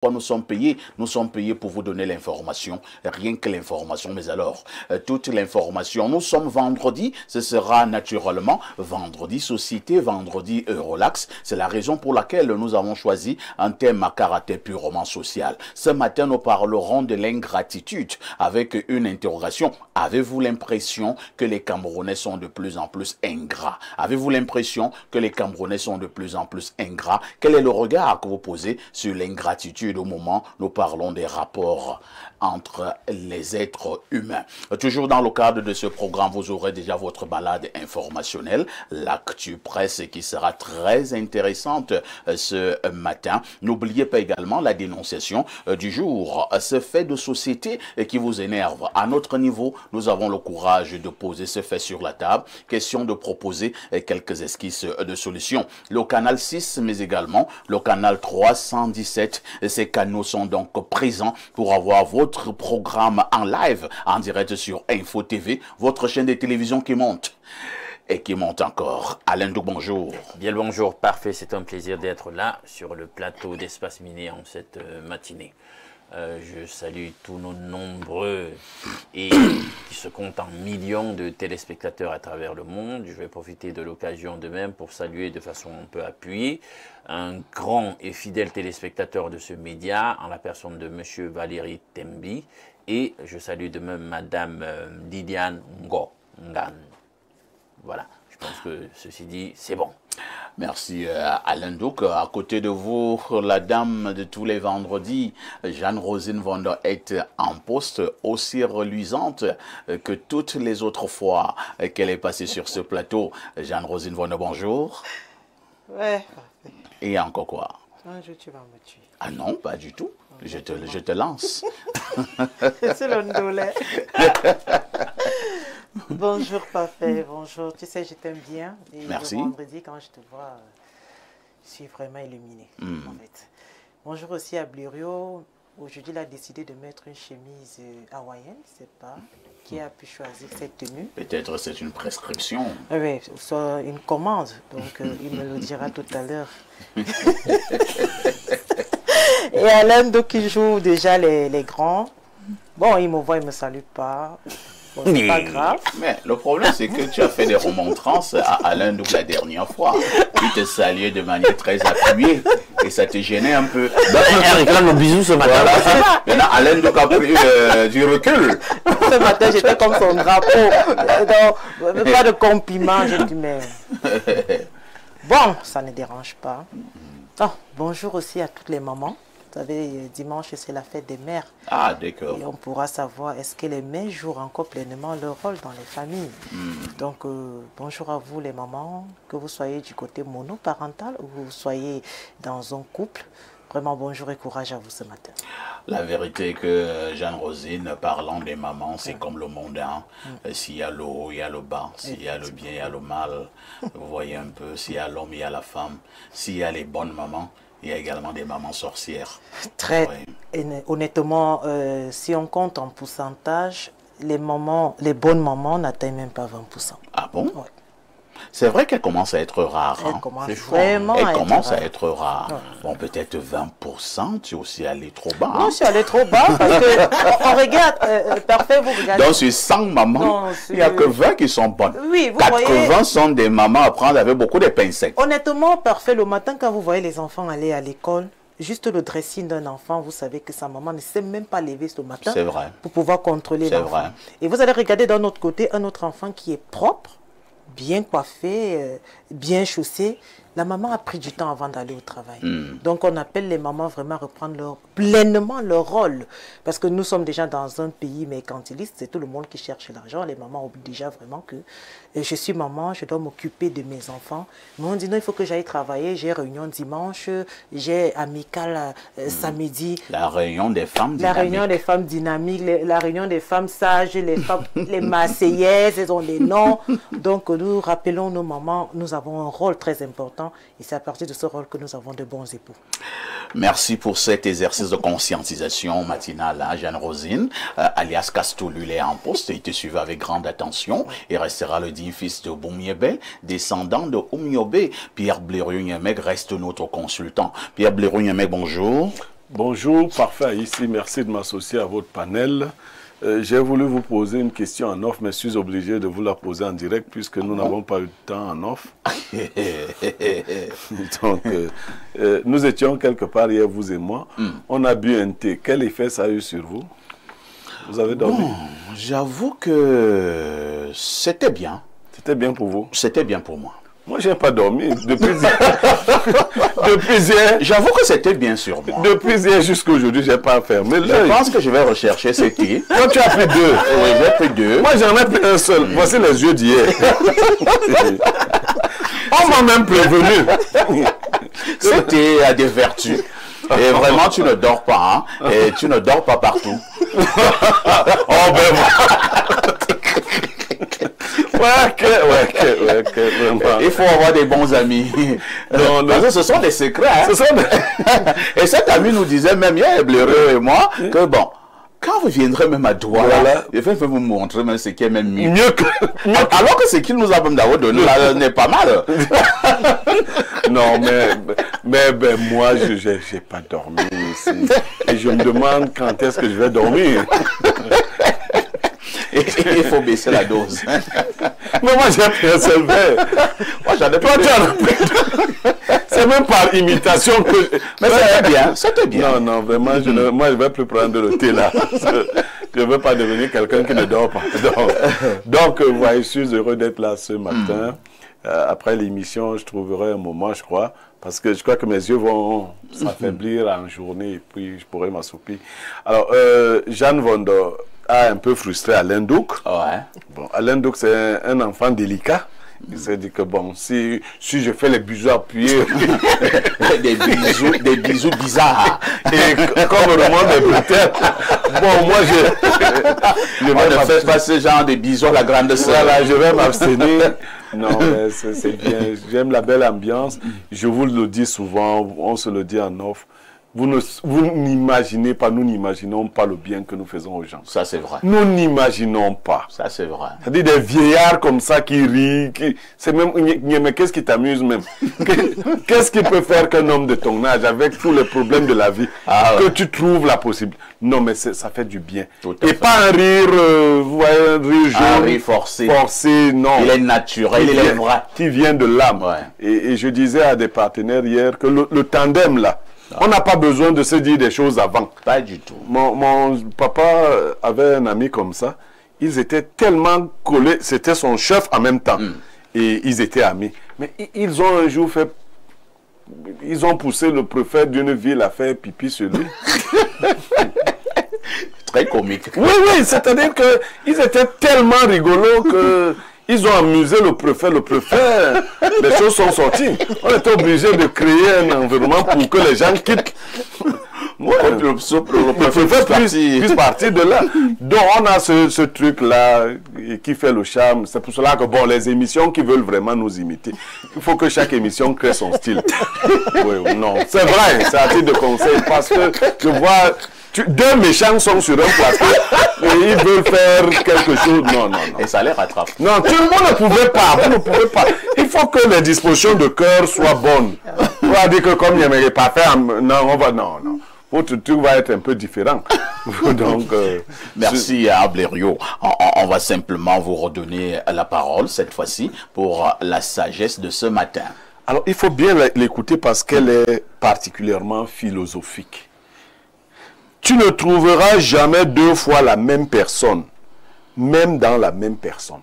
Nous sommes payés? Nous sommes payés pour vous donner l'information, rien que l'information, mais alors, toute l'information. Nous sommes vendredi, ce sera naturellement vendredi société, vendredi relax. C'est la raison pour laquelle nous avons choisi un thème à caractère purement social. Ce matin, nous parlerons de l'ingratitude avec une interrogation. Avez-vous l'impression que les Camerounais sont de plus en plus ingrats? Avez-vous l'impression que les Camerounais sont de plus en plus ingrats? Quel est le regard que vous posez sur l'ingratitude au moment où nous parlons des rapports entre les êtres humains? Toujours dans le cadre de ce programme, vous aurez déjà votre balade informationnelle, l'actu presse qui sera très intéressante ce matin. N'oubliez pas également la dénonciation du jour, ce fait de société qui vous énerve. À notre niveau, nous avons le courage de poser ce fait sur la table, question de proposer quelques esquisses de solutions. Le canal 6, mais également le canal 317, ces canaux sont donc présents pour avoir votre programme en live, en direct sur Info TV, votre chaîne de télévision qui monte. Et qui monte encore. Alain Douk, bonjour. Bien le bonjour, parfait, c'est un plaisir d'être là sur le plateau d'Espace Minier en cette matinée. Je salue tous nos nombreux et qui se comptent en millions de téléspectateurs à travers le monde. Je vais profiter de l'occasion de même pour saluer de façon un peu appuyée un grand et fidèle téléspectateur de ce média en la personne de M. Valérie Tembi, et je salue de même Madame Lydiane Ngan. Voilà, je pense que ceci dit, c'est bon. Merci Alain Douk. À côté de vous, la dame de tous les vendredis, Jeanne-Rosine Vonder, est en poste aussi reluisante que toutes les autres fois qu'elle est passée sur ce plateau. Jeanne-Rosine Vonder, bonjour. Ouais. Et encore quoi? Un jour tu vas me tuer. Ah non, pas du tout. Je te lance. C'est le ndolé. Bonjour parfait, bonjour. Tu sais, je t'aime bien. Et merci. Le vendredi, quand je te vois, je suis vraiment illuminé. En fait. Bonjour aussi à Blériot. Aujourd'hui, il a décidé de mettre une chemise hawaïenne, je ne sais pas. Qui a pu choisir cette tenue? Peut-être c'est une prescription. Oui, soit une commande. Donc, il me le dira tout à l'heure. Et Alain, donc, il joue déjà les grands. Bon, il me voit, il ne me salue pas. Bon, c'est pas grave. Mais le problème, c'est que tu as fait des remontrances à Alain Douk la dernière fois. Il te saluait de manière très appuyée et ça te gênait un peu. Elle réclame le bisou ce matin. Voilà. Maintenant, Alain Douk a pris du recul. Ce matin, j'étais comme son drapeau. Donc, pas de compliments. J'ai dit, mais... Bon, ça ne dérange pas. Oh, bonjour aussi à toutes les mamans. Vous savez, dimanche, c'est la fête des mères. Ah, d'accord. Et on pourra savoir, est-ce que les mères jouent encore pleinement leur rôle dans les familles? Donc, bonjour à vous les mamans, que vous soyez du côté monoparental ou que vous soyez dans un couple. Vraiment, bonjour et courage à vous ce matin. La vérité est que Jeanne-Rosine, parlant des mamans, c'est comme le monde. Hein. S'il y a le haut, il y a le bas. S'il y a le bien, il y a le mal. Vous voyez un peu, s'il y a l'homme, il y a la femme. S'il y a les bonnes mamans, il y a également des mamans sorcières. Très honnêtement, si on compte en pourcentage, les bonnes mamans n'atteignent même pas 20%. Ah bon? Ouais. C'est vrai qu'elle commence à être rare. Elle hein. commence Elle commence à être rare. Ouais. Bon, peut-être 20%, tu es aussi allé trop bas. Non, hein. je suis allé trop bas parce que, on regarde, parfait, vous regardez. Donc, sur 100 mamans, Non, il n'y a que 20 qui sont bonnes. Oui, vous 80 voyez. sont des mamans à prendre avec beaucoup de pincettes. Honnêtement, parfait, le matin, quand vous voyez les enfants aller à l'école, juste le dressing d'un enfant, vous savez que sa maman ne sait même pas lever ce matin. C'est vrai. Pour pouvoir contrôler C'est l'enfant. vrai. Et vous allez regarder d'un autre côté un autre enfant qui est propre, bien coiffé, bien chaussé. La maman a pris du temps avant d'aller au travail. Donc on appelle les mamans vraiment à reprendre pleinement leur rôle. Parce que nous sommes déjà dans un pays mercantiliste, c'est tout le monde qui cherche l'argent. Les mamans oublient déjà vraiment que je suis maman, je dois m'occuper de mes enfants. Mais on dit non, il faut que j'aille travailler, j'ai réunion dimanche, j'ai amicale samedi. La réunion des femmes dynamiques. La réunion des femmes dynamiques, la réunion des femmes sages, les femmes, les Marseillaises, elles ont des noms. Donc nous rappelons nos mamans, nous avons un rôle très important. Et c'est à partir de ce rôle que nous avons de bons époux. Merci pour cet exercice de conscientisation matinale à Jeanne-Rosine, alias Castoulou, il est en poste, il te suivait avec grande attention et restera le digne fils de Boumiebe, descendant de Oumiobe. Pierre Blériot-Niameg reste notre consultant. Pierre Blériot-Niameg, bonjour. Bonjour, parfait ici. Merci de m'associer à votre panel. J'ai voulu vous poser une question en off, mais je suis obligé de vous la poser en direct puisque nous n'avons pas eu de temps en off. Donc, nous étions quelque part hier, vous et moi. On a bu un thé. Quel effet ça a eu sur vous? Vous avez dormi? Bon, j'avoue que c'était bien. C'était bien pour vous? C'était bien pour moi. Moi, je n'ai pas dormi. Depuis hier, j'avoue que c'était bien sur moi. Depuis hier jusqu'à aujourd'hui, je n'ai pas fermé l'œil. Je pense que je vais rechercher ce thé. Toi, tu as pris 2. Oui, j'ai pris 2. Moi, j'en ai pris un seul. Voici les yeux d'hier. On m'a même prévenu. Ce thé a des vertus. Et vraiment, tu ne dors pas. Hein? Et tu ne dors pas partout. Oh, ben vraiment. Il faut avoir des bons amis. Non, parce que ce sont des secrets. Hein? Et cet ami nous disait même hier, Bleureux et moi, que bon, quand vous viendrez même à Douala, voilà. Je vais vous montrer même ce qui est même mieux que... Alors que ce qu'il nous a même donné là n'est pas mal. Non, mais moi, je n'ai pas dormi ici. Et je me demande quand est-ce que je vais dormir. Il faut baisser la dose. Mais moi, j'ai pris un seul verre. Moi, j'en ai pas pris. C'est même par imitation que... Mais c'était bien, c'était bien. Non, non, vraiment, moi, je ne vais plus prendre le thé là. Je ne veux pas devenir quelqu'un qui ne dort pas. Donc voilà, je suis heureux d'être là ce matin. Après l'émission, je trouverai un moment, je crois, parce que je crois que mes yeux vont s'affaiblir en journée et puis je pourrai m'assoupir. Alors, Jeanne Vondo a un peu frustré Alain Douk. Ouais. Bon, Alain Douk, c'est un enfant délicat. Il s'est dit que bon, si je fais les bisous appuyés, des bisous bizarres, et comme le monde est brutal, bon, moi je vais ne fais pas ce genre de bisous à la grande sœur. Voilà, je vais m'abstenir. Non, mais c'est bien. J'aime la belle ambiance. Je vous le dis souvent, on se le dit en off. Vous n'imaginez pas, nous n'imaginons pas le bien que nous faisons aux gens. Ça, c'est vrai. Nous n'imaginons pas. Ça, c'est vrai. C'est-à-dire des vieillards comme ça qui rient. C'est même, mais qu'est-ce qui t'amuse même? Qu'est-ce qui peut faire qu'un homme de ton âge, avec tous les problèmes de la vie, que tu trouves la possibilité? Non, mais ça fait du bien. Et pas un rire, vous voyez, un rire jaune. Un rire forcé. Forcé, non. Il est naturel, il est vrai. Qui vient de l'âme. Ouais. Et je disais à des partenaires hier que le tandem là, on n'a pas besoin de se dire des choses avant. Pas du tout. Mon papa avait un ami comme ça. Ils étaient tellement collés. C'était son chef en même temps. Et ils étaient amis. Mais ils ont un jour fait... Ils ont poussé le préfet d'une ville à faire pipi sur lui. Très comique. Oui, oui. C'est-à-dire qu'ils étaient tellement rigolos que... Ils ont amusé le préfet. Les choses sont sorties. On était obligé de créer un environnement pour que les gens quittent. Le préfet puisse partir de là. Donc on a ce truc-là qui fait le charme. C'est pour cela que bon, les émissions qui veulent vraiment nous imiter, il faut que chaque émission crée son style. Oui, non. C'est vrai, c'est à titre de conseil parce que je vois... Deux méchants sont sur un plateau et ils veulent faire quelque chose. Non, non, non. Et ça les rattrape. Non, tout le monde ne pouvait pas. Vous ne pouvez pas. Il faut que les dispositions de cœur soient bonnes. On va dire que comme il n'aimerait pas faire, non, on va, non, non. Votre truc va être un peu différent. Donc, merci à Blériot. On va simplement vous redonner la parole cette fois-ci pour la sagesse de ce matin. Alors, il faut bien l'écouter parce qu'elle est particulièrement philosophique. Tu ne trouveras jamais deux fois la même personne, même dans la même personne.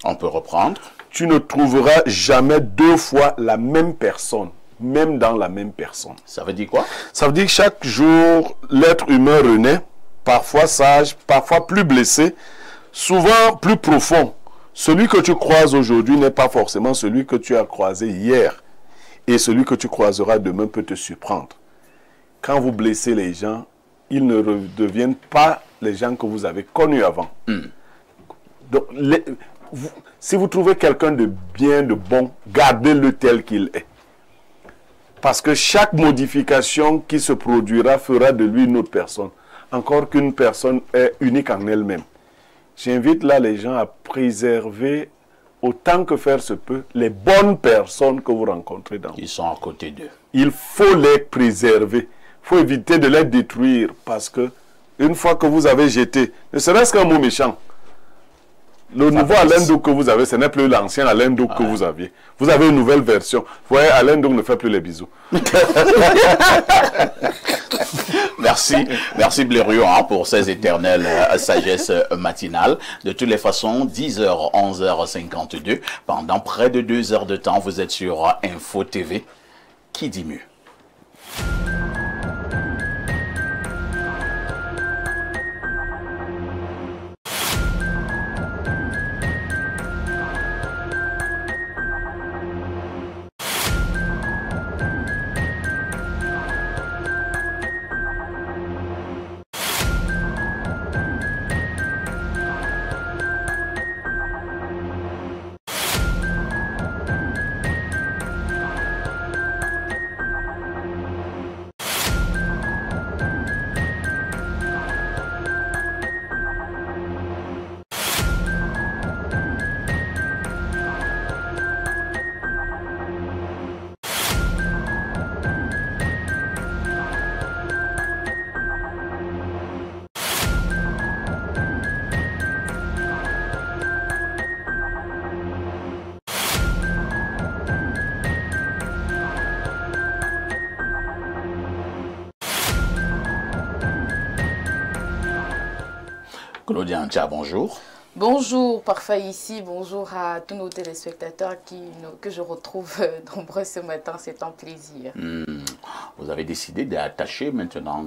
On peut reprendre. Tu ne trouveras jamais deux fois la même personne, même dans la même personne. Ça veut dire quoi? Ça veut dire que chaque jour, l'être humain renaît, parfois sage, parfois plus blessé, souvent plus profond. Celui que tu croises aujourd'hui n'est pas forcément celui que tu as croisé hier. Et celui que tu croiseras demain peut te surprendre. Quand vous blessez les gens, ils ne redeviennent pas les gens que vous avez connus avant. Donc, si vous trouvez quelqu'un de bien, de bon, gardez-le tel qu'il est. Parce que chaque modification qui se produira fera de lui une autre personne. Encore qu'une personne est unique en elle-même. J'invite là les gens à préserver, autant que faire se peut, les bonnes personnes que vous rencontrez dans vous. Ils sont à côté d'eux. Il faut les préserver. faut éviter de les détruire parce que une fois que vous avez jeté, ne serait-ce qu'un mot méchant, le nouveau Alain Douk que vous avez, ce n'est plus l'ancien Alain Douk que vous aviez. Vous avez une nouvelle version. Vous voyez, Alain Douk ne fait plus les bisous. Merci Blériot pour ces éternelles sagesses matinales. De toutes les façons, 10h, 11h52, pendant près de 2 heures de temps, vous êtes sur Info TV. Qui dit mieux? Claudia Antia, bonjour. Bonjour, parfait ici. Bonjour à tous nos téléspectateurs que je retrouve nombreux ce matin. C'est un plaisir. Vous avez décidé d'attacher maintenant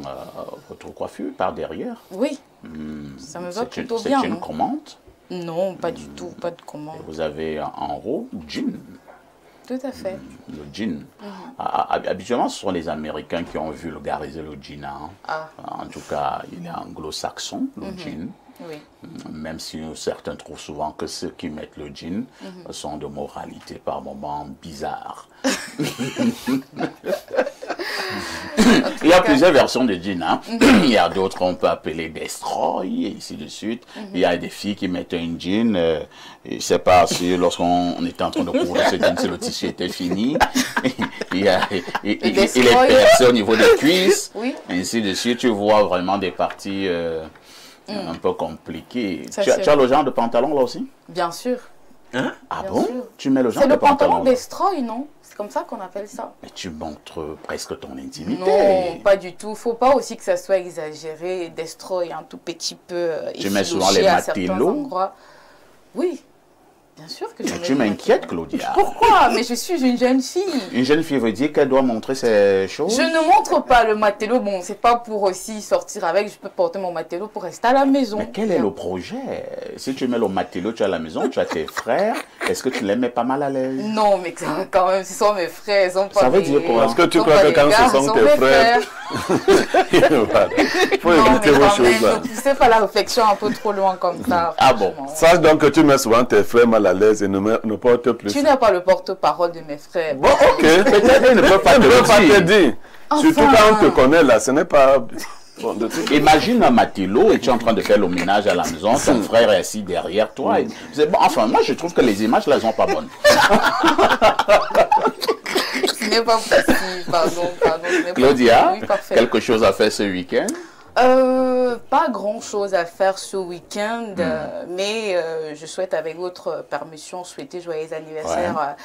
votre coiffure par derrière? Oui, ça me va plutôt bien. C'est une commande? Non, pas du tout, pas de commande. Et vous avez en haut jean? Tout à fait. Le jean. Habituellement, ce sont les Américains qui ont vulgarisé le jean. Hein. En tout cas, il est anglo-saxon, le jean. Oui. Même si certains trouvent souvent que ceux qui mettent le jean sont de moralité par moments bizarres. Il y a plusieurs versions de jean. Hein. Il y a d'autres qu'on peut appeler destroy et ainsi de suite. Il y a des filles qui mettent un jean. Je ne sais pas si lorsqu'on était en train de couvrir ce jean, si le tissu était fini. Il est percé au niveau des cuisses. Oui. Ainsi de suite. Tu vois vraiment des parties un peu compliquées. Tu as le genre de pantalon là aussi? Bien sûr. Hein? Ah Bien bon? sûr. Tu mets le genre de pantalon? C'est le pantalon là. destroy, non? C'est comme ça qu'on appelle ça. Mais tu montres presque ton intimité. Non, pas du tout. Faut pas aussi que ça soit exagéré. Destroy un tout petit peu. Tu mets souvent les matelot? Oui. Bien sûr que je mets. Tu m'inquiètes, Claudia. Pourquoi? Mais je suis une jeune fille. Une jeune fille veut dire qu'elle doit montrer ses choses? Je ne montre pas le matelot. Bon, c'est pas pour aussi sortir avec. Je peux porter mon matelot pour rester à la maison. Mais quel est le projet? Si tu mets le matelot, tu es à la maison, tu as tes frères. Est-ce que tu les mets pas mal à l'aise? Non, mais quand même, ce sont mes frères. Ils sont pas ça veut dire quoi? Est-ce que tu crois que quand ce sont tes frères? Il faut éviter vos choses là. Ne poussez pas la réflexion un peu trop loin comme ça. Ah bon? Sache donc que tu mets souvent tes frères mal à l'aise et ne porte plus. Tu n'es pas le porte-parole de mes frères. Bon, ok. Peut-être ne peut pas te dire. Enfin... Surtout quand on te connaît là, ce n'est pas... Bon, imagine un matelot et tu es en train de faire le ménage à la maison, ton frère est assis derrière toi. Bon, enfin, moi je trouve que les images là, elles sont pas bonnes. Ce n'est pas possible, pardon. Claudia, oui, quelque chose à faire ce week-end? Pas grand chose à faire ce week-end, mais je souhaite avec votre permission souhaiter joyeux anniversaire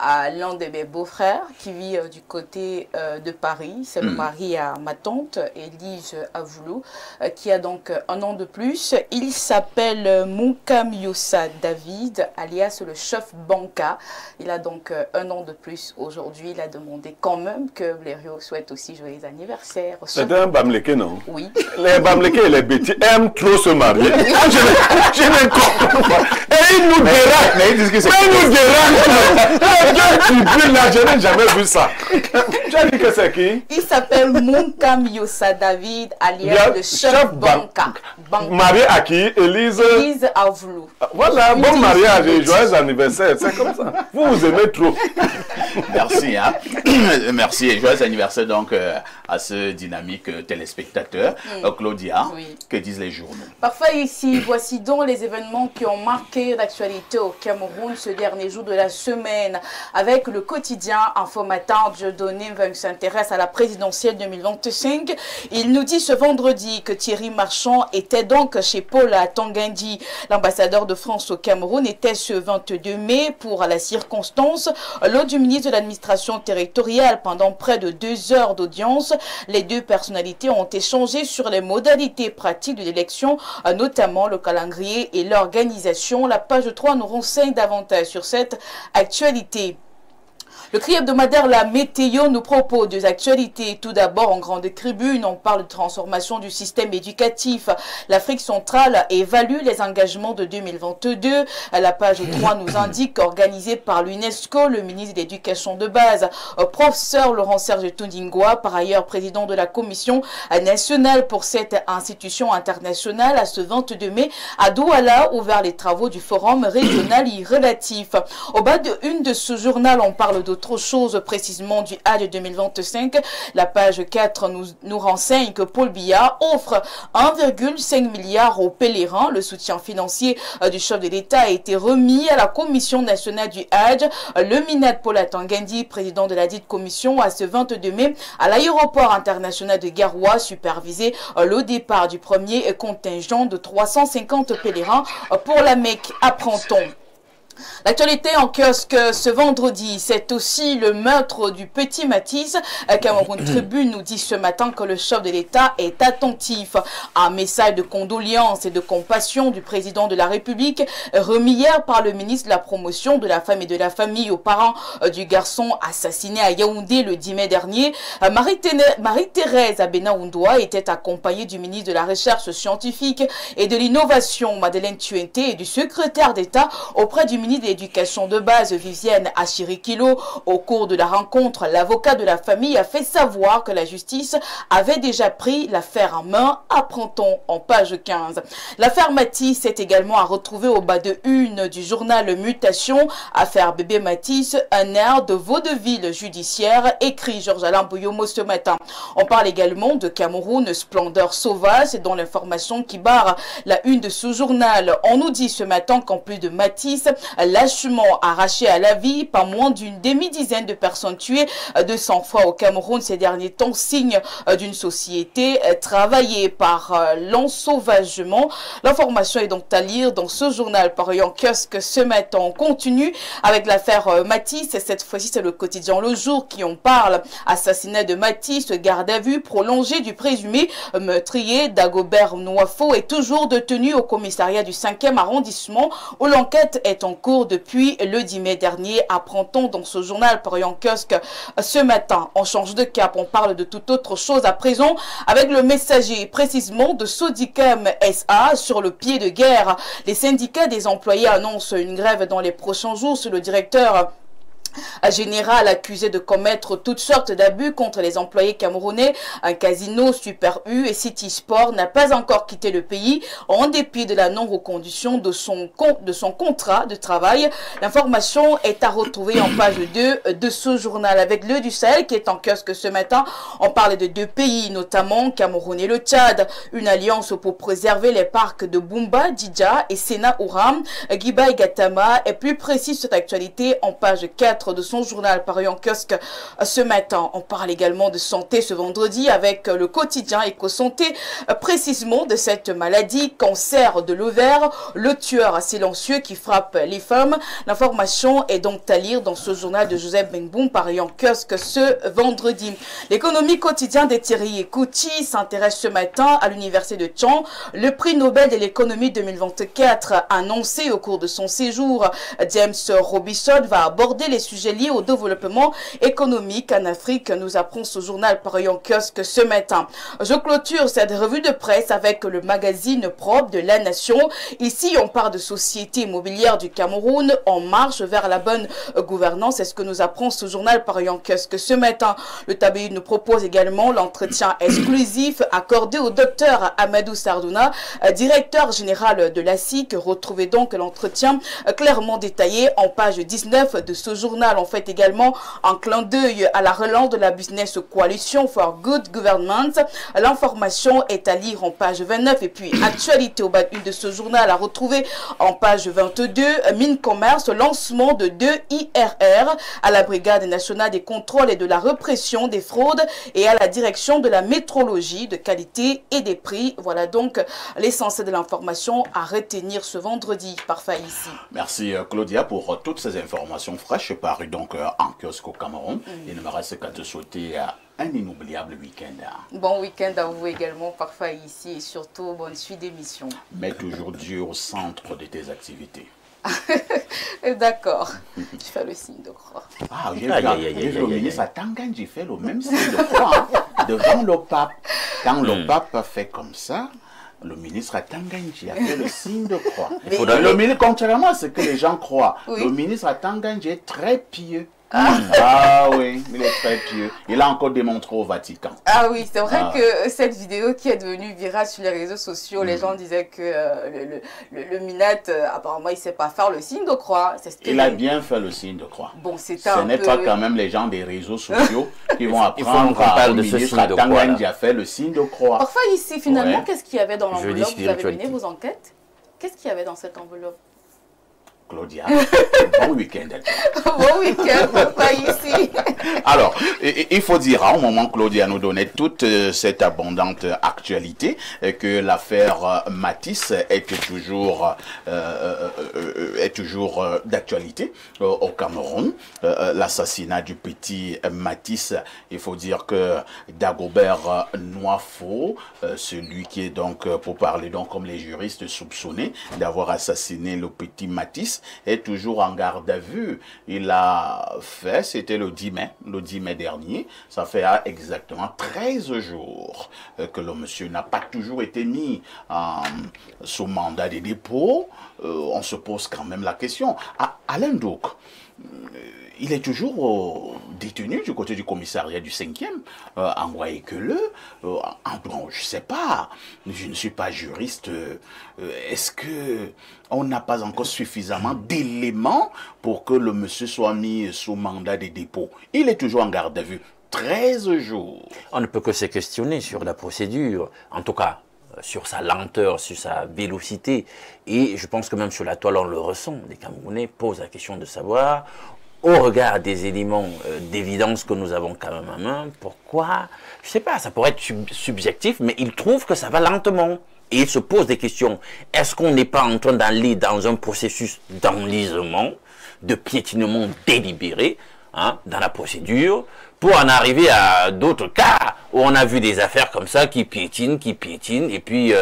à l'un de mes beaux-frères qui vit du côté de Paris. C'est le mari à ma tante, Élise Avoulou, qui a donc un an de plus. Il s'appelle Moukam Yossa David, alias le chef Banca. Il a donc un an de plus aujourd'hui. Il a demandé quand même que Blériot souhaite aussi joyeux anniversaire. C'est un Bamléké, non? Oui. Les Bamlékés et les Bétis aiment trop se marier. Je ne comprends pas. Et ils nous dérangent. Mais ils disent que c'est... Mais ils nous dérangent. Je n'ai jamais vu ça. Tu as dit que c'est qui? Il s'appelle Moukam Yossa David, alias le chef Banca. Marié à qui? Élise Avoulou. Voilà, bon mariage et joyeux anniversaire. C'est comme ça. Vous vous aimez trop. Merci. Hein? Merci et joyeux anniversaire donc à ce dynamique téléspectateur. Claudia, que disent les journaux? Parfait ici. Voici donc les événements qui ont marqué d'actualité au Cameroun ce dernier jour de la semaine avec le quotidien Info Matin. Dieudonné s'intéresse à la présidentielle 2025. Il nous dit ce vendredi que Thierry Marchand était donc chez Paul Atangandi. L'ambassadeur de France au Cameroun était ce 22 mai pour la circonstance lors du ministre de l'administration territoriale pendant près de 2 heures d'audience. Les deux personnalités ont échangé sur les modalités pratiques de l'élection, notamment le calendrier et l'organisation. La page 3 nous renseigne davantage sur cette actualité. Le cri hebdomadaire La Météo nous propose des actualités. Tout d'abord, en grande tribune, on parle de transformation du système éducatif. L'Afrique centrale évalue les engagements de 2022. La page 3 nous indique qu'organisé par l'UNESCO, le ministre de l'Éducation de base, professeur Laurent-Serge Tondingwa, par ailleurs président de la Commission nationale pour cette institution internationale, à ce 22 mai, à Douala, ouvert les travaux du forum régional relatif. Au bas de une de ce journal, on parle d'autre chose, précisément du Hajj 2025. La page 4 nous renseigne que Paul Biya offre 1,5 milliard aux pèlerins. Le soutien financier du chef de l'État a été remis à la Commission nationale du Hajj. Le MINAD Paul Atangandi, président de la dite commission, a ce 22 mai à l'aéroport international de Garoua supervisé le départ du premier contingent de 350 pèlerins pour la Mecque à Printemps. L'actualité en kiosque ce vendredi, c'est aussi le meurtre du petit Matisse. Cameroun Tribune nous dit ce matin que le chef de l'État est attentif. Un message de condoléances et de compassion du président de la République remis hier par le ministre de la Promotion de la Femme et de la Famille aux parents du garçon assassiné à Yaoundé le 10 mai dernier. Marie-Thérèse Abena-Oundoa était accompagnée du ministre de la Recherche scientifique et de l'Innovation, Madeleine Tuenté, et du secrétaire d'État auprès du ministre de l'Éducation de base, Vivienne Achirikilo. Au cours de la rencontre, l'avocat de la famille a fait savoir que la justice avait déjà pris l'affaire en main, apprend-on en page 15. L'affaire Matisse est également à retrouver au bas de une du journal Mutation. Affaire bébé Matisse, un air de vaudeville judiciaire, écrit Georges-Alain Bouyomo ce matin. On parle également de Cameroun, splendeur sauvage, c'est dans l'information qui barre la une de ce journal. On nous dit ce matin qu'en plus de Matisse, lâchement arraché à la vie, pas moins d'une demi-dizaine de personnes tuées de sang-froid au Cameroun ces derniers temps, signe d'une société travaillée par l'ensauvagement. L'information est donc à lire dans ce journal paru en kiosque ce matin. On continue avec l'affaire Matisse, et cette fois-ci c'est le quotidien Le Jour qui en parle. Assassinat de Matisse, garde à vue prolongée du présumé meurtrier. Dagobert Nwafo est toujours détenu au commissariat du 5e arrondissement où l'enquête est en cours depuis le 10 mai dernier, apprend-on dans ce journal paru en kiosque ce matin. On change de cap, on parle de toute autre chose à présent avec le messager précisément de Sodicam SA sur le pied de guerre. Les syndicats des employés annoncent une grève dans les prochains jours sur le directeur général accusé de commettre toutes sortes d'abus contre les employés camerounais. Un casino, Super U et City Sport n'a pas encore quitté le pays en dépit de la non-reconduction de son contrat de travail. L'information est à retrouver en page 2 de ce journal. Avec le du Sahel qui est en kiosque ce matin, on parle de 2 pays, notamment Cameroun et le Tchad. Une alliance pour préserver les parcs de Bumba, Djidja et Sena Ouram. Guiba et Gatama est plus précis sur cette actualité en page 4 de son journal paru en kiosque ce matin. On parle également de santé ce vendredi avec le quotidien Éco-Santé, précisément de cette maladie, cancer de l'ovaire, le tueur silencieux qui frappe les femmes. L'information est donc à lire dans ce journal de Joseph Benboum paru en kiosque ce vendredi. L'économie quotidienne des Thierry Ekouti s'intéresse ce matin à l'université de Tchang. Le prix Nobel de l'économie 2024 annoncé au cours de son séjour. James Robinson va aborder les sujets liés au développement économique en Afrique, nous apprend ce journal paru en kiosque ce matin. Je clôture cette revue de presse avec le magazine propre de La Nation. Ici, on parle de société immobilière du Cameroun en marche vers la bonne gouvernance. C'est ce que nous apprend ce journal paru en kiosque ce matin. Le Tabaï nous propose également l'entretien exclusif accordé au docteur Amadou Sardouna, directeur général de l'ASIC. Retrouvez donc l'entretien clairement détaillé en page 19 de ce journal. journal, on fait également un clin d'œil à la relance de la Business Coalition for Good Government. L'information est à lire en page 29 et puis actualité au bas de une de ce journal à retrouver en page 22. Mine Commerce, lancement de 2 IRR à la Brigade nationale des contrôles et de la répression des fraudes et à la direction de la métrologie de qualité et des prix. Voilà donc l'essentiel de l'information à retenir ce vendredi par Faïssi. Merci Claudia pour toutes ces informations fraîches parues donc en kiosque au Cameroun. Il ne me reste qu'à te souhaiter un inoubliable week-end. Bon week-end à vous également parfois ici et surtout bonne suite d'émission. Mets toujours Dieu au centre de tes activités. D'accord. Je fais le signe de croix. Ah, j'ai vu le ministre à Tanganji fait le même signe de croix devant le pape. Quand le pape fait comme ça, le ministre à Tanganji a fait le signe de croix. Le ministre, contrairement à ce que les gens croient, le ministre à Tanganji est très pieux. Ah oui, il est très pieux. Il a encore démontré au Vatican. Ah oui, c'est vrai que cette vidéo qui est devenue virale sur les réseaux sociaux, les gens disaient que le Minette, apparemment, il ne sait pas faire le signe de croix. Il a bien fait le signe de croix. Bon, ce n'est pas quand même les gens des réseaux sociaux qui vont apprendre à le ministre à Tanganji a fait le signe de croix. Parfois ici, finalement, qu'est-ce qu'il y avait dans l'enveloppe? Vous avez mené vos enquêtes? Qu'est-ce qu'il y avait dans cette enveloppe? Claudia, bon week-end à toi. Bon week-end, pas ici. Alors, il faut dire, au moment où Claudia nous donnait toute cette abondante actualité, que l'affaire Matisse est toujours d'actualité au Cameroun. L'assassinat du petit Matisse, il faut dire que Dagobert Noifo, celui qui est donc, pour parler donc comme les juristes, soupçonné d'avoir assassiné le petit Matisse, est toujours en garde à vue. Il a fait, c'était le 10 mai dernier, ça fait exactement 13 jours que le monsieur n'a pas toujours été mis sous mandat de dépôt. On se pose quand même la question. Alain Douk, il est toujours détenu du côté du commissariat du 5e, envoyé que le. Bon, je ne sais pas, je ne suis pas juriste. Est-ce que on n'a pas encore suffisamment d'éléments pour que le monsieur soit mis sous mandat de dépôt? Il est toujours en garde à vue. 13 jours. On ne peut que se questionner sur la procédure, en tout cas sur sa lenteur, sur sa vélocité. Et je pense que même sur la toile, on le ressent. Les Camerounais posent la question de savoir, au regard des éléments d'évidence que nous avons quand même en main, pourquoi, je ne sais pas, ça pourrait être subjectif, mais ils trouvent que ça va lentement. Et ils se posent des questions. Est-ce qu'on n'est pas en train d'aller dans un processus d'enlisement, de piétinement délibéré, dans la procédure, pour en arriver à d'autres cas où on a vu des affaires comme ça qui piétinent, et puis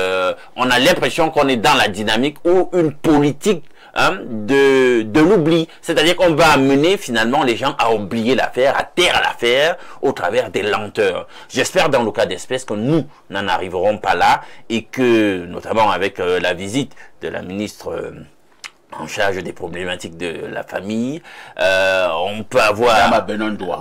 on a l'impression qu'on est dans la dynamique où une politique de l'oubli. C'est-à-dire qu'on va amener finalement les gens à oublier l'affaire, à taire l'affaire au travers des lenteurs. J'espère dans le cas d'espèce que nous n'en arriverons pas là et que, notamment avec la visite de la ministre en charge des problématiques de la famille, on peut avoir,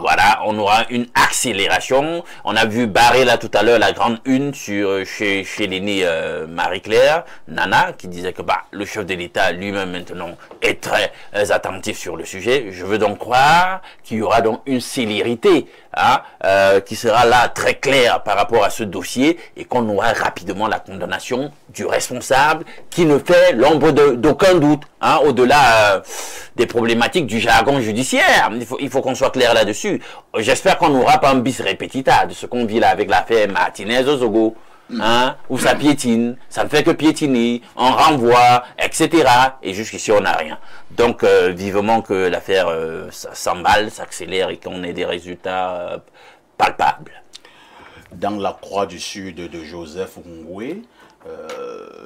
voilà, on aura une accélération. On a vu barrer là tout à l'heure la grande une chez l'aînée Marie-Claire, Nana, qui disait que le chef de l'État lui-même maintenant est très attentif sur le sujet. Je veux donc croire qu'il y aura donc une célérité qui sera là très claire par rapport à ce dossier et qu'on aura rapidement la condamnation du responsable qui ne fait l'ombre d'aucun doute. Au-delà des problématiques du jargon judiciaire. Il faut qu'on soit clair là-dessus. J'espère qu'on n'aura pas un bis repetita de ce qu'on vit là avec l'affaire Martinez-Ozogo, où ça piétine, ça ne fait que piétiner, on renvoie, etc. Et jusqu'ici, on n'a rien. Donc, vivement que l'affaire s'emballe, s'accélère et qu'on ait des résultats palpables. Dans la Croix du Sud de Joseph Ngoué,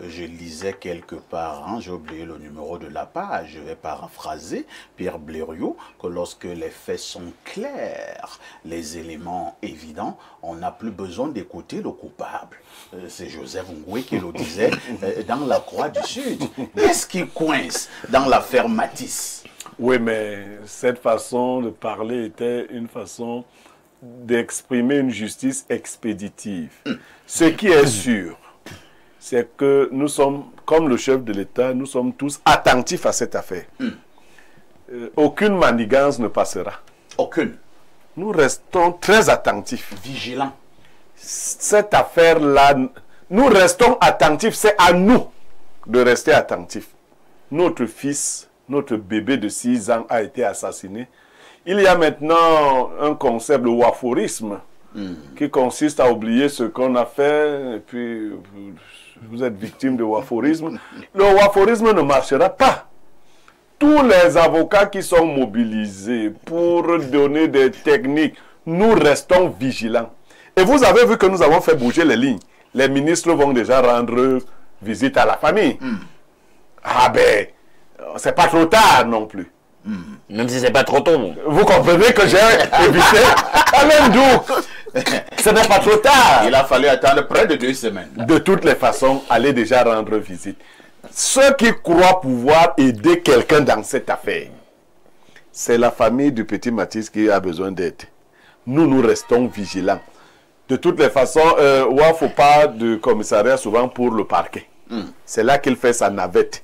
je lisais quelque part, j'ai oublié le numéro de la page, je vais paraphraser Pierre Blériot, que lorsque les faits sont clairs, les éléments évidents, on n'a plus besoin d'écouter le coupable. C'est Joseph Ngoué qui le disait dans la Croix du Sud. Qu'est-ce qui coince dans l'affaire Matisse? Oui, mais cette façon de parler était une façon d'exprimer une justice expéditive. Ce qui est sûr, c'est que nous sommes, comme le chef de l'État, nous sommes tous attentifs à cette affaire. aucune manigance ne passera. Aucune. Nous restons très attentifs. Vigilants. Cette affaire-là, nous restons attentifs. C'est à nous de rester attentifs. Notre fils, notre bébé de 6 ans a été assassiné. Il y a maintenant un concept, le waforisme, qui consiste à oublier ce qu'on a fait, et puis vous êtes victime de waforisme. Le waforisme ne marchera pas. Tous les avocats qui sont mobilisés pour donner des techniques, nous restons vigilants. Et vous avez vu que nous avons fait bouger les lignes. Les ministres vont déjà rendre visite à la famille. Ah ben, c'est pas trop tard non plus. Même si c'est pas trop tôt. Vous comprenez que j'ai évité Alain Douk. Ce n'est pas trop tard. Il a fallu attendre près de 2 semaines. De toutes les façons, allez déjà rendre visite. Ceux qui croient pouvoir aider quelqu'un dans cette affaire, c'est la famille du petit Mathis qui a besoin d'aide. Nous restons vigilants. De toutes les façons, il ne faut pas de commissariat souvent pour le parquet. C'est là qu'il fait sa navette.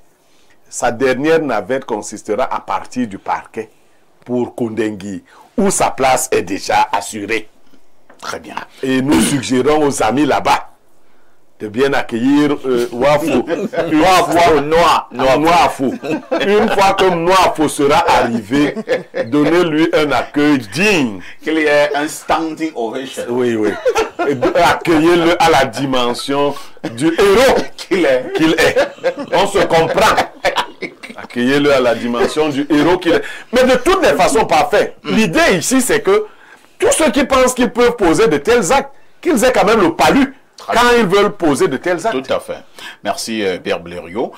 Sa dernière navette consistera à partir du parquet pour Kondengui, où sa place est déjà assurée. Très bien. Et nous suggérons aux amis là-bas de bien accueillir Wafo. Noafo. Une fois que Noafo sera arrivé, donnez-lui un accueil digne. Qu'il y ait un standing ovation. Oui. Accueillez-le à la dimension du héros qu'il est. On se comprend. Accueillez-le à la dimension du héros qu'il est. Mais de toutes les façons, parfait. L'idée ici, c'est que tous ceux qui pensent qu'ils peuvent poser de tels actes, qu'ils aient quand même le palu quand ils veulent poser de tels actes. Tout à fait. Merci Pierre Blériot.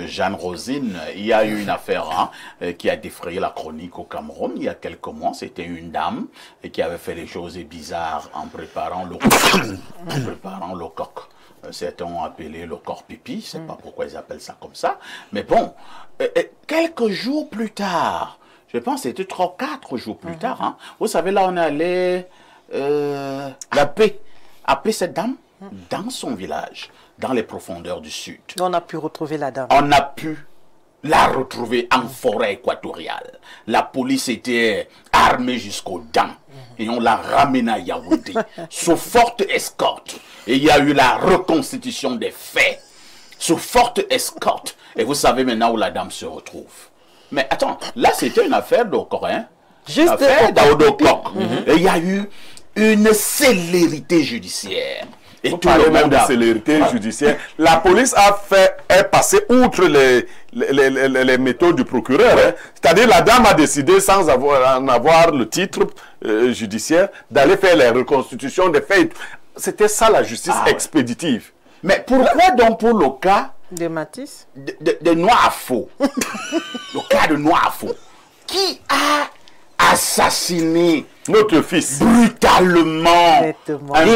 Jeanne Rosine, il y a eu une affaire qui a défrayé la chronique au Cameroun il y a quelques mois. C'était une dame qui avait fait des choses bizarres en préparant le coq. Certains ont appelé le corps pipi, je ne sais pas pourquoi ils appellent ça comme ça. Mais bon, quelques jours plus tard, je pense que c'était 3 ou 4 jours plus tard, hein, vous savez, là on est allé appeler cette dame dans son village, dans les profondeurs du sud. On a pu retrouver la dame. On a pu la retrouver en forêt équatoriale. La police était armée jusqu'aux dents. Et on l'a ramenée à Yaoundé, sous forte escorte. Et il y a eu la reconstitution des faits, sous forte escorte. Et vous savez maintenant où la dame se retrouve. Mais attends, là c'était une affaire d'Ocorin. Juste affaire d'Aodokok. Et il y a eu une célérité judiciaire. Et Vous parlez même de célérité judiciaire. La police est passée outre les méthodes du procureur. Hein. C'est-à-dire la dame a décidé, sans en avoir le titre judiciaire, d'aller faire les reconstitutions des faits. C'était ça la justice expéditive. Mais pourquoi donc pour le cas de Mathis de Noafo, le cas de Noafo, qui a assassiné notre fils brutalement un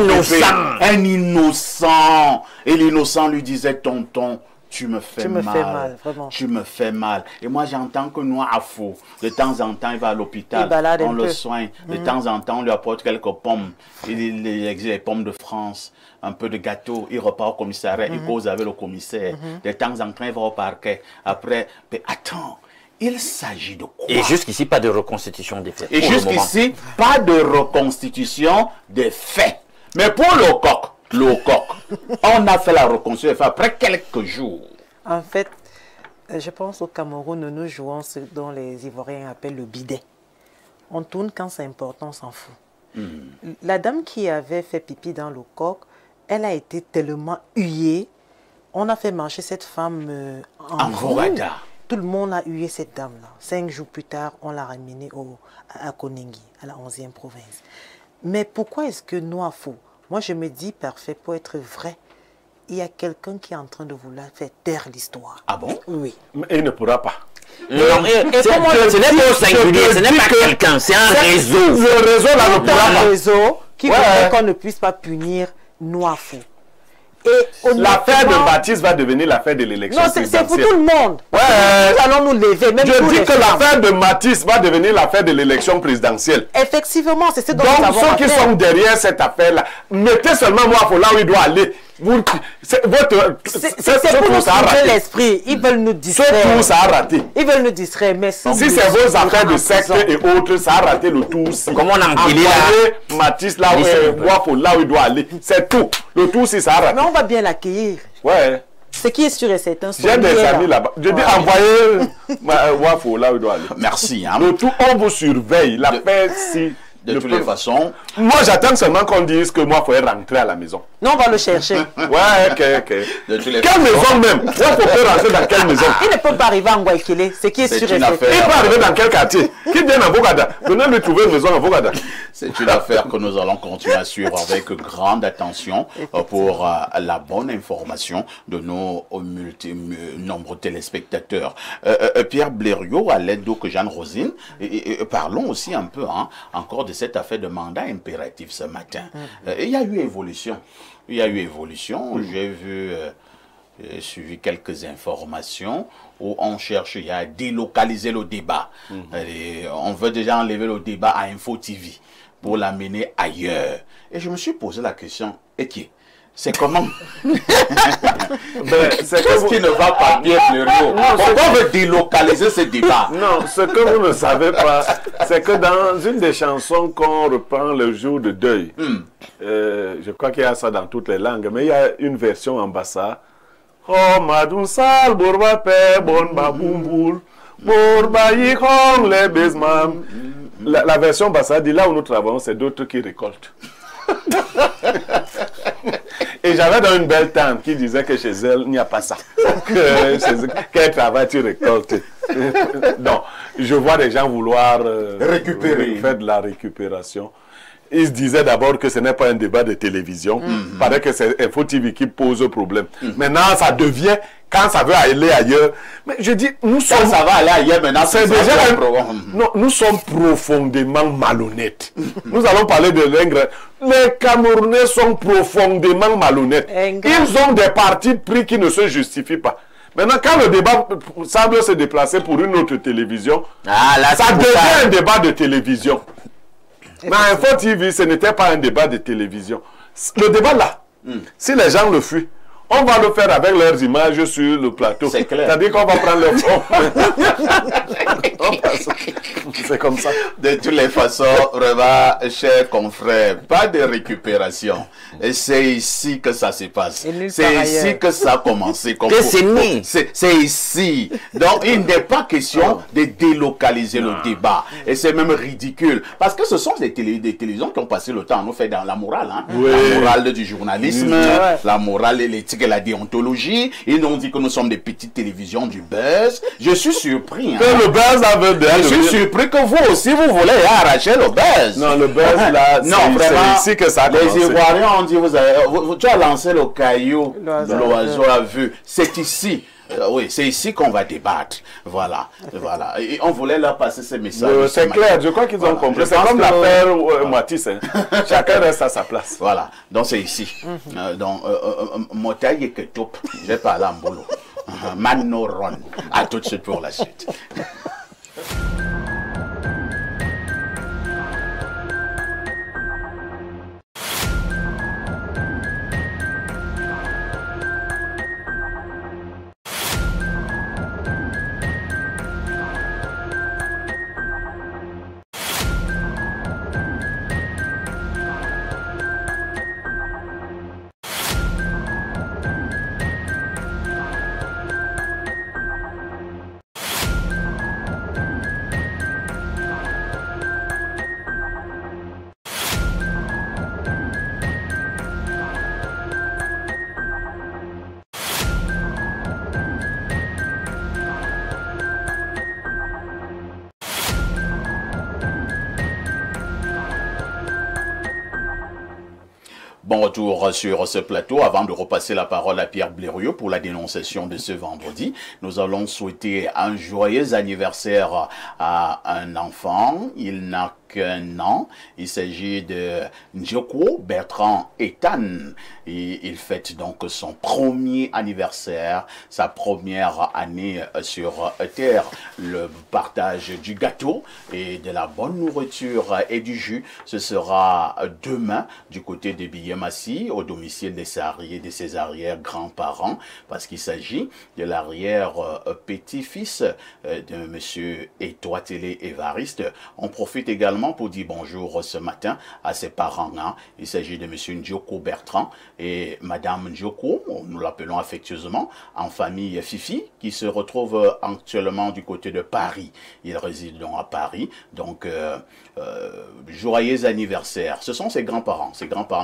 innocent, et l'innocent lui disait: tonton, tu me fais mal, vraiment. Tu me fais mal. Et moi j'entends que Noafo, de temps en temps il va à l'hôpital, on le soigne, de temps en temps on lui apporte quelques pommes, il exige les pommes de France, un peu de gâteau, il repart au commissariat, il cause avec le commissaire, de temps en temps il va au parquet, après, mais attends, il s'agit de quoi? Et jusqu'ici, pas de reconstitution des faits. Et jusqu'ici, pas de reconstitution des faits. Mais pour le coq, on a fait la reconstitution des faits après quelques jours. En fait, je pense au Cameroun, nous jouons ce dont les Ivoiriens appellent le bidet. On tourne quand c'est important, on s'en fout. La dame qui avait fait pipi dans le coq, elle a été tellement huée. On a fait marcher cette femme en Vorada. Tout le monde a hué cette dame-là. 5 jours plus tard, on l'a ramenée à Kondengui, à la 11e province. Mais pourquoi est-ce que Noafo, moi je me dis parfait pour être vrai, il y a quelqu'un qui est en train de vouloir faire taire l'histoire. Ah bon? Oui. Mais il ne pourra pas. Non, ce n'est pas au singulier, ce n'est pas quelqu'un, c'est un réseau. Le réseau là ne pourra Un pas. réseau qui voudrait qu'on ne puisse pas punir Noafo. L'affaire de Baptiste va devenir l'affaire de l'élection. Non, c'est pour tout le monde. Ouais, nous allons nous lever. Même Je nous, dis les que femmes. l'affaire de Matisse va devenir l'affaire de l'élection présidentielle. Effectivement, c'est ce dont Donc nous avons ceux qui affaire. sont derrière cette affaire-là, mettez seulement Wafo là où il doit aller. C'est pour nous changer l'esprit. Ils veulent nous Ce distraire. tour, ça a raté. Ils veulent nous distraire. Mais Si c'est vos affaires de secte et autres, ça a raté le tour aussi. Comment on a empilé là? Envoyez Matisse là où Wafo là où il doit aller. C'est tout. Le tour, si ça a raté. Mais on va bien l'accueillir. Ouais. Ce qui est sûr et certain. J'ai des amis là-bas. Je dis envoyez Wafo là où il doit aller. Merci. Hein. Le tout, on vous surveille. La paix, si. De toutes les façons. Moi, j'attends seulement qu'on dise que moi, il faut rentrer à la maison. Non, on va le chercher. Ouais, ok. De toutes les Quelle maison même? Moi, il faut rentrer dans quelle maison? Il ne peut pas arriver à Ngouaikele. Ce qui est C'est sûr et une certain. affaire. Il peut arriver dans quel quartier? Qui vient à Bogada? Donnez-lui trouver une maison à Bogada. C'est une affaire que nous allons continuer à suivre avec grande attention pour la bonne information de nos nombreux téléspectateurs. Pierre Blériot, à l'aide d'eau que Jeanne Rosine, et parlons aussi un peu encore de cette affaire de mandat impératif ce matin. Il y a eu évolution. Il y a eu évolution. J'ai suivi quelques informations où on cherche à délocaliser le débat. Et on veut déjà enlever le débat à Info TV pour l'amener ailleurs. Et je me suis posé la question, et qui c'est comment? Qu'est-ce qui ne va pas, Pierre Blériot? Pourquoi on veut délocaliser ce débat? Non, ce que vous ne savez pas, c'est que dans une des chansons qu'on reprend le jour de deuil, je crois qu'il y a ça dans toutes les langues, mais il y a une version en bassa. Oh, madunsal, bourba pe, bon babumboul, bourba yikong, les besmam. La version bassa dit là où nous travaillons, c'est d'autres qui récoltent. Et j'avais dans une belle tante qui disait que chez elle, il n'y a pas ça. Qu'elle travaille, tu récoltes. Donc, je vois des gens vouloir récupérer, faire de la récupération. Ils se disaient d'abord que ce n'est pas un débat de télévision. Il paraît que c'est Info TV qui pose problème. Maintenant, ça devient, quand ça veut aller ailleurs. Mais je dis, nous sommes... Quand ça va aller ailleurs, maintenant, c'est déjà... Non, nous sommes profondément malhonnêtes. Nous allons parler de l'Ingre. Les Camerounais sont profondément malhonnêtes. Ils ont des partis pris qui ne se justifient pas. Maintenant, quand le débat semble se déplacer pour une autre télévision, ça devient un débat de télévision. Mais Info TV, ce n'était pas un débat de télévision. Le débat là, si les gens le fuient, on va le faire avec leurs images sur le plateau. C'est clair. C'est-à-dire qu'on va prendre le fond. C'est comme ça. De toutes les façons, Reva, chers confrères, pas de récupération. Et c'est ici que ça se passe. C'est ici que ça a commencé. C'est ici. Donc, il n'est pas question de délocaliser le débat. Et c'est même ridicule. Parce que ce sont des télévisions qui ont passé le temps à nous faire dans la morale. Hein? Oui. La morale du journalisme, la morale et l'éthique et la déontologie. Ils nous ont dit que nous sommes des petites télévisions du buzz. Je suis surpris. Que le buzz avait Je suis surpris que vous aussi, vous voulez arracher le buzz. Non, le buzz là, c'est ici que ça a commencé. Les Ivoiriens ont dit, tu as lancé le caillou, l'oiseau a vu. C'est ici. Oui, c'est ici qu'on va débattre. Voilà. Et on voulait leur passer ces messages. C'est clair, je crois qu'ils ont compris. C'est comme l'affaire Matisse. Chacun reste à sa place. Voilà, donc c'est ici. Donc, Motaï et Ketoup, j'ai parlé en boulot. Manoron. À tout de suite pour la suite. retour sur ce plateau. Avant de repasser la parole à Pierre Blériot pour la dénonciation de ce vendredi, nous allons souhaiter un joyeux anniversaire à un enfant. Il n'a qu'un an. Il s'agit de Njoko Bertrand Ethan. Et il fête donc son premier anniversaire, sa première année sur Terre. Le partage du gâteau et de la bonne nourriture et du jus, ce sera demain du côté de Biyemassi, au domicile de ses arrière-grands-parents, parce qu'il s'agit de l'arrière-petit-fils de M. Etoatele Évariste. On profite également pour dire bonjour ce matin à ses parents. Il s'agit de M. Njoko Bertrand et Madame Njoko, nous l'appelons affectueusement, en famille Fifi, qui se retrouve actuellement du côté de Paris. Il réside donc à Paris. Donc, joyeux anniversaire. Ce sont ses grands-parents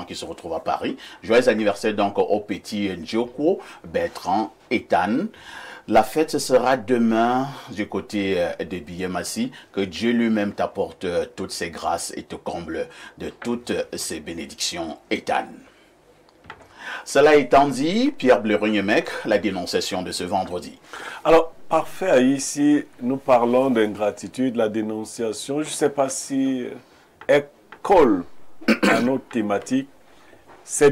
qui se retrouvent à Paris. Joyeux anniversaire donc au petit Njoko Bertrand Ethan. La fête, ce sera demain du côté de Biyemassi. Que Dieu lui-même t'apporte toutes ses grâces et te comble de toutes ses bénédictions, Ethan. Cela étant dit, Pierre Blériot, la dénonciation de ce vendredi. Alors, parfait, ici, nous parlons d'ingratitude, la dénonciation. Je ne sais pas si elle colle à notre thématique. C'est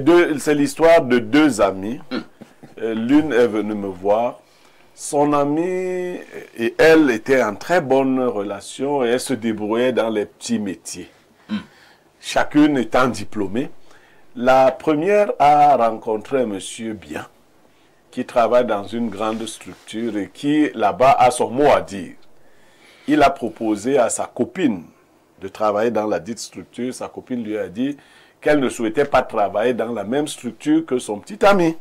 l'histoire de deux amis. L'une est venue me voir. Son amie et elle étaient en très bonne relation et elles se débrouillaient dans les petits métiers. Chacune étant diplômée. La première a rencontré un monsieur bien, qui travaille dans une grande structure et qui, là-bas, a son mot à dire. Il a proposé à sa copine de travailler dans la dite structure. Sa copine lui a dit qu'elle ne souhaitait pas travailler dans la même structure que son petit ami.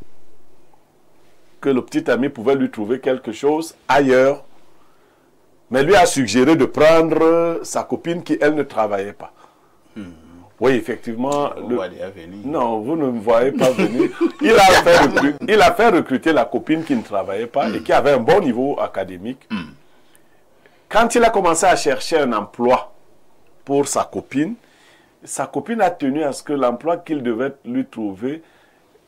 Que le petit ami pouvait lui trouver quelque chose ailleurs. Mais lui a suggéré de prendre sa copine qui, elle, ne travaillait pas. Oui, effectivement. Non, vous ne me voyez pas venir. Il a fait recruter la copine qui ne travaillait pas et qui avait un bon niveau académique. Quand il a commencé à chercher un emploi pour sa copine a tenu à ce que l'emploi qu'il devait lui trouver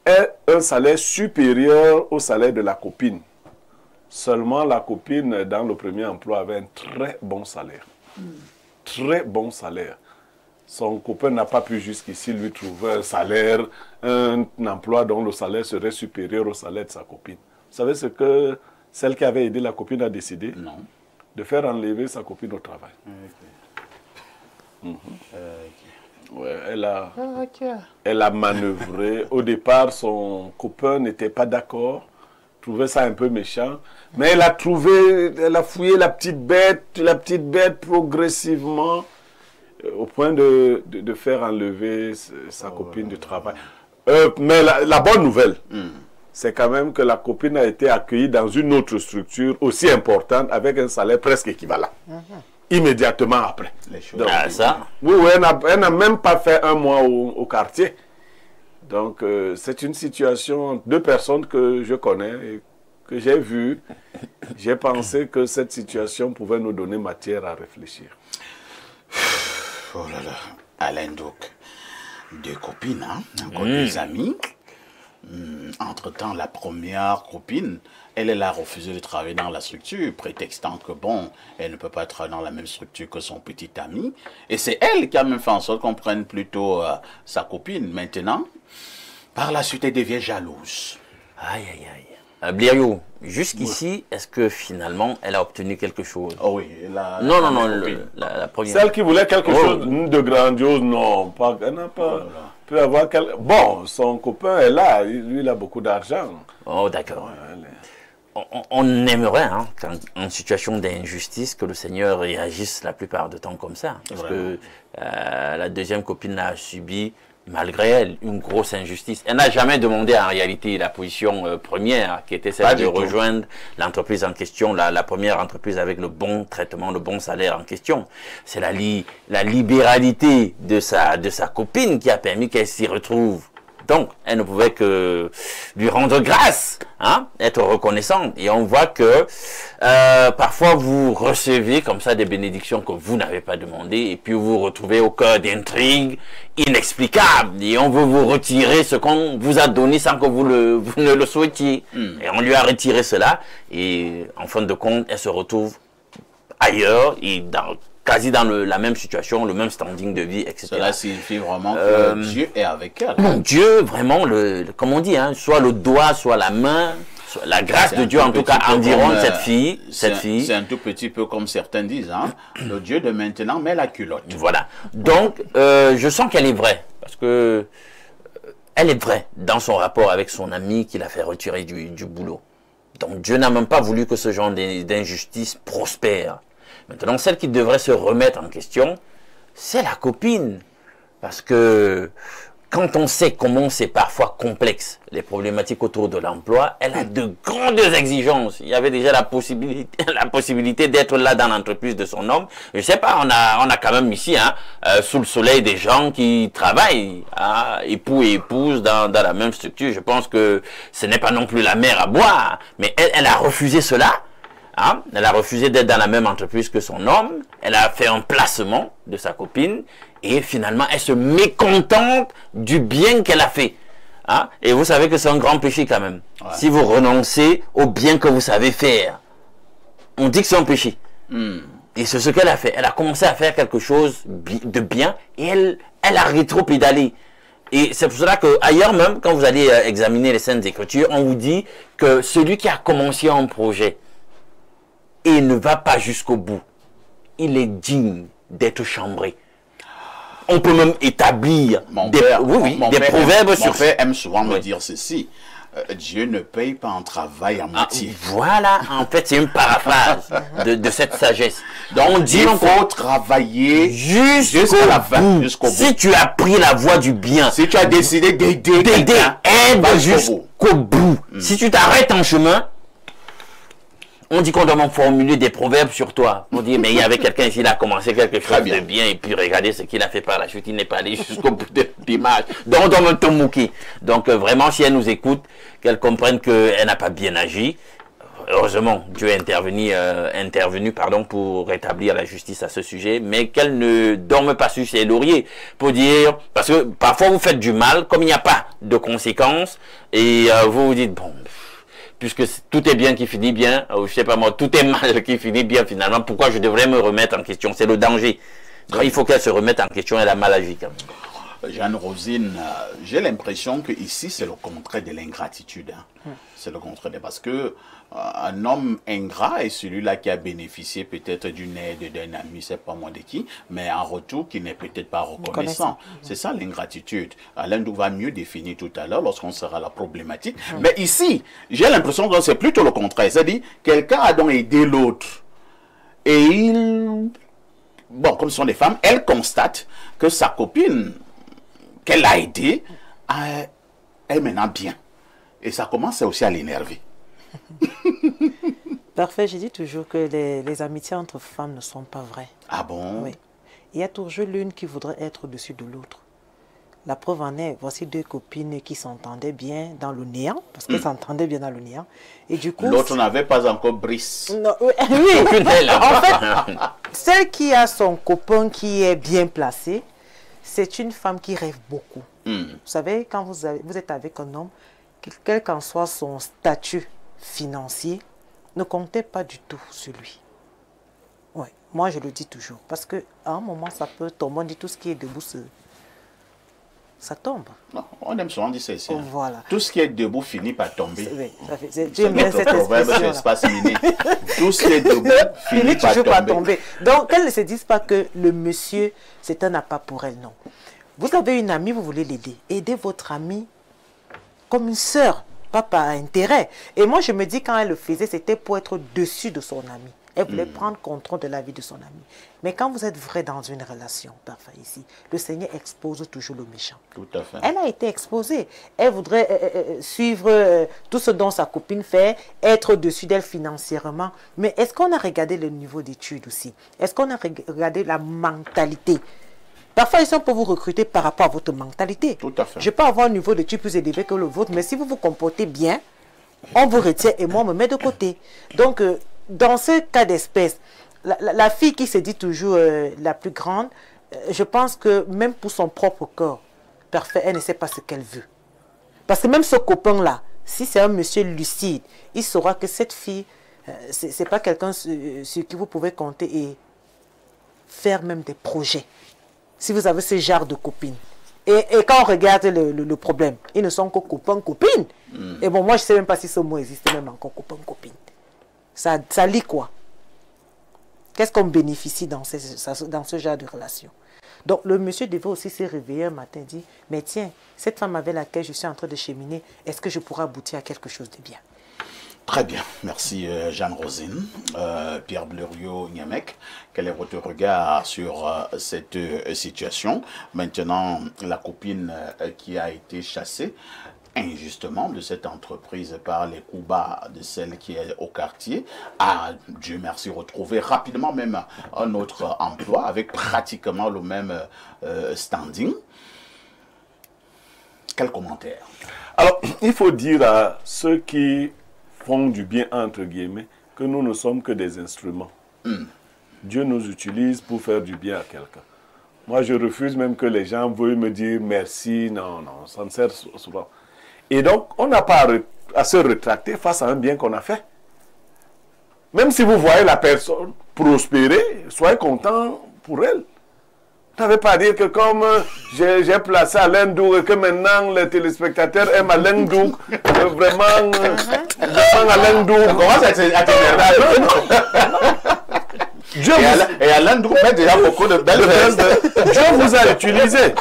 ait un salaire supérieur au salaire de la copine. Seulement, la copine, dans le premier emploi, avait un très bon salaire. Très bon salaire. Son copain n'a pas pu jusqu'ici lui trouver un salaire, un emploi dont le salaire serait supérieur au salaire de sa copine. Vous savez ce que celle qui avait aidé la copine a décidé? Non. De faire enlever sa copine au travail. Ouais, elle a manœuvré. Au départ, son copain n'était pas d'accord, trouvait ça un peu méchant. Mais elle a fouillé la petite bête progressivement, au point de faire enlever sa copine du travail. Mais la bonne nouvelle, c'est quand même que la copine a été accueillie dans une autre structure aussi importante, avec un salaire presque équivalent. Immédiatement après. Donc, oui, elle n'a même pas fait un mois au quartier. Donc, c'est une situation, deux personnes que je connais et que j'ai vues. J'ai pensé que cette situation pouvait nous donner matière à réfléchir. Oh là là, Alain Douk, deux copines, encore deux amis. Entre-temps, la première copine, elle a refusé de travailler dans la structure, prétextant que bon, elle ne peut pas être dans la même structure que son petit ami. Et c'est elle qui a même fait en sorte qu'on prenne plutôt sa copine. Maintenant, par la suite, elle devient jalouse. Aïe, aïe, aïe. Blériot, jusqu'ici, est-ce que finalement, elle a obtenu quelque chose? Oh oui, non, la première. Celle qui voulait quelque chose de grandiose, non, pas, elle n'a pas. Peut avoir bon, son copain est là, lui il a beaucoup d'argent. Oh, d'accord. On aimerait, en situation d'injustice, que le Seigneur réagisse la plupart du temps comme ça. Parce que la deuxième copine a subi, malgré elle, une grosse injustice. Elle n'a jamais demandé en réalité la position première, qui était celle de rejoindre l'entreprise en question, la première entreprise avec le bon traitement, le bon salaire en question. C'est la libéralité de sa copine qui a permis qu'elle s'y retrouve Donc, elle ne pouvait que lui rendre grâce, hein, être reconnaissante. Et on voit que parfois vous recevez comme ça des bénédictions que vous n'avez pas demandées, et puis vous vous retrouvez au cœur d'intrigues inexplicables. Et on veut vous retirer ce qu'on vous a donné sans que vous ne le souhaitiez. Et on lui a retiré cela, et en fin de compte, elle se retrouve ailleurs, et quasi dans la même situation, le même standing de vie, etc. Cela signifie vraiment que Dieu est avec elle. Non, Dieu, vraiment, comme on dit, hein, soit le doigt, soit la main, soit la grâce de Dieu, en tout cas, environne cette fille. C'est un tout petit peu comme certains disent, hein, le Dieu de maintenant met la culotte. Voilà. Donc, je sens qu'elle est vraie, parce que elle est vraie dans son rapport avec son ami qui l'a fait retirer du boulot. Donc, Dieu n'a même pas voulu que ce genre d'injustice prospère. Maintenant, celle qui devrait se remettre en question, c'est la copine. Parce que quand on sait comment c'est parfois complexe, les problématiques autour de l'emploi, elle a de grandes exigences. Il y avait déjà la possibilité d'être là dans l'entreprise de son homme. Je sais pas, on a quand même ici, hein, sous le soleil, des gens qui travaillent, hein, époux et épouse dans la même structure. Je pense que ce n'est pas non plus la mer à boire. Mais elle a refusé cela. Hein? Elle a refusé d'être dans la même entreprise que son homme. Elle a fait un placement de sa copine. Et finalement, elle se mécontente du bien qu'elle a fait. Hein? Et vous savez que c'est un grand péché quand même. Ouais. Si vous renoncez au bien que vous savez faire, on dit que c'est un péché. Et c'est ce qu'elle a fait. Elle a commencé à faire quelque chose de bien. Et elle a rétro-pédalé. Et c'est pour cela que ailleurs même, quand vous allez examiner les Saintes Écritures, on vous dit que celui qui a commencé un projet et ne va pas jusqu'au bout, il est digne d'être chambré. On peut même établir des proverbes sur ça. Mon père aime souvent me dire ceci. Dieu ne paye pas un travail à moitié. Voilà, en fait, c'est une paraphrase de cette sagesse. Donc, on dit il faut travailler jusqu'à la fin, jusqu'au bout. Si tu as pris la voie du bien, si tu as décidé d'aider quelqu'un, aide jusqu'au bout. Si tu t'arrêtes en chemin, on dit qu'on doit même formuler des proverbes sur toi. On dit, mais il y avait quelqu'un ici, il a commencé quelque chose de bien, et puis regardez ce qu'il a fait par la suite, il n'est pas allé jusqu'au bout de l'image. Donc on doit même te moquer. Donc vraiment, si elle nous écoute, qu'elle comprenne qu'elle n'a pas bien agi. Heureusement, Dieu est intervenu pour rétablir la justice à ce sujet, mais qu'elle ne dorme pas sur ses lauriers, pour dire, parce que parfois vous faites du mal, comme il n'y a pas de conséquences, et vous vous dites, bon, puisque tout est bien qui finit bien, je sais pas moi, tout est mal qui finit bien finalement, pourquoi je devrais me remettre en question? C'est le danger. Donc, il faut qu'elle se remette en question, elle a mal agi quand même. Jeanne-Rosine, j'ai l'impression que ici c'est le contraire de l'ingratitude. Hein. C'est le contraire, parce que un homme ingrat est celui-là qui a bénéficié peut-être d'une aide d'un ami, c'est pas moi de qui, mais en retour qui n'est peut-être pas reconnaissant. C'est ça l'ingratitude. Alain nous va mieux définir tout à l'heure lorsqu'on sera la problématique. Mais ici, j'ai l'impression que c'est plutôt le contraire. C'est-à-dire, quelqu'un a donc aidé l'autre. Et il... Bon, comme ce sont des femmes, elle constate que sa copine qu'elle a aidée est maintenant bien. Et ça commence aussi à l'énerver. Parfait, je dis toujours que les amitiés entre femmes ne sont pas vraies. Ah bon? Oui. Il y a toujours l'une qui voudrait être au-dessus de l'autre. La preuve en est, voici deux copines qui s'entendaient bien dans le néant, parce qu'elles s'entendaient bien dans le néant. Et du coup... L'autre n'avait pas encore Brice. Non, oui, en fait, celle qui a son copain qui est bien placé, c'est une femme qui rêve beaucoup. Vous savez, quand vous êtes avec un homme, quel qu'en soit son statut financier, ne comptez pas du tout sur lui. Ouais, moi je le dis toujours, parce qu'à un moment ça peut tomber, on dit tout ce qui est debout, ça tombe. Non, on aime souvent dire ça ici. Voilà. Tout ce qui est debout finit par tomber. Oui, c'est notre proverbe de l'espace miné. Tout ce qui est debout finit toujours par tomber. Donc qu'elles ne se disent pas que le monsieur, c'est un appât pour elle, non. Vous avez une amie, vous voulez l'aider. Aidez votre amie comme une sœur, pas par intérêt. Et moi, je me dis, quand elle le faisait, c'était pour être au-dessus de son ami. Elle voulait prendre contrôle de la vie de son ami. Mais quand vous êtes vrai dans une relation, parfois ici, le Seigneur expose toujours le méchant. Tout à fait. Elle a été exposée. Elle voudrait suivre tout ce dont sa copine fait, être au-dessus d'elle financièrement. Mais est-ce qu'on a regardé le niveau d'études aussi? Est-ce qu'on a regardé la mentalité? Parfois, ils sont pour vous recruter par rapport à votre mentalité. Tout à fait. Je peux avoir un niveau d'études plus élevé que le vôtre, mais si vous vous comportez bien, on vous retient et moi, on me met de côté. Donc, dans ce cas d'espèce, la fille qui se dit toujours la plus grande, je pense que même pour son propre corps, parfait, elle ne sait pas ce qu'elle veut. Parce que même ce copain-là, si c'est un monsieur lucide, il saura que cette fille, c'est pas quelqu'un sur qui vous pouvez compter et faire même des projets. Si vous avez ce genre de copines. Et quand on regarde le problème, ils ne sont que copains, copines. Et bon, moi, je ne sais même pas si ce mot existe même encore, copain, copine. Ça lit quoi? Qu'est-ce qu'on bénéficie dans ce genre de relation? Donc, le monsieur devait aussi se réveiller un matin et dire, mais tiens, cette femme avec laquelle je suis en train de cheminer, est-ce que je pourrais aboutir à quelque chose de bien? Très bien, merci Jeanne-Rosine. Pierre Blériot-Niamek, quel est votre regard sur cette situation? Maintenant, la copine qui a été chassée injustement de cette entreprise par les coups bas de celle qui est au quartier a, Dieu merci, retrouvé rapidement même un autre emploi avec pratiquement le même standing. Quel commentaire? Alors, il faut dire à ceux qui font du bien, entre guillemets, que nous ne sommes que des instruments. Dieu nous utilise pour faire du bien à quelqu'un. Moi, je refuse même que les gens veuillent me dire merci. Non, non, ça ne sert souvent. Et donc, on n'a pas à se rétracter face à un bien qu'on a fait. Même si vous voyez la personne prospérer, soyez content pour elle. Vous n'avez pas à dire que comme j'ai placé Alain Douk et que maintenant les téléspectateurs aiment Alain Douk, vraiment Alain Douk. Comment ça s'est Et Alain Douk met déjà beaucoup de belles vestes. Dieu vous a utilisé.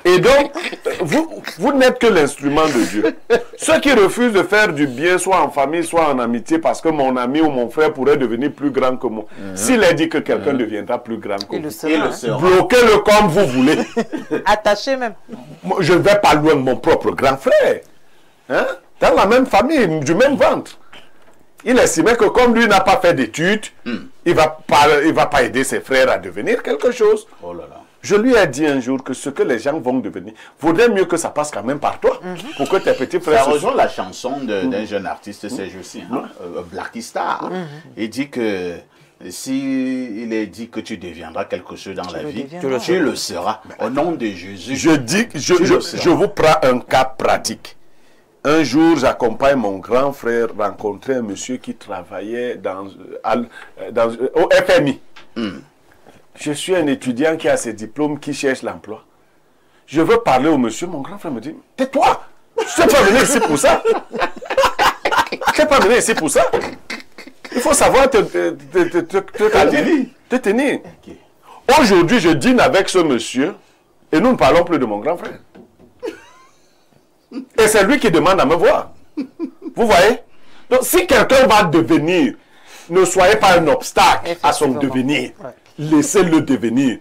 Et donc, vous n'êtes que l'instrument de Dieu. Ceux qui refusent de faire du bien, soit en famille, soit en amitié, parce que mon ami ou mon frère pourrait devenir plus grand que moi. S'il a dit que quelqu'un deviendra plus grand que moi, bloquez-le comme vous voulez. Attaché même. Moi, je ne vais pas loin de mon propre grand frère. Hein? Dans la même famille, du même ventre. Il estimait que comme lui n'a pas fait d'études, il va pas aider ses frères à devenir quelque chose. Oh là là. Je lui ai dit un jour que ce que les gens vont devenir, vaudrait mieux que ça passe quand même par toi, pour que tes petits frères... Ça rejoint la chanson d'un jeune artiste ces jours-ci, Blacky Star. Il dit que s'il est dit que tu deviendras quelque chose dans la vie, tu le seras. Au nom de Jésus. Je vous prends un cas pratique. Un jour, j'accompagne mon grand frère rencontrer un monsieur qui travaillait au FMI. Je suis un étudiant qui a ses diplômes, qui cherche l'emploi. Je veux parler au monsieur, mon grand frère me dit, tais-toi, je ne suis pas venu ici pour ça. Je ne suis pas venu ici pour ça. Il faut savoir te tenir. Okay. Aujourd'hui, je dîne avec ce monsieur et nous ne parlons plus de mon grand frère. Et c'est lui qui demande à me voir. Vous voyez? Donc, si quelqu'un va devenir, ne soyez pas un obstacle à son devenir. Ouais. Laissez-le devenir.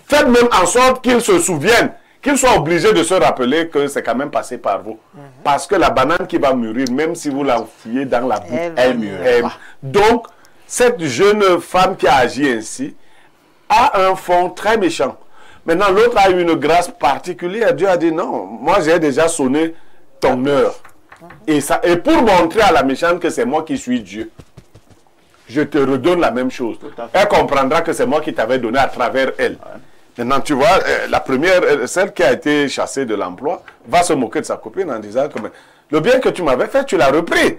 Faites même en sorte qu'il se souvienne, qu'il soit obligé de se rappeler que c'est quand même passé par vous. Parce que la banane qui va mûrir, même si vous l'enfouillez dans la boue, elle mûrira. Donc, cette jeune femme qui a agi ainsi a un fond très méchant. Maintenant, l'autre a eu une grâce particulière. Dieu a dit non, moi j'ai déjà sonné ton heure. Et pour montrer à la méchante que c'est moi qui suis Dieu, je te redonne la même chose. Elle comprendra que c'est moi qui t'avais donné à travers elle. Maintenant, tu vois, la première, celle qui a été chassée de l'emploi, va se moquer de sa copine en disant que le bien que tu m'avais fait, tu l'as repris.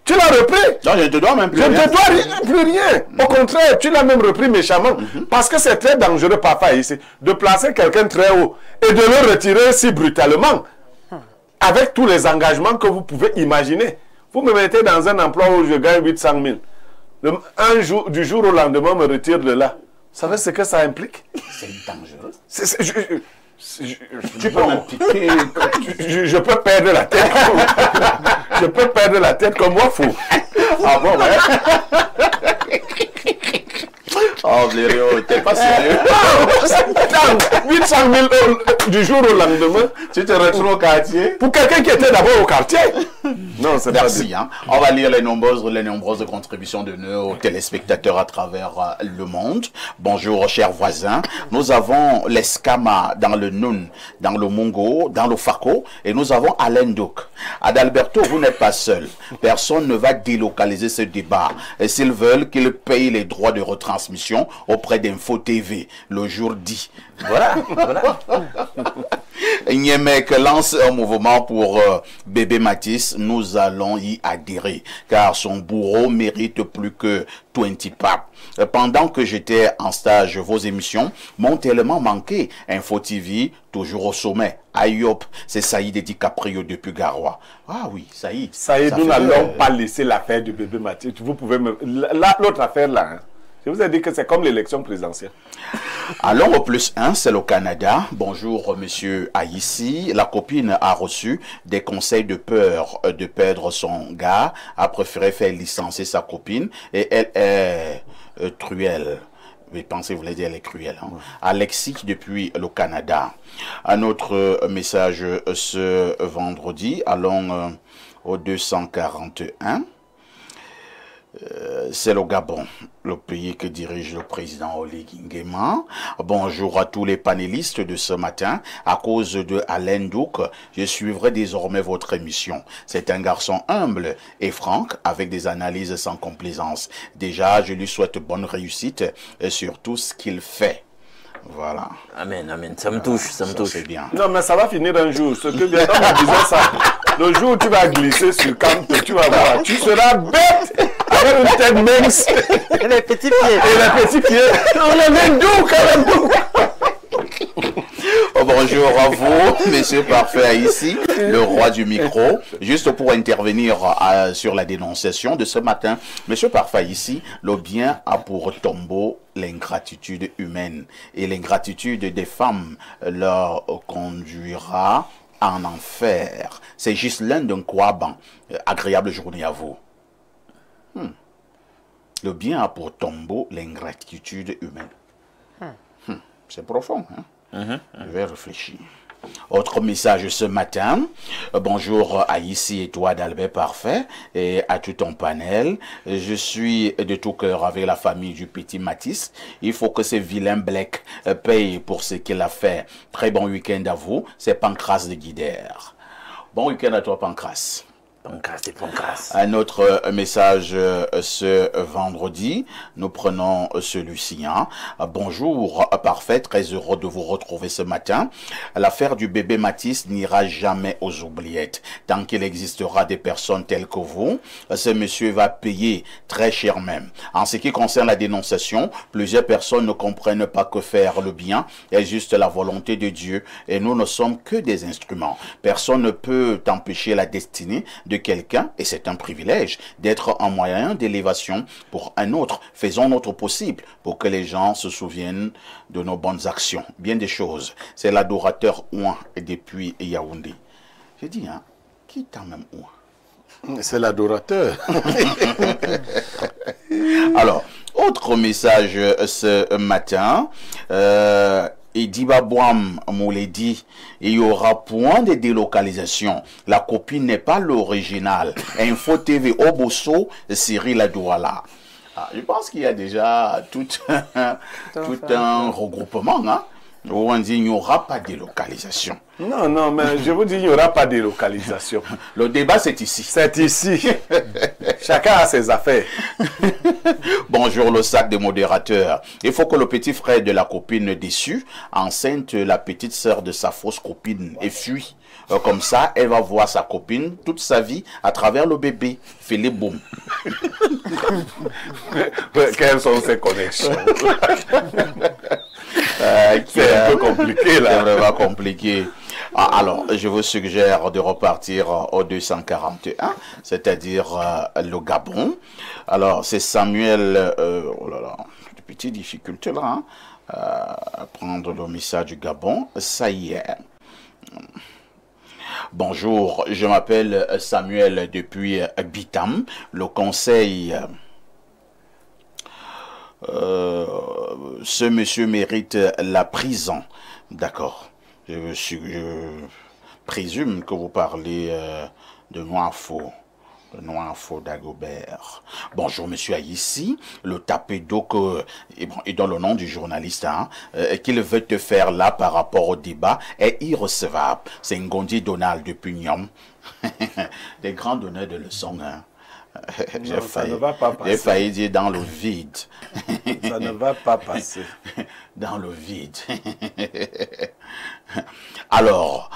Tu l'as repris. Non, je ne te dois même plus rien. Je ne te dois plus rien. Au contraire, tu l'as même repris méchamment. Parce que c'est très dangereux parfois ici de placer quelqu'un très haut et de le retirer si brutalement. Avec tous les engagements que vous pouvez imaginer. Vous me mettez dans un emploi où je gagne 800 000. Du jour au lendemain, on me retire de là. Vous savez ce que ça implique? C'est dangereux. Tu peux même piquer. Je peux perdre la tête. Je peux perdre la tête comme moi, fou. Ah bon, ouais. Oh, Blériot, t'es pas sérieux. 800 000 du jour au lendemain. Tu te retrouves au quartier. Pour quelqu'un qui était d'abord au quartier. Non. Non, c'est pas Merci. Hein. On va lire les nombreuses contributions de nos téléspectateurs à travers le monde. Bonjour, chers voisins. Nous avons les Skama dans le Nun, dans le Mongo, dans le Fako, et nous avons Alain Douk. Adalberto, vous n'êtes pas seul. Personne ne va délocaliser ce débat. Et s'ils veulent qu'ils payent les droits de retransmission auprès d'Info TV, le jour dit. Voilà, voilà. Niemek lance un mouvement pour bébé Matisse. Nous allons y adhérer car son bourreau mérite plus que 20 papes. Pendant que j'étais en stage, vos émissions m'ont tellement manqué. Info TV, toujours au sommet. Ayop, c'est Saïd DiCaprio depuis Garoua. Ah oui, Saïd. Saïd, nous n'allons pas laisser l'affaire du bébé Matisse. Vous pouvez me... L'autre affaire là, hein. Je vous ai dit que c'est comme l'élection présidentielle. Allons au +1, c'est le Canada. Bonjour, monsieur Aïssi. La copine a reçu des conseils de peur de perdre son gars, a préféré faire licencier sa copine et elle est truelle. Je pensais vous voulez dire elle est cruelle. Hein? Ouais. Alexis depuis le Canada. Un autre message ce vendredi. Allons au 241. C'est le Gabon, le pays que dirige le président Oligui Nguema. Bonjour à tous les panélistes de ce matin. À cause de Alain Douk, je suivrai désormais votre émission. C'est un garçon humble et franc, avec des analyses sans complaisance. Déjà, je lui souhaite bonne réussite sur tout ce qu'il fait. Voilà. Amen, amen. Ça me touche, ça me touche. C'est bien. Non, mais ça va finir un jour. Ce que bien on disait ça. Le jour où tu vas glisser sur camp, tu vas voir. Tu seras bête avec une tête mince. Et les petits pieds. Et les petits pieds. On est même doux quand même. Oh, bonjour à vous, monsieur Parfait ici, le roi du micro. Juste pour intervenir sur la dénonciation de ce matin, monsieur Parfait ici, le bien a pour tombeau l'ingratitude humaine. Et l'ingratitude des femmes leur conduira en enfer. C'est juste l'un d'un Kouaban. Agréable journée à vous. Le bien a pour tombeau l'ingratitude humaine. C'est profond, hein? Je vais réfléchir. Autre message ce matin. Bonjour à Ici et toi d'Albert Parfait et à tout ton panel. Je suis de tout cœur avec la famille du petit Matisse. Il faut que ce vilain Black paye pour ce qu'il a fait. Très bon week-end à vous. C'est Pancras de Guidère. Bon week-end à toi, Pancras. Un autre message ce vendredi, nous prenons celui-ci. Hein. Bonjour, Parfait, très heureux de vous retrouver ce matin. L'affaire du bébé Matisse n'ira jamais aux oubliettes. Tant qu'il existera des personnes telles que vous, ce monsieur va payer très cher même. En ce qui concerne la dénonciation, plusieurs personnes ne comprennent pas que faire le bien est juste la volonté de Dieu et nous ne sommes que des instruments. Personne ne peut empêcher la destinée de quelqu'un, et c'est un privilège, d'être un moyen d'élévation pour un autre. Faisons notre possible pour que les gens se souviennent de nos bonnes actions. Bien des choses. C'est l'adorateur Ouin depuis Yaoundé. J'ai dit, hein, qui t'a même Ouin? C'est l'adorateur. Alors, autre message ce matin. Et Dibabouam Mouledi, il y aura point de délocalisation. La copie n'est pas l'original. Info TV Oboso, Cyril Adouala. Ah, je pense qu'il y a déjà tout un regroupement, hein, où on dit qu'il n'y aura pas de délocalisation. Non, non, mais je vous dis, il n'y aura pas de délocalisation. Le débat, c'est ici. C'est ici. Chacun a ses affaires. Bonjour, le sac de modérateurs. Il faut que le petit frère de la copine déçue enceinte la petite sœur de sa fausse copine et fuit. Comme ça, elle va voir sa copine toute sa vie à travers le bébé. Philippe Boum. Quelles sont ces connexions? C'est un peu compliqué là. C'est vraiment compliqué. Alors, je vous suggère de repartir au 241, c'est-à-dire le Gabon. Alors, c'est Samuel, oh là là, de petites difficultés là, hein, à prendre le message du Gabon. Ça y est. Bonjour, je m'appelle Samuel depuis Bitam. Le conseil... ce monsieur mérite la prison. D'accord. Je présume que vous parlez de Noirfo. Noirfo d'Agobert. Bonjour, monsieur Aïssi. Le tapé d'eau et dans le nom du journaliste qu'il veut te faire là par rapport au débat est irrecevable. C'est Ngondi Donald de Pugnon. Des grands donneurs de leçons. J'ai failli dire dans le vide. Ça ne va pas passer. Dans le vide. Alors,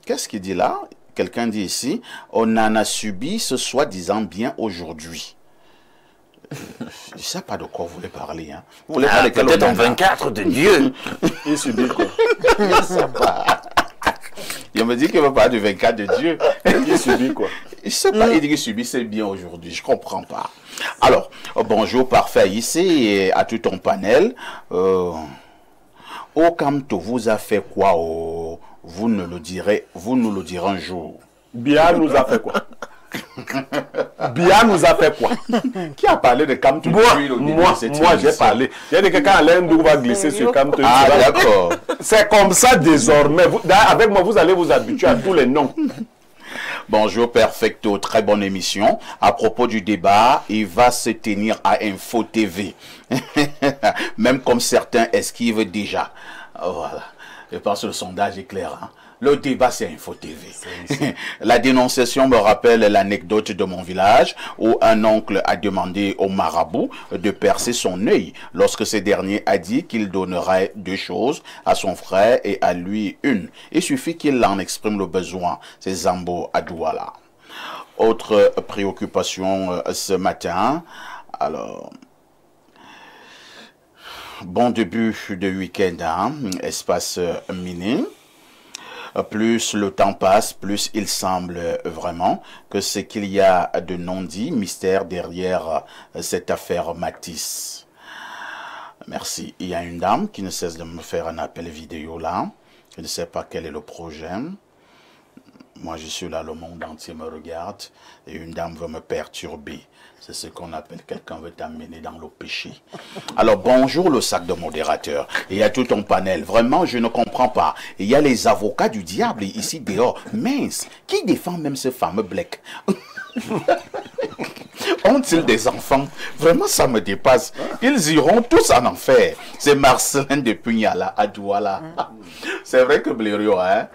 qu'est-ce qu'il dit là? Quelqu'un dit ici, on en a subi ce soi-disant bien aujourd'hui. Je ne sais pas de quoi vous voulez parler. Hein. Vous voulez parler peut-être en 24 de Dieu. Il subit quoi? Je ne sais pas. Il me dit qu'il ne veut pas du 24 de Dieu. Il subit quoi? Je ne sais pas, il dit qu'il subit c'est bien aujourd'hui. Je ne comprends pas. Alors, bonjour parfait ici et à tout ton panel. Okamto vous a fait quoi? Vous nous le direz un jour. Bia nous a fait quoi? Bia nous a fait quoi? Qui a parlé de Kamto? Moi j'ai parlé. J'ai dit que quand Alain Dou va glisser sur Kamto, d'accord. C'est comme ça désormais. Avec moi, vous allez vous habituer à tous les noms. Bonjour Perfecto, très bonne émission. À propos du débat, il va se tenir à Info TV. Même comme certains esquivent déjà. Voilà. Je pense que le sondage est clair. Hein? Le débat, c'est Info TV. La dénonciation me rappelle l'anecdote de mon village où un oncle a demandé au marabout de percer son œil lorsque ce dernier a dit qu'il donnerait 2 choses à son frère et à lui une. Il suffit qu'il en exprime le besoin. C'est Zambo à Douala. Autre préoccupation ce matin. Alors... Bon début de week-end, hein? Espace miné. Plus le temps passe, plus il semble vraiment que ce qu'il y a de non-dit, mystère derrière cette affaire Matisse. Merci. Il y a une dame qui ne cesse de me faire un appel vidéo là. Je ne sais pas quel est le projet. Moi, je suis là, le monde entier me regarde et une dame veut me perturber. C'est ce qu'on appelle quelqu'un veut t'amener dans le péché. Alors, bonjour le sac de modérateur. Il y a tout un panel. Vraiment, je ne comprends pas. Il y a les avocats du diable ici dehors. Mince, qui défend même ce fameux Black? Ont-ils des enfants? Vraiment, ça me dépasse. Ils iront tous en enfer. C'est Marcelin de Pugnala à Douala. C'est vrai que Blériot, hein?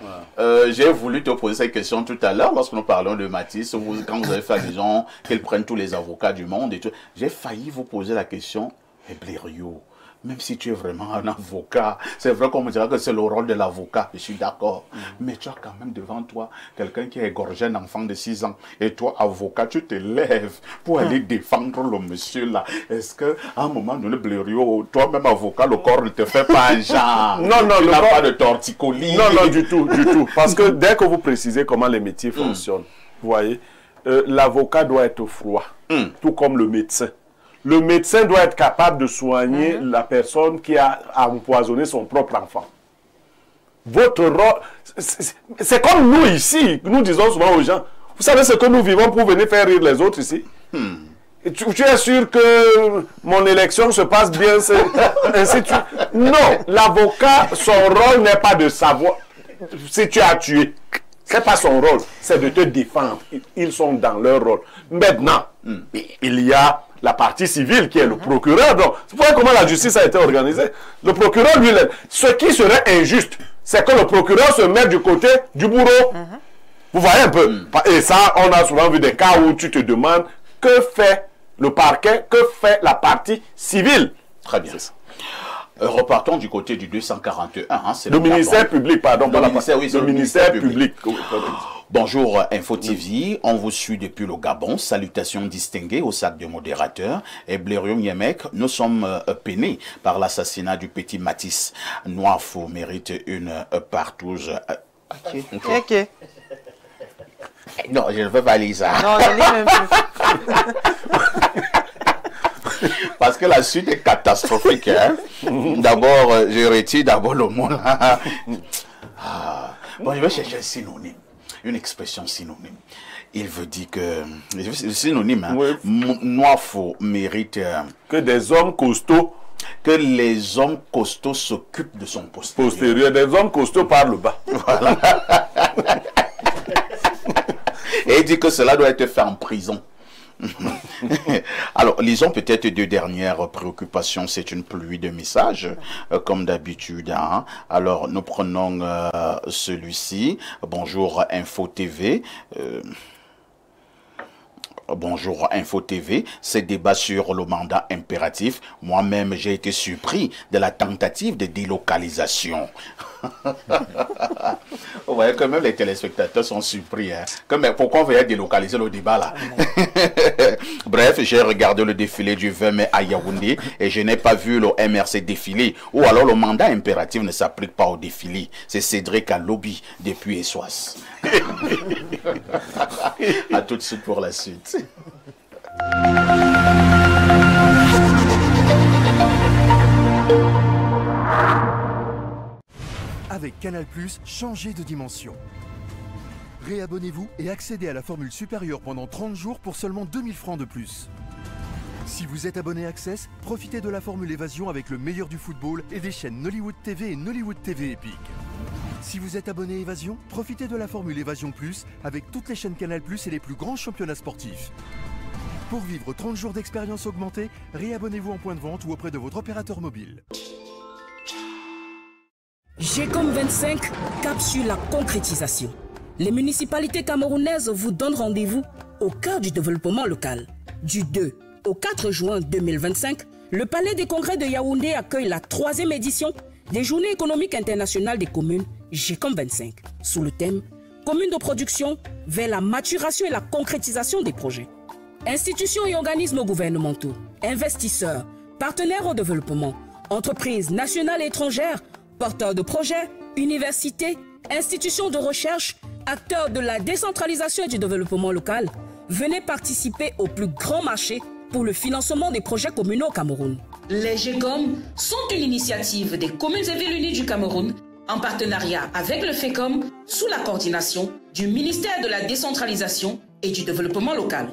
J'ai voulu te poser cette question tout à l'heure lorsque nous parlons de Matisse. Quand vous avez fait allusion qu'ils prennent tous les avocats du monde et tout. J'ai failli vous poser la question, mais Blériot, même si tu es vraiment un avocat, c'est vrai qu'on me dira que c'est le rôle de l'avocat, je suis d'accord. Mais tu as quand même devant toi quelqu'un qui a égorgé un enfant de 6 ans. Et toi, avocat, tu te lèves pour aller défendre le monsieur là. Est-ce qu'à un moment donné, Blériot, toi-même avocat, le corps ne te fait pas un genre? Non, tu n'as pas de torticolis. Non, du tout. Parce que dès que vous précisez comment les métiers fonctionnent, vous voyez, l'avocat doit être froid, tout comme le médecin. Le médecin doit être capable de soigner la personne qui a empoisonné son propre enfant. Votre rôle, c'est comme nous ici, nous disons souvent aux gens, vous savez ce que nous vivons pour venir faire rire les autres ici? Tu es sûr que mon élection se passe bien, ainsi de suite? Non, l'avocat, son rôle n'est pas de savoir si tu as tué. Ce n'est pas son rôle, c'est de te défendre. Ils sont dans leur rôle. Maintenant, il y a la partie civile qui est le procureur. Donc, vous voyez comment la justice a été organisée. Le procureur, lui, ce qui serait injuste, c'est que le procureur se mette du côté du bourreau. Vous voyez un peu. Et ça, on a souvent vu des cas où tu te demandes que fait le parquet, que fait la partie civile. Très bien. Repartons du côté du 241. Hein, le ministère public, pardon. Le ministère public. Bonjour Info TV, on vous suit depuis le Gabon. Salutations distinguées au sac de modérateurs. Et Blériot Niemek, nous sommes peinés par l'assassinat du petit Matisse. Noirfo mérite une partouze. Ok. Non, je ne veux pas lire ça. Non, je lis même plus. Parce que la suite est catastrophique. Hein? D'abord, je retire d'abord le mot là. Bon, je vais chercher un synonyme. Une expression synonyme. Il veut dire que... Synonyme, hein? Oui. Noirfo mérite... que des hommes costauds... Que les hommes costauds s'occupent de son postérieur. Des hommes costauds par le bas. Voilà. Et il dit que cela doit être fait en prison. Alors, lisons peut-être deux dernières préoccupations. C'est une pluie de messages, comme d'habitude. Hein. Alors, nous prenons celui-ci. Bonjour Info TV. Bonjour Info TV, ces débats sur le mandat impératif, moi-même j'ai été surpris de la tentative de délocalisation. Vous voyez que même les téléspectateurs sont surpris. Hein. Pourquoi on veut délocaliser le débat là? Bref, j'ai regardé le défilé du 20 mai à Yaoundé et je n'ai pas vu le MRC défiler. Ou alors le mandat impératif ne s'applique pas au défilé. C'est Cédric à lobby depuis Essoas. À tout de suite pour la suite. Avec Canal+, changez de dimension. Réabonnez-vous et accédez à la formule supérieure pendant 30 jours pour seulement 2000 francs de plus. Si vous êtes abonné Access, profitez de la formule évasion avec le meilleur du football et des chaînes Nollywood TV et Nollywood TV Epic. Si vous êtes abonné Évasion, profitez de la formule Évasion Plus avec toutes les chaînes Canal+ et les plus grands championnats sportifs. Pour vivre 30 jours d'expérience augmentée, réabonnez-vous en point de vente ou auprès de votre opérateur mobile. GECOM 25 cap sur la concrétisation. Les municipalités camerounaises vous donnent rendez-vous au cœur du développement local. Du 2 au 4 juin 2025, le Palais des Congrès de Yaoundé accueille la 3e édition des Journées économiques internationales des communes GECOM 25, sous le thème « Communes de production vers la maturation et la concrétisation des projets ». Institutions et organismes gouvernementaux, investisseurs, partenaires au développement, entreprises nationales et étrangères, porteurs de projets, universités, institutions de recherche, acteurs de la décentralisation et du développement local, venez participer au plus grand marché pour le financement des projets communaux au Cameroun. Les GECOM sont une initiative des communes et villes unies du Cameroun en partenariat avec le FECOM sous la coordination du ministère de la décentralisation et du développement local.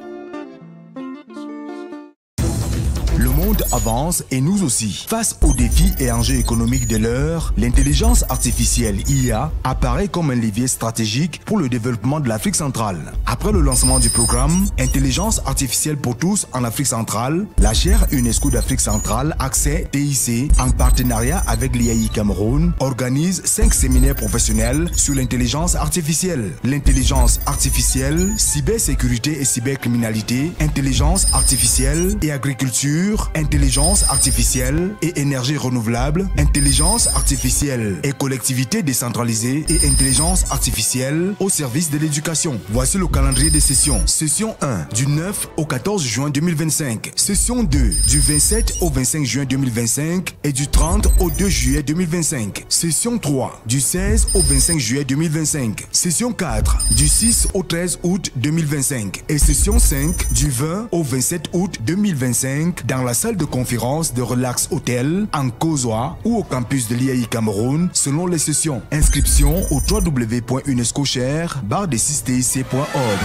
Le monde avance et nous aussi. Face aux défis et enjeux économiques de l'heure, l'intelligence artificielle IA apparaît comme un levier stratégique pour le développement de l'Afrique centrale. Après le lancement du programme Intelligence artificielle pour tous en Afrique centrale, la chaire UNESCO d'Afrique centrale, Accès TIC, en partenariat avec l'IAI Cameroun, organise 5 séminaires professionnels sur l'intelligence artificielle. L'intelligence artificielle, cybersécurité et cybercriminalité, intelligence artificielle et agriculture, intelligence artificielle et énergie renouvelable, intelligence artificielle et collectivités décentralisées et intelligence artificielle au service de l'éducation. Voici le calendrier des sessions. Session 1 du 9 au 14 juin 2025. Session 2 du 27 au 25 juin 2025 et du 30 au 2 juillet 2025. Session 3 du 16 au 25 juillet 2025. Session 4 du 6 au 13 août 2025 et session 5 du 20 au 27 août 2025 dans la salle de conférence de Relax Hotel, en Kozoa ou au campus de l'IAI Cameroun selon les sessions. Inscription au www.unescoshare/6tic.org.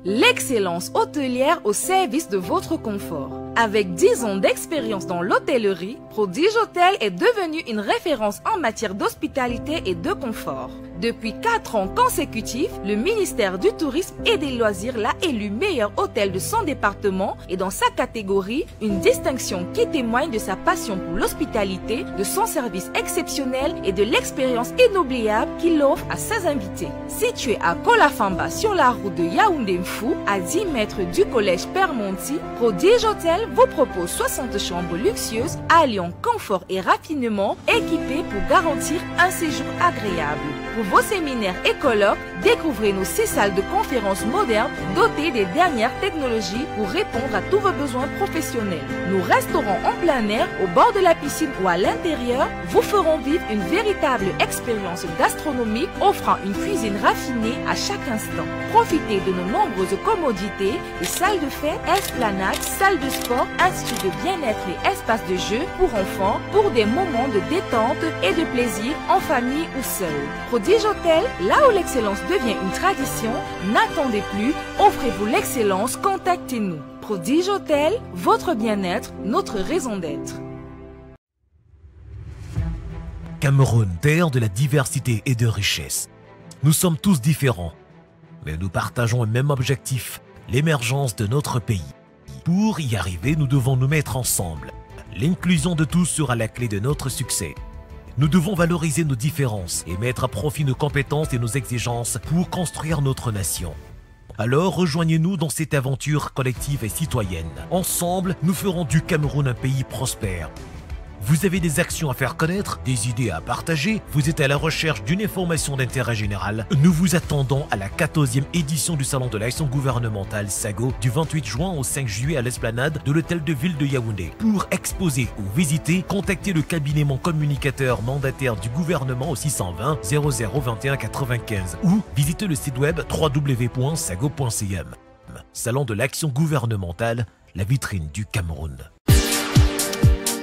L'excellence hôtelière au service de votre confort. Avec 10 ans d'expérience dans l'hôtellerie, Prodige Hôtel est devenu une référence en matière d'hospitalité et de confort. Depuis 4 ans consécutifs, le ministère du Tourisme et des Loisirs l'a élu meilleur hôtel de son département et dans sa catégorie, une distinction qui témoigne de sa passion pour l'hospitalité, de son service exceptionnel et de l'expérience inoubliable qu'il offre à ses invités. Situé à Kolafamba sur la route de Yaoundé-Mfou, à 10 mètres du collège Permonti, Prodige Hôtel vous propose 60 chambres luxueuses alliant confort et raffinement, équipées pour garantir un séjour agréable. Pour vos séminaires et colloques, découvrez nos 6 salles de conférences modernes dotées des dernières technologies pour répondre à tous vos besoins professionnels. Nos restaurants en plein air, au bord de la piscine ou à l'intérieur, vous feront vivre une véritable expérience gastronomique offrant une cuisine raffinée à chaque instant. Profitez de nos nombreuses commodités, les salles de fête, esplanades, salles de sport, instituts de bien-être et espaces de jeu pour enfants pour des moments de détente et de plaisir en famille ou seul. Prodige Hôtel, là où l'excellence devient une tradition, n'attendez plus, offrez-vous l'excellence, contactez-nous. Prodige Hôtel, votre bien-être, notre raison d'être. Cameroun, terre de la diversité et de richesse. Nous sommes tous différents, mais nous partageons un même objectif, l'émergence de notre pays. Pour y arriver, nous devons nous mettre ensemble. L'inclusion de tous sera la clé de notre succès. Nous devons valoriser nos différences et mettre à profit nos compétences et nos exigences pour construire notre nation. Alors rejoignez-nous dans cette aventure collective et citoyenne. Ensemble, nous ferons du Cameroun un pays prospère. Vous avez des actions à faire connaître, des idées à partager, vous êtes à la recherche d'une information d'intérêt général. Nous vous attendons à la 14e édition du Salon de l'Action gouvernementale SAGO du 28 juin au 5 juillet à l'esplanade de l'hôtel de ville de Yaoundé. Pour exposer ou visiter, contactez le cabinet communicateur mandataire du gouvernement au 620 0021 95 ou visitez le site web www.sago.cm. Salon de l'Action gouvernementale, la vitrine du Cameroun.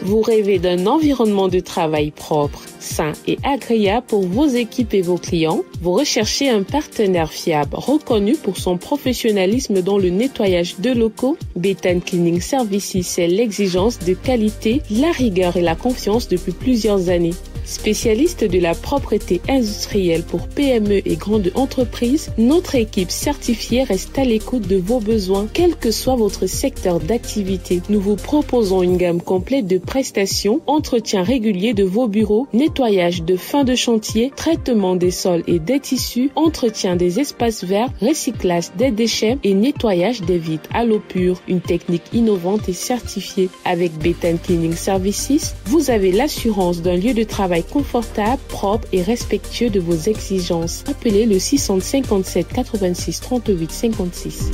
Vous rêvez d'un environnement de travail propre, sain et agréable pour vos équipes et vos clients? Vous recherchez un partenaire fiable, reconnu pour son professionnalisme dans le nettoyage de locaux? Betan Cleaning Services, c'est l'exigence de qualité, la rigueur et la confiance depuis plusieurs années. Spécialiste de la propreté industrielle pour PME et grandes entreprises, notre équipe certifiée reste à l'écoute de vos besoins, quel que soit votre secteur d'activité. Nous vous proposons une gamme complète de prestations, entretien régulier de vos bureaux, nettoyage de fin de chantier, traitement des sols et des tissus, entretien des espaces verts, recyclage des déchets et nettoyage des vitres à l'eau pure. Une technique innovante et certifiée. Avec Betan Cleaning Services, vous avez l'assurance d'un lieu de travail confortable, propre et respectueux de vos exigences. Appelez le 657 86 38 56.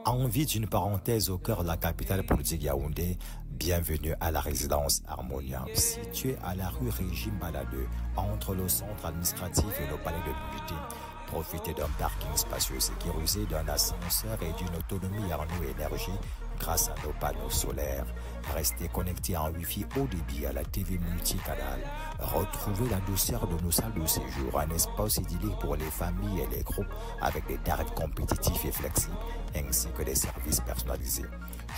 Envie d'une parenthèse au cœur de la capitale politique Yaoundé, bienvenue à la résidence Harmonia, située à la rue Régime Baladeux, entre le centre administratif et le palais de l'unité. Profitez d'un parking spacieux sécurisé, d'un ascenseur et d'une autonomie en eau et énergie grâce à nos panneaux solaires. Restez connectés en Wi-Fi haut débit à la TV multicanal. Retrouvez la douceur de nos salles de séjour, un espace idyllique pour les familles et les groupes avec des tarifs compétitifs et flexibles, ainsi que des services personnalisés.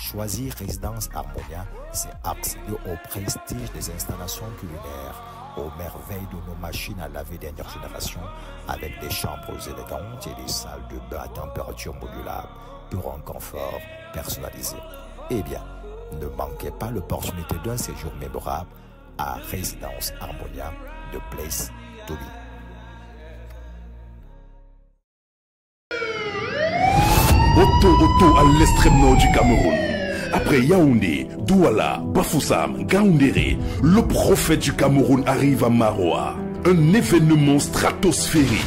Choisir Résidence Harmonia, c'est accéder au prestige des installations culinaires, aux merveilles de nos machines à laver dernière génération, avec des chambres élégantes et des salles de bain à température modulable pour un confort personnalisé. Eh bien, ne manquez pas l'opportunité d'un séjour mémorable à Résidence Harmonia, The Place to Be. Auto à l'extrême nord du Cameroun. Après Yaoundé, Douala, Bafoussam, Gaoundéré, le prophète du Cameroun arrive à Maroua. Un événement stratosphérique.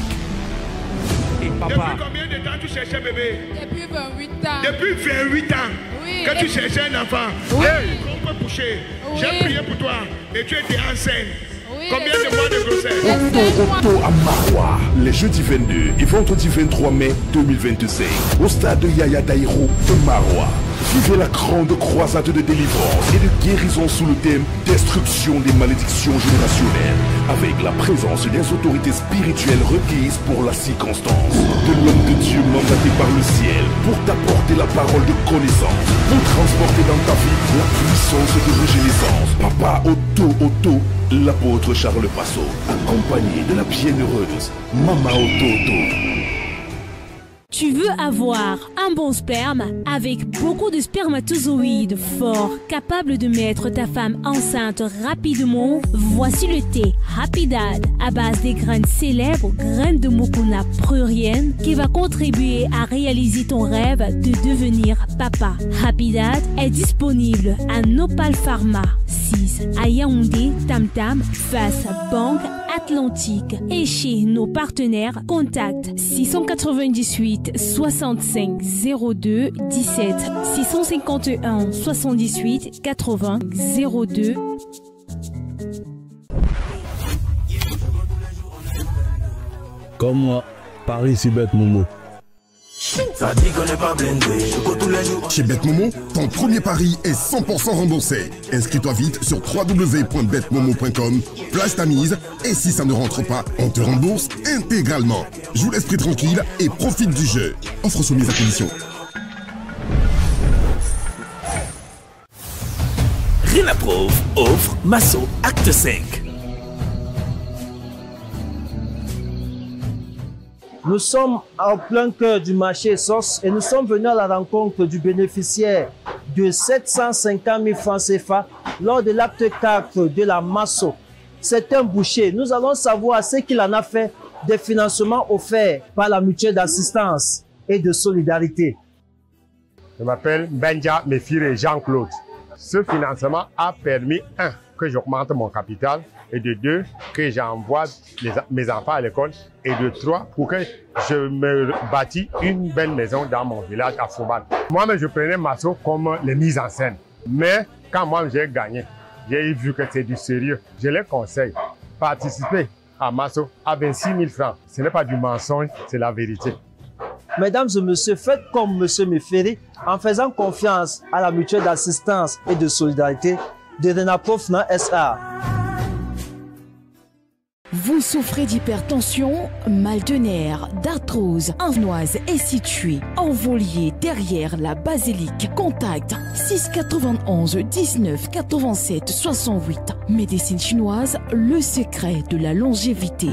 Et papa... Depuis combien de temps tu cherchais bébé? Depuis 28 ans. Depuis 28 ans? Oui. Que tu cherchais un enfant? Oui. Hey, on peut coucher. Oui. J'ai prié pour toi et tu étais enceinte. Oui, combien de mois de grossesse? Auto à Maroua, les jeudis 22 et vendredi 23 mai 2025, au stade de Yaya Daïro de Maroua. Vivez la grande croisade de délivrance et de guérison sous le thème Destruction des malédictions générationnelles, avec la présence des autorités spirituelles requises pour la circonstance, de l'homme de Dieu mandaté par le ciel pour t'apporter la parole de connaissance, pour transporter dans ta vie la puissance de régénérescence. Papa Auto, l'apôtre Charles Passo, accompagné de la bienheureuse Mama Auto. Tu veux avoir un bon sperme avec beaucoup de spermatozoïdes forts capables de mettre ta femme enceinte rapidement? Voici le thé Happy Dad à base des graines célèbres, graines de Mokuna prurienne, qui va contribuer à réaliser ton rêve de devenir papa. Happy Dad est disponible à Nopal Pharma 6 à Yaoundé, Tam Tam, face Banque Atlantique, et chez nos partenaires, contact 698 65 02 17 651 78 80 02. Comme moi, Paris c'est bête Momo. Ça dit qu'on n'est pas blindé, je go tous les jours. Chez BetMomo, ton premier pari est 100% remboursé. Inscris-toi vite sur www.betmomo.com, place ta mise et si ça ne rentre pas, on te rembourse intégralement. Joue l'esprit tranquille et profite du jeu. Offre soumise à condition. Renaprove offre Masso Acte 5. Nous sommes en plein cœur du marché SOS et nous sommes venus à la rencontre du bénéficiaire de 750 000 francs CFA lors de l'acte 4 de la Masso. C'est un boucher. Nous allons savoir ce qu'il en a fait des financements offerts par la mutuelle d'assistance et de solidarité. Je m'appelle Benja Méfiré Jean-Claude. Ce financement a permis, un, que j'augmente mon capital, et de deux, que j'envoie mes enfants à l'école, et de trois, pour que je me bâtis une belle maison dans mon village à Fouman. Moi-même, je prenais Masso comme les mises en scène. Mais quand moi j'ai gagné, j'ai vu que c'est du sérieux. Je les conseille, participer à Masso à 26 000 francs. Ce n'est pas du mensonge, c'est la vérité. Mesdames et messieurs, faites comme M. Méféré en faisant confiance à la mutuelle d'assistance et de solidarité de Renapofna SA. Vous souffrez d'hypertension, mal de nerfs, d'arthrose, Arnoise est située en Volier derrière la basilique. Contact 691 19 87 68. Médecine chinoise, le secret de la longévité.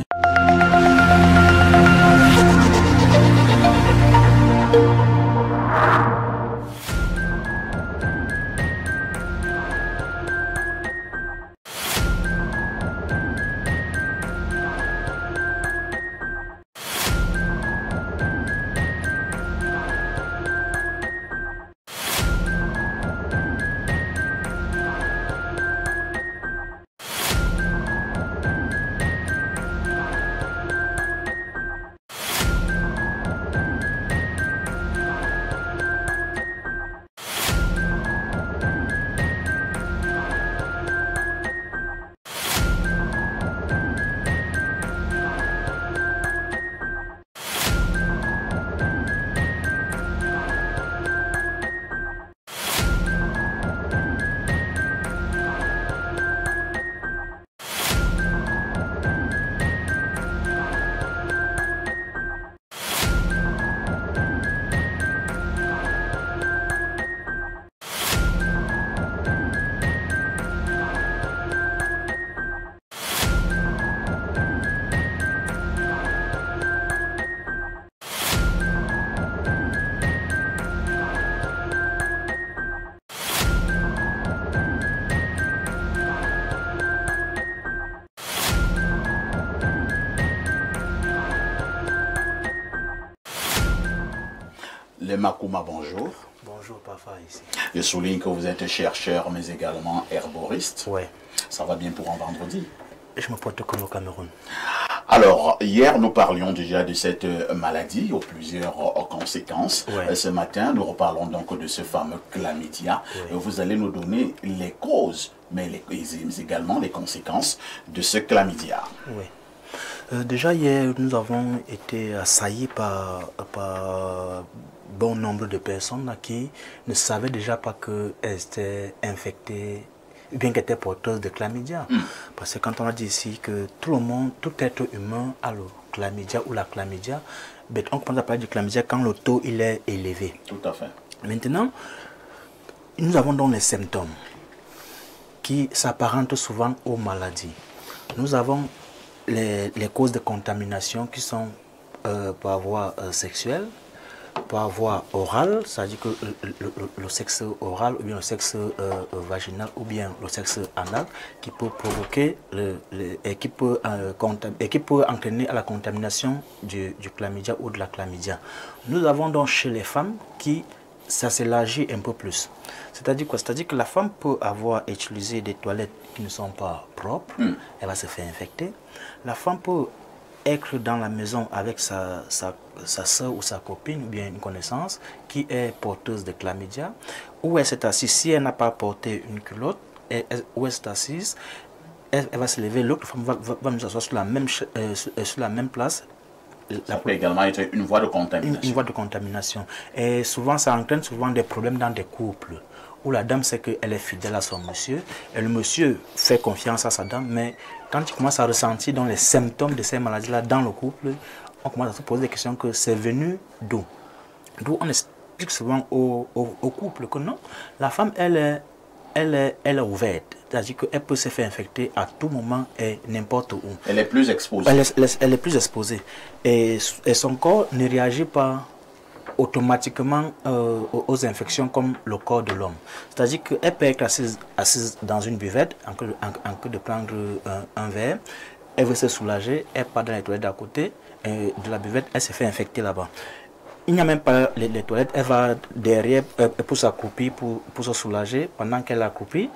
Les Makuma, bonjour. Bonjour, papa, ici. Je souligne que vous êtes chercheur, mais également herboriste. Oui. Ça va bien pour un vendredi? Je me porte comme au Cameroun. Alors, hier, nous parlions déjà de cette maladie aux plusieurs conséquences. Ouais. Ce matin, nous reparlons donc de ce fameux chlamydia. Ouais. Vous allez nous donner les causes, mais également les conséquences de ce chlamydia. Oui. Déjà, hier, nous avons été assaillis par bon nombre de personnes qui ne savaient déjà pas qu'elles étaient infectées, bien qu'elles étaient porteuses de chlamydia. Parce que quand on a dit ici que tout le monde, tout être humain a le chlamydia ou la chlamydia, ben, on commence à parler du chlamydia quand le taux il est élevé. Tout à fait. Maintenant, nous avons donc les symptômes qui s'apparentent souvent aux maladies. Nous avons les causes de contamination qui sont par voie sexuelle, par voie orale, c'est-à-dire que le sexe oral ou bien le sexe vaginal ou bien le sexe anal qui peut provoquer et qui peut entraîner à la contamination du chlamydia ou de la chlamydia. Nous avons donc chez les femmes qui ça s'élargit un peu plus. C'est-à-dire quoi? C'est-à-dire que la femme peut avoir utilisé des toilettes qui ne sont pas propres, elle va se faire infecter. La femme peut être dans la maison avec sa soeur ou sa copine ou bien une connaissance qui est porteuse de chlamydia, où elle s'est assise, si elle n'a pas porté une culotte, où elle s'est assise, elle va se lever, l'autre femme va nous asseoir sur la même place. Ça peut également être une voie de contamination. Une voie de contamination. Et souvent, ça entraîne souvent des problèmes dans des couples, où la dame sait qu'elle est fidèle à son monsieur, et le monsieur fait confiance à sa dame, mais quand il commence à ressentir dans les symptômes de ces maladies-là dans le couple, on commence à se poser des questions que c'est venu d'où. D'où on explique souvent au couple que non, la femme, elle est elle est ouverte. C'est-à-dire qu'elle peut se faire infecter à tout moment et n'importe où. Elle est plus exposée. Elle est plus exposée. Et son corps ne réagit pas automatiquement aux infections comme le corps de l'homme. C'est-à-dire qu'elle peut être assise dans une buvette, en cas de prendre un verre, elle veut se soulager, elle part dans les toilettes d'à côté, et de la buvette, elle se fait infecter là-bas. Il n'y a même pas les toilettes, elle va derrière pour s'accroupir, pour se soulager. Pendant qu'elle accroupit,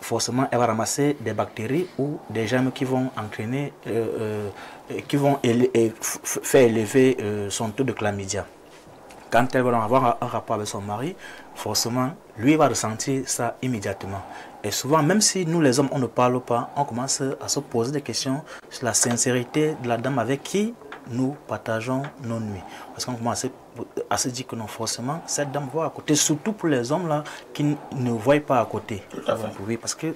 forcément, elle va ramasser des bactéries ou des germes qui vont entraîner, qui vont faire élever son taux de chlamydia. Quand elle va avoir un rapport avec son mari, forcément, lui va ressentir ça immédiatement. Et souvent, même si nous les hommes, on ne parle pas, on commence à se poser des questions sur la sincérité de la dame avec qui nous partageons nos nuits. Parce qu'on commence à se dire que non, forcément, cette dame voit à côté, surtout pour les hommes là qui ne voient pas à côté. Tout à fait. Oui, parce que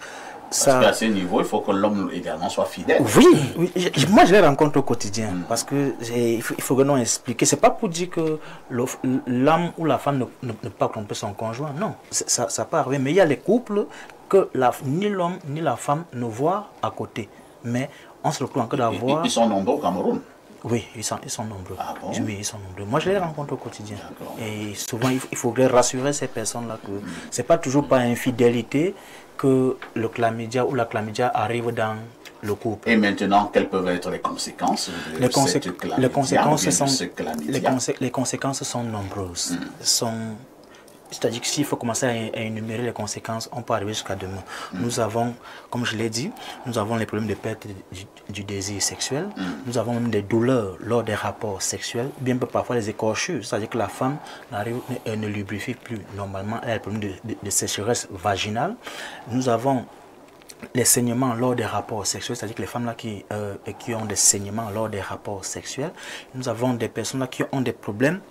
Parce qu'à ce niveau, il faut que l'homme également soit fidèle. Oui, moi je les rencontre au quotidien. Parce que il faut que nous expliquer. C'est pas pour dire que l'homme ou la femme ne peut pas tromper son conjoint. Non, ça peut arriver. Mais il y a les couples que ni l'homme ni la femme ne voient à côté. Mais on se retrouve encore d'avoir... Ils sont nombreux au Cameroun. Oui, ils sont nombreux. Ah bon? Oui, ils sont nombreux. Moi, je les rencontre au quotidien. Et souvent, il faudrait rassurer ces personnes-là que c'est pas toujours par infidélité que le chlamydia ou la chlamydia arrive dans le couple. Et maintenant, quelles peuvent être les conséquences de cette chlamydia? Les conséquences sont nombreuses. C'est-à-dire que s'il faut commencer à énumérer les conséquences, on peut arriver jusqu'à demain. Nous avons, comme je l'ai dit, nous avons les problèmes de perte du désir sexuel. Nous avons même des douleurs lors des rapports sexuels, bien parfois les écorchures. C'est-à-dire que la femme ne lubrifie plus normalement. Elle a des problèmes de sécheresse vaginale. Nous avons les saignements lors des rapports sexuels, c'est-à-dire que les femmes là qui ont des saignements lors des rapports sexuels. Nous avons des personnes là qui ont des problèmes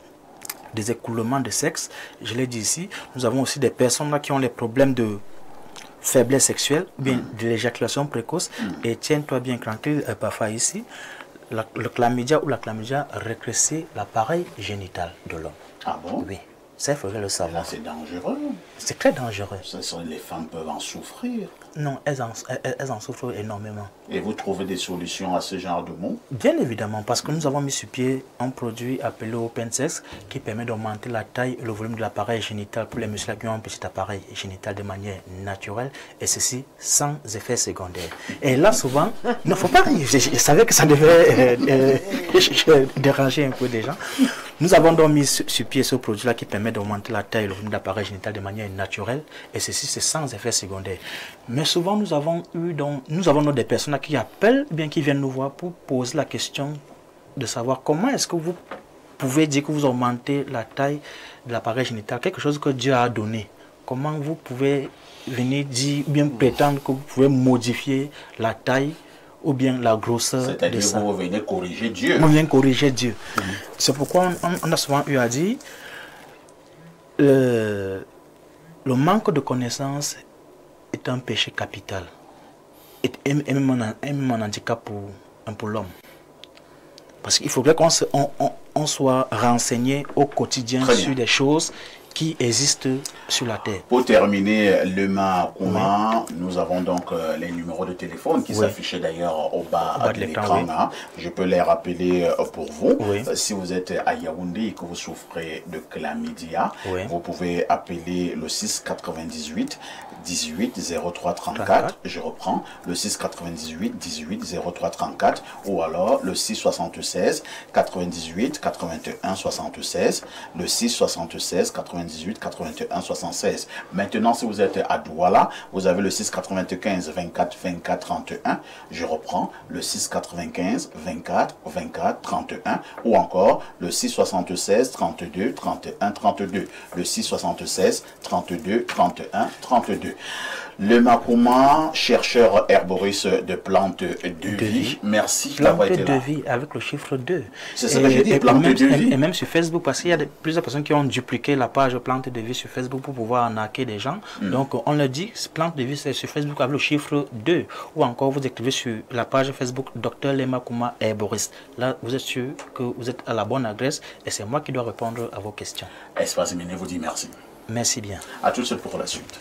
des écoulements de sexe, je l'ai dit ici. Nous avons aussi des personnes là qui ont les problèmes de faiblesse sexuelle, bien de l'éjaculation précoce. Et tiens-toi bien tranquille, parfois ici, le chlamydia ou la chlamydia rétrécit l'appareil génital de l'homme. Ah bon? Oui. Ça, il faudrait le savoir. Là, c'est dangereux. C'est très dangereux. Les femmes peuvent en souffrir. Non, elles en souffrent énormément. Et vous trouvez des solutions à ce genre de mots? Bien évidemment, parce que nous avons mis sur pied un produit appelé Open Sex qui permet d'augmenter la taille et le volume de l'appareil génital pour les messieurs qui ont un petit appareil génital de manière naturelle, et ceci sans effet secondaire. Et là, souvent, il ne faut pas rire. Je savais que ça devait déranger un peu des gens. Nous avons donc mis sur pied ce produit-là qui permet d'augmenter la taille et le volume de l'appareil génital de manière naturelle, et ceci c'est sans effet secondaire. Mais souvent nous avons des personnes qui appellent, bien qui viennent nous voir pour poser la question de savoir comment est-ce que vous pouvez dire que vous augmentez la taille de l'appareil génital, quelque chose que Dieu a donné. Comment vous pouvez venir dire, bien prétendre que vous pouvez modifier la taille ou bien la grosseur de ça. C'est-à-dire que vous venez corriger Dieu. On vient corriger Dieu. C'est pourquoi on a souvent eu à dire le manque de connaissance est un péché capital et même un handicap pour l'homme. Parce qu'il faudrait qu'on soit renseigné au quotidien sur des choses qui existent sur la terre. Pour terminer, Lema Kouma, nous avons donc les numéros de téléphone qui s'affichaient d'ailleurs au bas de l'écran. Je peux les rappeler pour vous. Si vous êtes à Yaoundé et que vous souffrez de chlamydia, vous pouvez appeler le 698 18 03 34. Je reprends le 698 18 03 34 ou alors le 676 98 81 76, le 676 98 81 76. Maintenant, si vous êtes à Douala, vous avez le 695 24 24 31. Je reprends le 695 24 24 31 ou encore le 676 32 31 32. Le 676 32 31 32. Lema Kouma, chercheur herboriste de plantes de vie. Merci d'avoir été là. Plantes de vie avec le chiffre 2. C'est ce que j'ai dit, plantes de vie. Et même sur Facebook, parce qu'il y a plusieurs personnes qui ont dupliqué la page plantes de vie sur Facebook pour pouvoir arnaquer des gens. Donc on leur dit, plantes de vie, c'est sur Facebook avec le chiffre 2. Ou encore, vous écrivez sur la page Facebook Dr Lema Kouma herboriste. Là, vous êtes sûr que vous êtes à la bonne adresse et c'est moi qui dois répondre à vos questions. Espace Méné vous dit merci. Merci bien. À tout de suite pour la suite.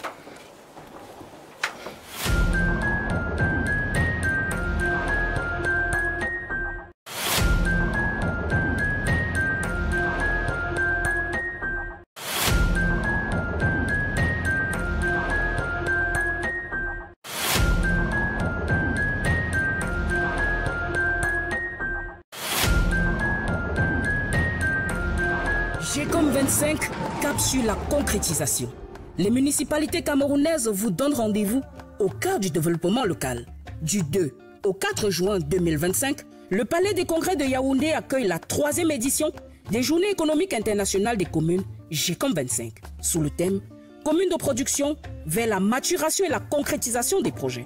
GECOM 25 cap sur la concrétisation. Les municipalités camerounaises vous donnent rendez-vous au cœur du développement local. Du 2 au 4 juin 2025, le Palais des Congrès de Yaoundé accueille la 3e édition des Journées économiques internationales des communes GECOM 25, sous le thème « Communes de production vers la maturation et la concrétisation des projets ».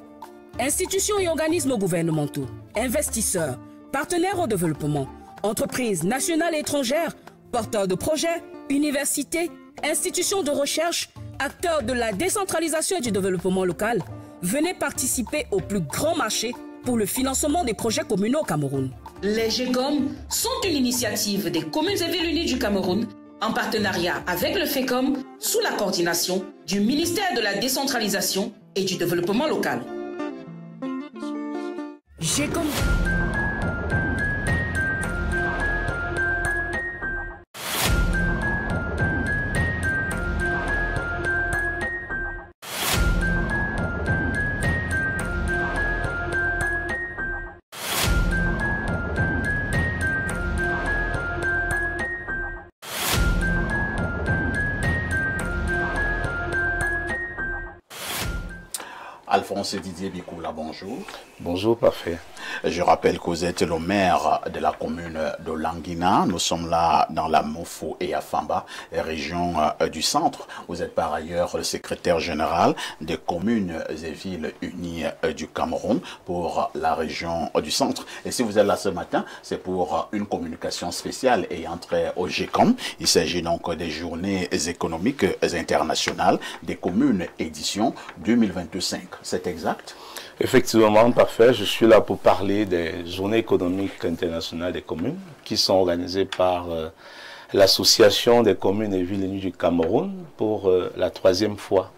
Institutions et organismes gouvernementaux, investisseurs, partenaires au développement, entreprises nationales et étrangères, porteurs de projets, universités, institutions de recherche, acteurs de la décentralisation et du développement local, venez participer au plus grand marché pour le financement des projets communaux au Cameroun. Les GECOM sont une initiative des communes et villes unies du Cameroun en partenariat avec le FECOM sous la coordination du ministère de la décentralisation et du développement local. GECOM. Alphonse Didier Bikoula, bonjour. Bonjour, parfait. Je rappelle que vous êtes le maire de la commune de Languina. Nous sommes là dans la Mofo et Afamba, région du centre. Vous êtes par ailleurs le secrétaire général des communes et villes unies du Cameroun pour la région du centre. Et si vous êtes là ce matin, c'est pour une communication spéciale ayant trait au GECOM. Il s'agit donc des journées économiques internationales des communes édition 2025. C'est exact? Effectivement, parfait. Je suis là pour parler des journées économiques internationales des communes qui sont organisées par l'Association des communes et villes unies du Cameroun pour la 3e fois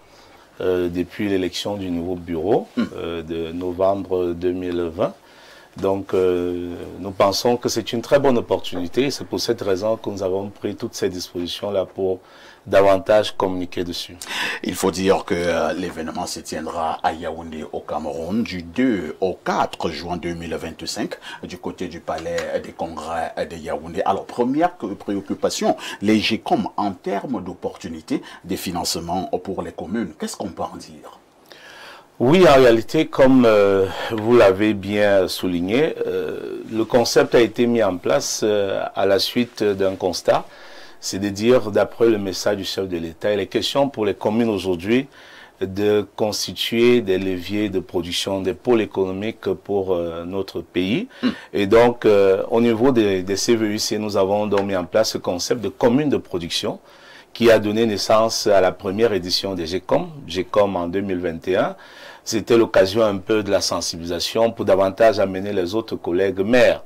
depuis l'élection du nouveau bureau de novembre 2020. Donc, nous pensons que c'est une très bonne opportunité. C'est pour cette raison que nous avons pris toutes ces dispositions-là pour davantage communiquer dessus. Il faut dire que l'événement se tiendra à Yaoundé au Cameroun du 2 au 4 juin 2025 du côté du Palais des Congrès de Yaoundé. Alors, première préoccupation, les GECOM en termes d'opportunités de financement pour les communes. Qu'est-ce qu'on peut en dire? Oui, en réalité, comme vous l'avez bien souligné, le concept a été mis en place à la suite d'un constat. C'est de dire, d'après le message du chef de l'État, il est question pour les communes aujourd'hui de constituer des leviers de production, des pôles économiques pour notre pays. Et donc, au niveau des CVUC, nous avons donc mis en place ce concept de commune de production qui a donné naissance à la première édition des GECOM, GECOM en 2021. C'était l'occasion un peu de la sensibilisation pour davantage amener les autres collègues maires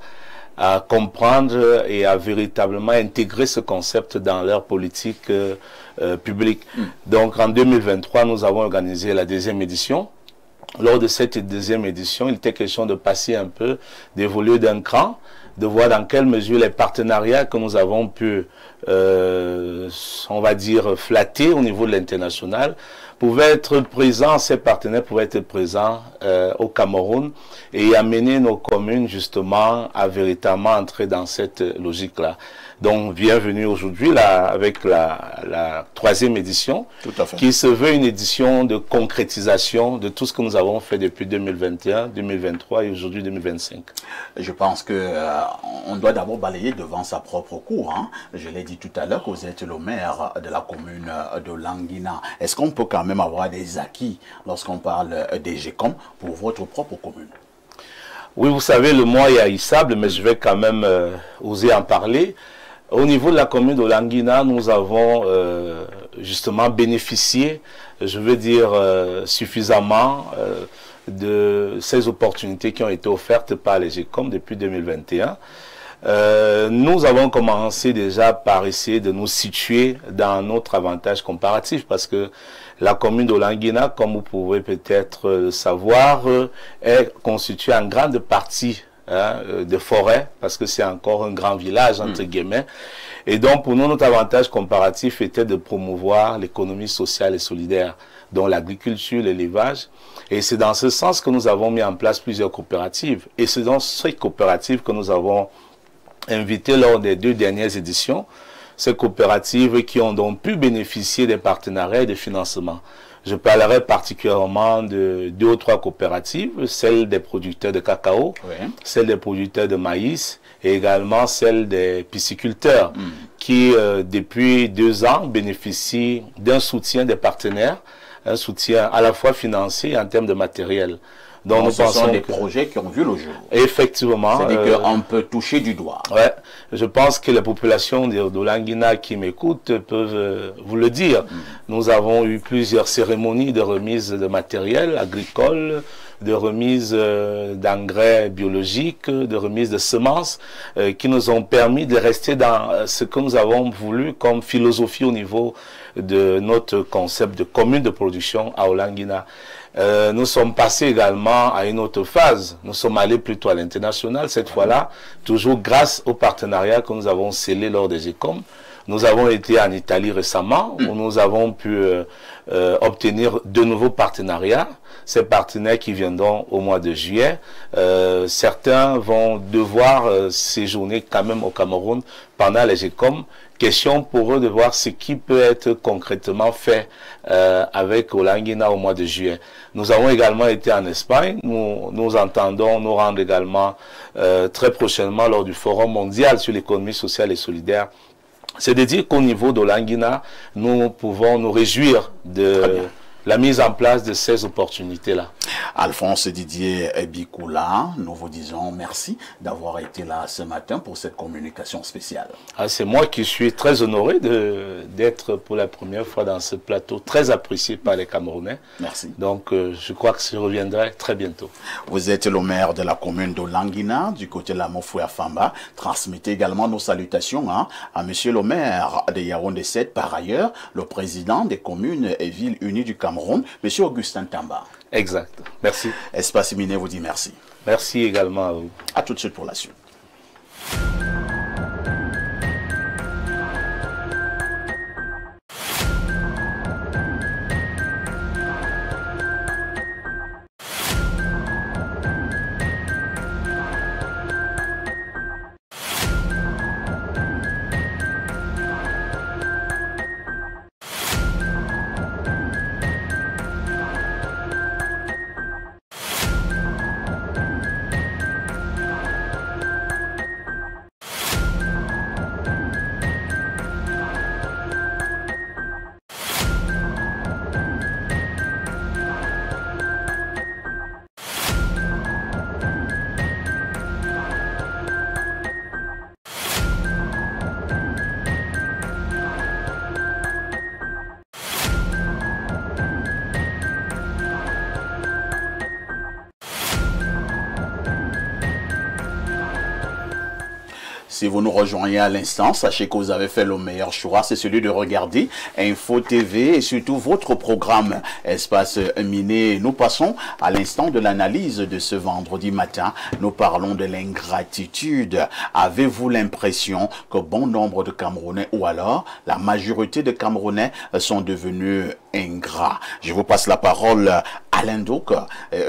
à comprendre et à véritablement intégrer ce concept dans leur politique publique. Donc en 2023, nous avons organisé la 2e édition. Lors de cette 2e édition, il était question de passer un peu, d'évoluer d'un cran, de voir dans quelle mesure les partenariats que nous avons pu, on va dire, flatter au niveau de l'international, pouvaient être présents, ces partenaires pouvaient être présents au Cameroun et amener nos communes justement à véritablement entrer dans cette logique-là. Donc, bienvenue aujourd'hui là avec la 3e édition, qui se veut une édition de concrétisation de tout ce que nous avons fait depuis 2021, 2023 et aujourd'hui 2025. Je pense que on doit d'abord balayer devant sa propre cour. Hein. Je l'ai dit tout à l'heure que vous êtes le maire de la commune de Languina. Est-ce qu'on peut quand même avoir des acquis lorsqu'on parle des GECOM pour votre propre commune? Oui, vous savez, le mot est haïssable, mais je vais quand même oser en parler. Au niveau de la commune de Languina, nous avons justement bénéficié, je veux dire, suffisamment de ces opportunités qui ont été offertes par les GECOM depuis 2021. Nous avons commencé déjà par essayer de nous situer dans notre avantage comparatif parce que la commune de Languina, comme vous pouvez peut-être le savoir, est constituée en grande partie de forêt, parce que c'est encore un grand village, entre guillemets. Et donc, pour nous, notre avantage comparatif était de promouvoir l'économie sociale et solidaire, dont l'agriculture, l'élevage. Et c'est dans ce sens que nous avons mis en place plusieurs coopératives. Et c'est dans ces coopératives que nous avons invité lors des 2 dernières éditions. ces coopératives qui ont donc pu bénéficier des partenariats et des financements. Je parlerai particulièrement de 2 ou 3 coopératives, celle des producteurs de cacao, celle des producteurs de maïs et également celle des pisciculteurs qui, depuis 2 ans, bénéficient d'un soutien des partenaires, un soutien à la fois financier et en termes de matériel. Donc nous pensons des projets qui ont vu le jour. Effectivement. C'est-à-dire qu'on peut toucher du doigt. Ouais, je pense que les populations de Languina qui m'écoutent peuvent vous le dire. Nous avons eu plusieurs cérémonies de remise de matériel agricole, de remise d'engrais biologiques, de remise de semences, qui nous ont permis de rester dans ce que nous avons voulu comme philosophie au niveau de notre concept de commune de production à Olanguina. Nous sommes passés également à une autre phase. Nous sommes allés plutôt à l'international cette fois-là, toujours grâce au partenariat que nous avons scellé lors des ECOM. Nous avons été en Italie récemment, où nous avons pu obtenir de nouveaux partenariats. Ces partenaires qui viendront au mois de juillet, certains vont devoir séjourner quand même au Cameroun pendant les ECOM. Question pour eux de voir ce qui peut être concrètement fait avec Olanguina au mois de juillet. Nous avons également été en Espagne. Nous entendons nous rendre également très prochainement lors du Forum mondial sur l'économie sociale et solidaire. C'est de dire qu'au niveau d'Olanguina, nous pouvons nous réjouir de la mise en place de ces opportunités-là. Alphonse Didier Bikoula, nous vous disons merci d'avoir été là ce matin pour cette communication spéciale. C'est moi qui suis très honoré d'être pour la première fois dans ce plateau, très apprécié par les Camerounais. Merci. Donc je crois que je reviendrai très bientôt. Vous êtes le maire de la commune d'Olanguina, du côté de la Mofouya-Famba. Transmettez également nos salutations à monsieur le maire de Yaoundé 7, par ailleurs, le président des communes et villes unies du Cameroun, monsieur Augustin Tamba. Exact. Merci. Espace Miné vous dit merci. Merci également à vous. À tout de suite pour la suite. Si vous nous rejoignez à l'instant, sachez que vous avez fait le meilleur choix, c'est celui de regarder Info TV et surtout votre programme Espace Miné. Nous passons à l'instant de l'analyse de ce vendredi matin. Nous parlons de l'ingratitude. Avez-vous l'impression que bon nombre de Camerounais, ou alors la majorité de Camerounais, sont devenus ingrats? Je vous passe la parole, Alain Douk,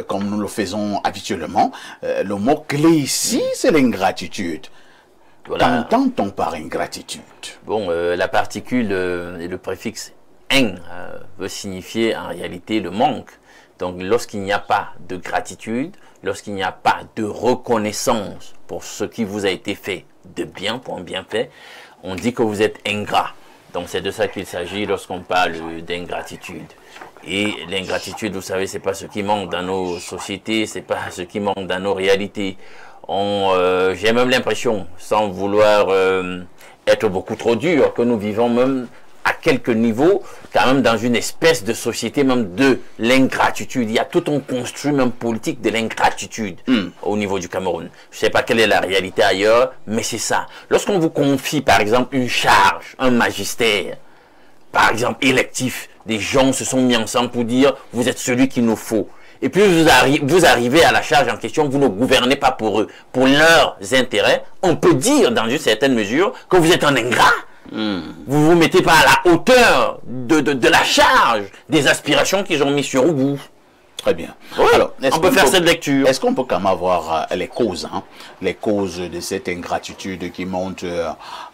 comme nous le faisons habituellement. Le mot-clé ici, c'est l'ingratitude. Voilà. Qu'entend-on par ingratitude? Bon, la particule et le préfixe ing veut signifier en réalité le manque. Donc lorsqu'il n'y a pas de gratitude, lorsqu'il n'y a pas de reconnaissance pour ce qui vous a été fait de bien, pour un bienfait, on dit que vous êtes ingrat. Donc c'est de ça qu'il s'agit lorsqu'on parle d'ingratitude. Et l'ingratitude, vous savez, c'est pas ce qui manque dans nos sociétés, c'est pas ce qui manque dans nos réalités. J'ai même l'impression, sans vouloir être beaucoup trop dur, que nous vivons même à quelques niveaux, quand même dans une espèce de société même de l'ingratitude. Il y a tout un construit même politique de l'ingratitude au niveau du Cameroun. Je ne sais pas quelle est la réalité ailleurs, mais c'est ça. Lorsqu'on vous confie par exemple une charge, un magistère, par exemple électif, des gens se sont mis ensemble pour dire vous êtes celui qu'il nous faut. Et puis vous arrivez à la charge en question, vous ne gouvernez pas pour eux, pour leurs intérêts. On peut dire dans une certaine mesure que vous êtes un ingrat. Vous vous mettez pas à la hauteur de la charge, des aspirations qu'ils ont mis sur vous. Très bien. Oui, alors, on peut faire cette lecture. Est-ce qu'on peut quand même avoir les causes, les causes de cette ingratitude qui monte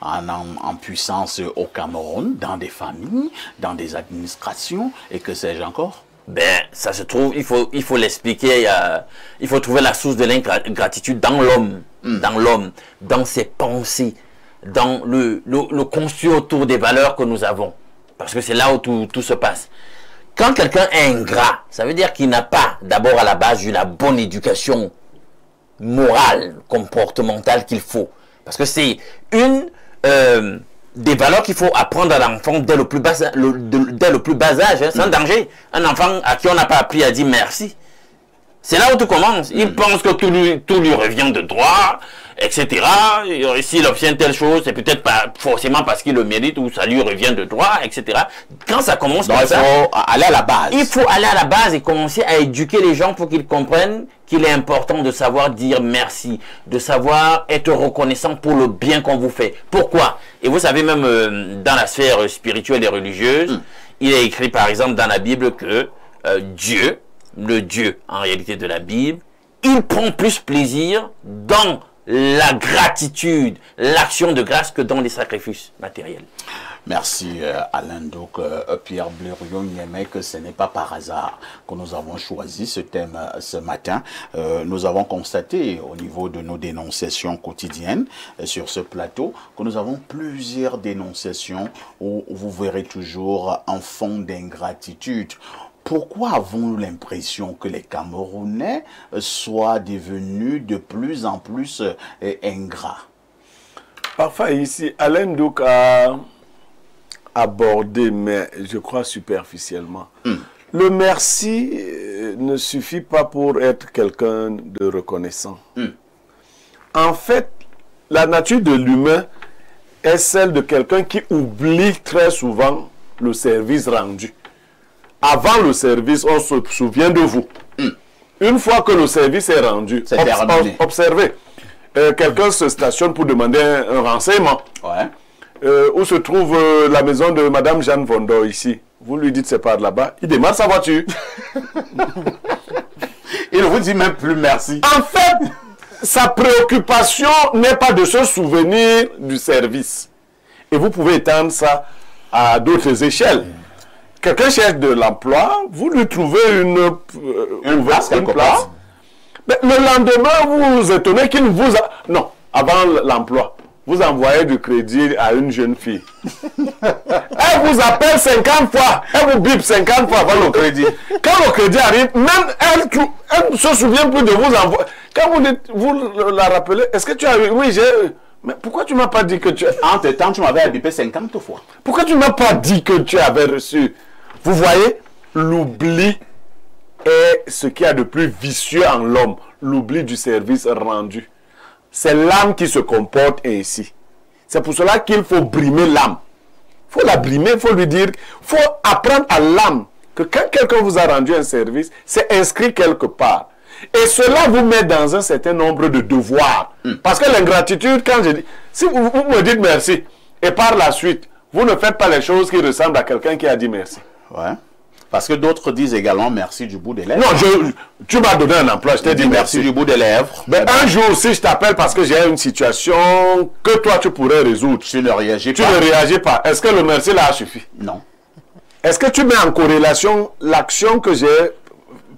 en puissance au Cameroun, dans des familles, dans des administrations, et que sais-je encore? Ben, ça se trouve, il faut l'expliquer, il faut trouver la source de l'ingratitude dans l'homme, dans ses pensées, dans le construit autour des valeurs que nous avons. Parce que c'est là où tout se passe. Quand quelqu'un est ingrat, ça veut dire qu'il n'a pas d'abord à la base eu la bonne éducation morale, comportementale qu'il faut. Parce que c'est une des valeurs qu'il faut apprendre à l'enfant dès le plus bas âge, hein, sans danger. Un enfant à qui on n'a pas appris à dire merci. C'est là où tout commence. Il pense que tout lui revient de droit, etc. Et s'il obtient telle chose, c'est peut-être pas forcément parce qu'il le mérite ou ça lui revient de droit, etc. Quand ça commence comme ça, il faut aller à la base. Il faut aller à la base et commencer à éduquer les gens pour qu'ils comprennent qu'il est important de savoir dire merci, de savoir être reconnaissant pour le bien qu'on vous fait. Pourquoi? Et vous savez, même dans la sphère spirituelle et religieuse, il est écrit par exemple dans la Bible que Dieu, le Dieu en réalité de la Bible, il prend plus plaisir dans la gratitude, l'action de grâce que dans les sacrifices matériels. Merci Alain. Donc Pierre Blériot-Niémé, que ce n'est pas par hasard que nous avons choisi ce thème ce matin. Nous avons constaté au niveau de nos dénonciations quotidiennes sur ce plateau que nous avons plusieurs dénonciations où vous verrez toujours un fond d'ingratitude. Pourquoi avons-nous l'impression que les Camerounais soient devenus de plus en plus ingrats? Parfois ici, Alain Douk a abordé, mais je crois superficiellement. Le merci ne suffit pas pour être quelqu'un de reconnaissant. En fait, la nature de l'humain est celle de quelqu'un qui oublie très souvent le service rendu. Avant le service, on se souvient de vous. Une fois que le service est rendu, observez. Quelqu'un se stationne pour demander un renseignement. Où se trouve la maison de Madame Jeanne Vondo ici? Vous lui dites c'est par là-bas. Il démarre sa voiture. Il ne vous dit même plus merci. En fait, sa préoccupation n'est pas de se souvenir du service. Et vous pouvez étendre ça à d'autres échelles. Quelqu'un cherche de l'emploi, vous lui trouvez une place. Mais le lendemain, vous vous étonnez qu'il vous a... Non, avant l'emploi, vous envoyez du crédit à une jeune fille. Elle vous appelle 50 fois, elle vous bip 50 fois avant le crédit. Quand le crédit arrive, même elle ne se souvient plus de vous envoyer. Quand vous la rappelez, est-ce que tu as... Oui, j'ai... Mais pourquoi tu ne m'as pas dit que tu... Entre-temps, tu m'avais bipé 50 fois. Pourquoi tu ne m'as pas dit que tu avais reçu? Vous voyez, l'oubli est ce qu'il y a de plus vicieux en l'homme. L'oubli du service rendu. C'est l'âme qui se comporte ainsi. C'est pour cela qu'il faut brimer l'âme. Il faut la brimer, il faut lui dire, il faut apprendre à l'âme que quand quelqu'un vous a rendu un service, c'est inscrit quelque part. Et cela vous met dans un certain nombre de devoirs. Parce que l'ingratitude, quand je dis, si vous me dites merci, et par la suite, vous ne faites pas les choses qui ressemblent à quelqu'un qui a dit merci. Ouais. Parce que d'autres disent également merci du bout des lèvres. Non, tu m'as donné un emploi, je t'ai dit merci du bout des lèvres. Mais un jour, si je t'appelle parce que j'ai une situation que toi tu pourrais résoudre, tu ne réagis pas. Tu ne réagis pas. Est-ce que le merci là suffit? Non. Est-ce que tu mets en corrélation l'action que j'ai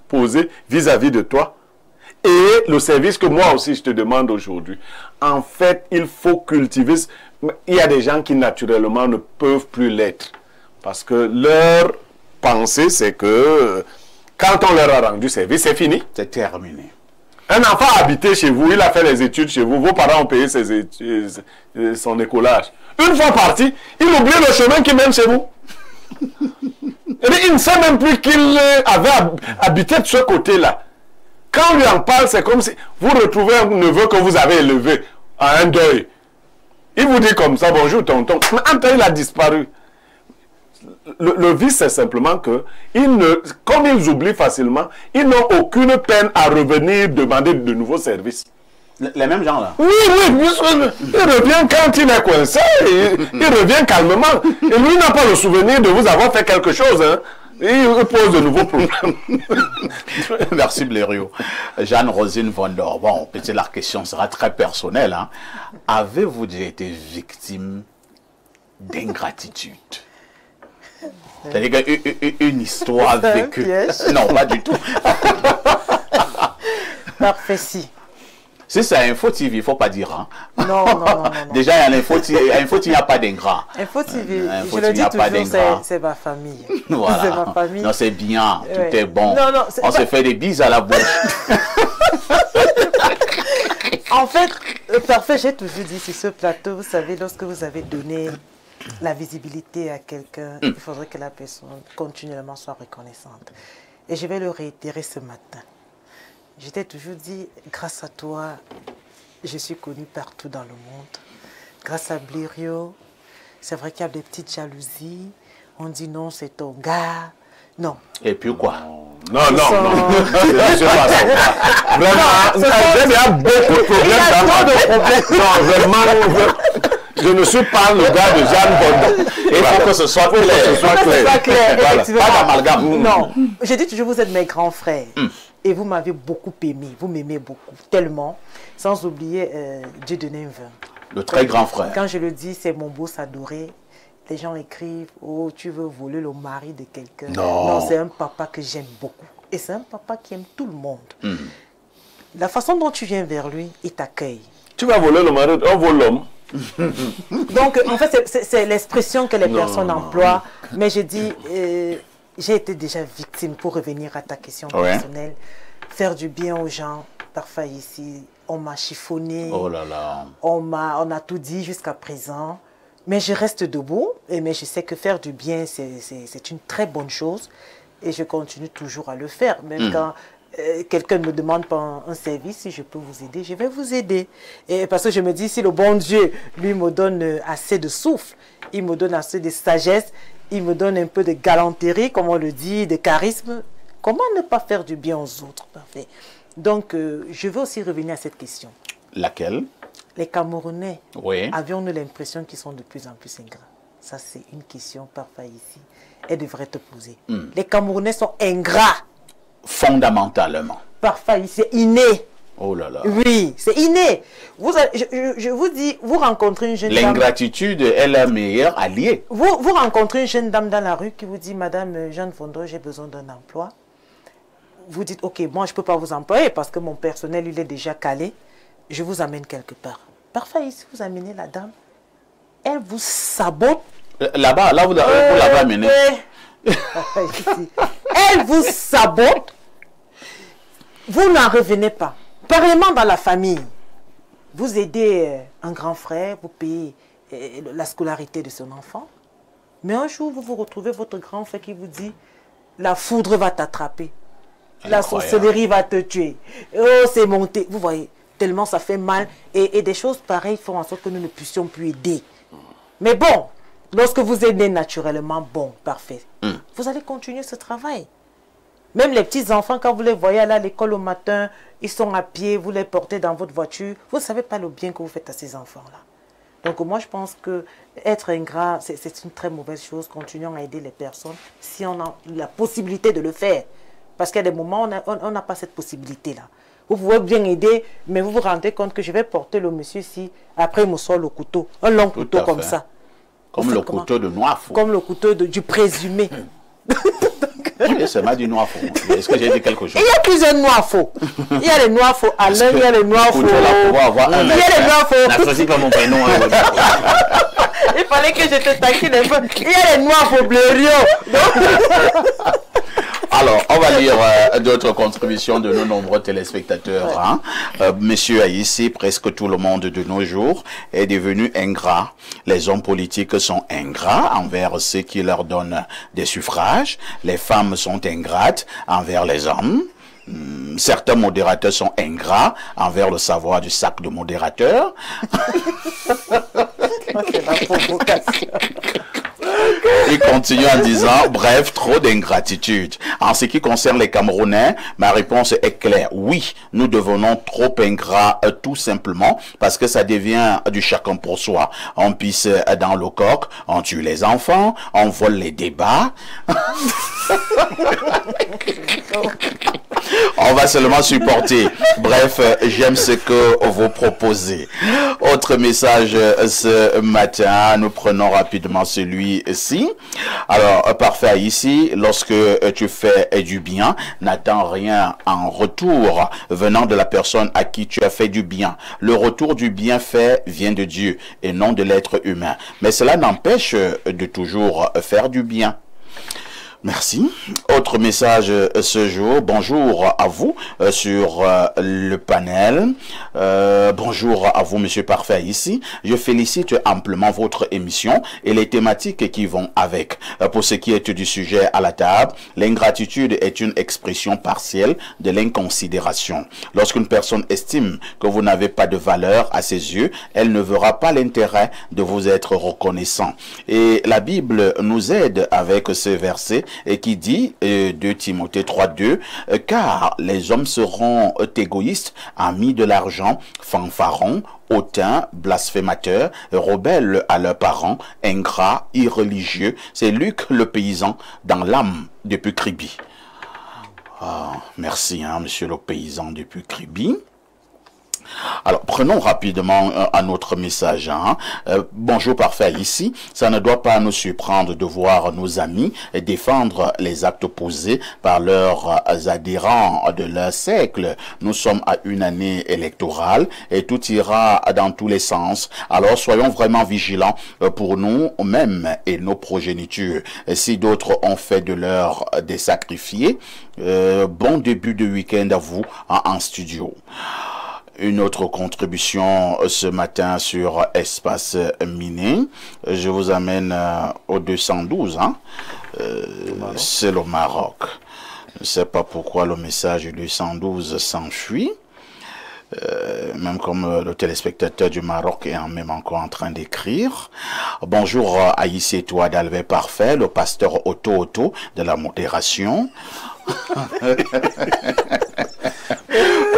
posée vis-à-vis de toi et le service que moi aussi je te demande aujourd'hui? En fait, il faut cultiver. Il y a des gens qui naturellement ne peuvent plus l'être. Parce que leur pensée, c'est que quand on leur a rendu service, c'est fini. C'est terminé. Un enfant a habité chez vous, il a fait les études chez vous, vos parents ont payé ses études, son écolage. Une fois parti, il oublie le chemin qui mène chez vous. Il ne sait même plus qu'il avait habité de ce côté-là. Quand on lui en parle, c'est comme si vous retrouvez un neveu que vous avez élevé à un deuil. Il vous dit comme ça, bonjour tonton. Mais un temps, il a disparu. Le vice, c'est simplement que, comme ils oublient facilement, ils n'ont aucune peine à revenir demander de nouveaux services. Les mêmes gens là? Oui, il revient quand il est coincé, il revient calmement. Et lui n'a pas le souvenir de vous avoir fait quelque chose. Hein. Il pose de nouveaux problèmes. Merci Blériot. Jeanne-Rosine Vondor, bon, peut-être la question sera très personnelle. Hein. Avez-vous déjà été victime d'ingratitude? C'est-à-dire une histoire vécue. Non, pas du tout. Parfait, si. Si c'est Info TV, il ne faut pas dire. Hein. Non. Déjà, il y a Info TV, il n'y a pas d'ingrat. Info TV, je le dis toujours, c'est ma famille. Voilà. C'est ma famille. Non, c'est bien, tout est bon. Non, on se fait des bises à la bouche. En fait, parfait, j'ai toujours dit sur ce plateau, vous savez, lorsque vous avez donné la visibilité à quelqu'un, il faudrait que la personne continuellement soit reconnaissante. Et je vais le réitérer ce matin. Je t'ai toujours dit, grâce à toi, je suis connue partout dans le monde. Grâce à Blériot, c'est vrai qu'il y a des petites jalousies. On dit non, c'est ton gars. Non. Et puis quoi? Non. Vraiment, il y a beaucoup de problèmes. Non, vraiment, je ne suis pas le gars de Jeanne Bond. Il faut que ce soit clair. Voilà. Pas d'amalgame. Non. Je dis toujours, vous êtes mes grands frères. Et vous m'avez beaucoup aimé. Vous m'aimez beaucoup. Tellement. Sans oublier Dieudonné Mvin. Le très grand frère. Quand je le dis, c'est mon beau s'adorer. Les gens écrivent, oh, tu veux voler le mari de quelqu'un. Non, c'est un papa que j'aime beaucoup. Et c'est un papa qui aime tout le monde. La façon dont tu viens vers lui, il t'accueille. Tu vas voler le mari, on vole l'homme. Donc, en fait, c'est l'expression que les personnes emploient. Mais je dis, j'ai été déjà victime, pour revenir à ta question personnelle. Faire du bien aux gens, parfois ici, on m'a chiffonné. Oh là là. On a tout dit jusqu'à présent. Mais je reste debout, mais je sais que faire du bien, c'est une très bonne chose. Et je continue toujours à le faire. Même quand quelqu'un me demande pas un service, si je peux vous aider, je vais vous aider. Et parce que je me dis, si le bon Dieu, lui, me donne assez de souffle, il me donne assez de sagesse, il me donne un peu de galanterie, comme on le dit, de charisme, comment ne pas faire du bien aux autres? Parfait. Donc, je veux aussi revenir à cette question. Laquelle? Les Camerounais, oui. Avions-nous l'impression qu'ils sont de plus en plus ingrats? Ça, c'est une question parfois ici. Elle devrait te poser. Les Camerounais sont ingrats. Fondamentalement. Parfois, c'est inné. Oh là là. Oui, c'est inné. Je vous dis, vous rencontrez une jeune dame. L'ingratitude est la meilleure alliée. Vous rencontrez une jeune dame dans la rue qui vous dit, Madame Jeanne Vondor, j'ai besoin d'un emploi. Vous dites, ok, moi, je ne peux pas vous employer parce que mon personnel, il est déjà calé. Je vous amène quelque part. Parfois, ici, vous amenez la dame. Elle vous sabote. Là-bas, là, vous l'avez amenée. Elle vous sabote. Vous n'en revenez pas. Pareillement dans la famille. Vous aidez un grand frère, vous payez la scolarité de son enfant. Mais un jour, vous vous retrouvez votre grand frère qui vous dit, la foudre va t'attraper. La sorcellerie va te tuer. Oh, c'est monté. Vous voyez, tellement ça fait mal. Et des choses pareilles font en sorte que nous ne puissions plus aider. Mais bon, lorsque vous aidez naturellement, bon, parfait. Vous allez continuer ce travail. Même les petits-enfants, quand vous les voyez aller à l'école au matin, ils sont à pied, vous les portez dans votre voiture. Vous ne savez pas le bien que vous faites à ces enfants-là. Donc moi, je pense que être ingrat, c'est une très mauvaise chose. Continuons à aider les personnes si on a la possibilité de le faire. Parce qu'il y a des moments où on n'a pas cette possibilité-là. Vous pouvez bien aider, mais vous vous rendez compte que je vais porter le monsieur ici, après il me sort le couteau, un long couteau comme ça. Comme le couteau de Noifou. Comme le couteau du présumé. C'est mal du Noifou. Est-ce que j'ai dit quelque chose? Il y a plusieurs Noifou. Il y a les Noifou Alain, il y a les Noifou. Il y a les Noifou. N'associe pas mon prénom. Il fallait que je te taquine un peu. Il y a les Noifou Blériot. Alors, on va lire d'autres contributions de nos nombreux téléspectateurs. Hein. Monsieur Aïssi, presque tout le monde de nos jours est devenu ingrat. Les hommes politiques sont ingrats envers ceux qui leur donnent des suffrages. Les femmes sont ingrates envers les hommes. Certains modérateurs sont ingrats envers le savoir du sac de modérateur. C'est la provocation. Il continue en disant, bref, trop d'ingratitude. En ce qui concerne les Camerounais, ma réponse est claire. Oui, nous devenons trop ingrats tout simplement parce que ça devient du chacun pour soi. On pisse dans le coq, on tue les enfants, on vole les débats. On va seulement supporter. Bref, j'aime ce que vous proposez. Autre message ce matin, nous prenons rapidement celui-ci. Alors, parfait ici, lorsque tu fais du bien, n'attends rien en retour venant de la personne à qui tu as fait du bien. Le retour du bienfait vient de Dieu et non de l'être humain. Mais cela n'empêche de toujours faire du bien. Merci. Autre message ce jour. Bonjour à vous sur le panel. Bonjour à vous, Monsieur Parfait, ici. Je félicite amplement votre émission et les thématiques qui vont avec. Pour ce qui est du sujet à la table, l'ingratitude est une expression partielle de l'inconsidération. Lorsqu'une personne estime que vous n'avez pas de valeur à ses yeux, elle ne verra pas l'intérêt de vous être reconnaissant. Et la Bible nous aide avec ce verset et qui dit 2 Timothée 3:2 car les hommes seront égoïstes, amis de l'argent, fanfarons, hautains, blasphémateurs, rebelles à leurs parents, ingrats, irreligieux. C'est Luc le paysan dans l'âme depuis Kribi. Merci, monsieur le paysan depuis Kribi. Alors, prenons rapidement un autre message. Bonjour Parfait, ici, ça ne doit pas nous surprendre de voir nos amis défendre les actes posés par leurs adhérents de leur siècle. Nous sommes à une année électorale et tout ira dans tous les sens. Alors, soyons vraiment vigilants pour nous-mêmes et nos progénitures. Si d'autres ont fait de l'heure des sacrifiés, bon début de week-end à vous en studio. Une autre contribution ce matin sur Espace Miné. Je vous amène au 212. C'est le Maroc. Je ne sais pas pourquoi le message du 212 s'enfuit. Même comme le téléspectateur du Maroc est même encore en train d'écrire. Bonjour à ici toi d'Albert Parfait, le pasteur Otto de la modération.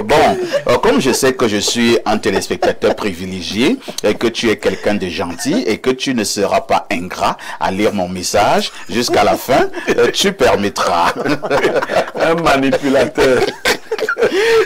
Bon, comme je sais que je suis un téléspectateur privilégié et que tu es quelqu'un de gentil et que tu ne seras pas ingrat à lire mon message jusqu'à la fin, tu permettras. Un manipulateur.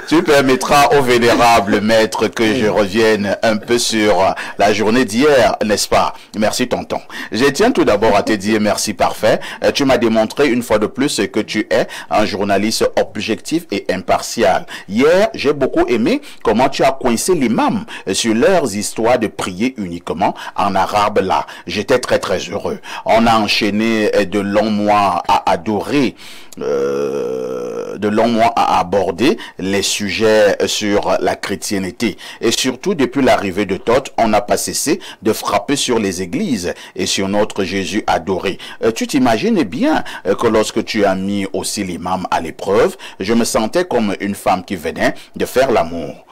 Tu permettras au vénérable maître que je revienne un peu sur la journée d'hier, n'est-ce pas? Merci tonton. Je tiens tout d'abord à te dire merci Parfait. Tu m'as démontré une fois de plus que tu es un journaliste objectif et impartial. Hier, j'ai beaucoup aimé comment tu as coincé l'imam sur leurs histoires de prier uniquement en arabe là. J'étais très heureux. On a enchaîné de longs mois à adorer, de longs mois à aborder les sujets sur la chrétienté. Et surtout, depuis l'arrivée de Toth, on n'a pas cessé de frapper sur les églises et sur notre Jésus adoré. Tu t'imagines bien que lorsque tu as mis aussi l'imam à l'épreuve, je me sentais comme une femme qui venait de faire l'amour.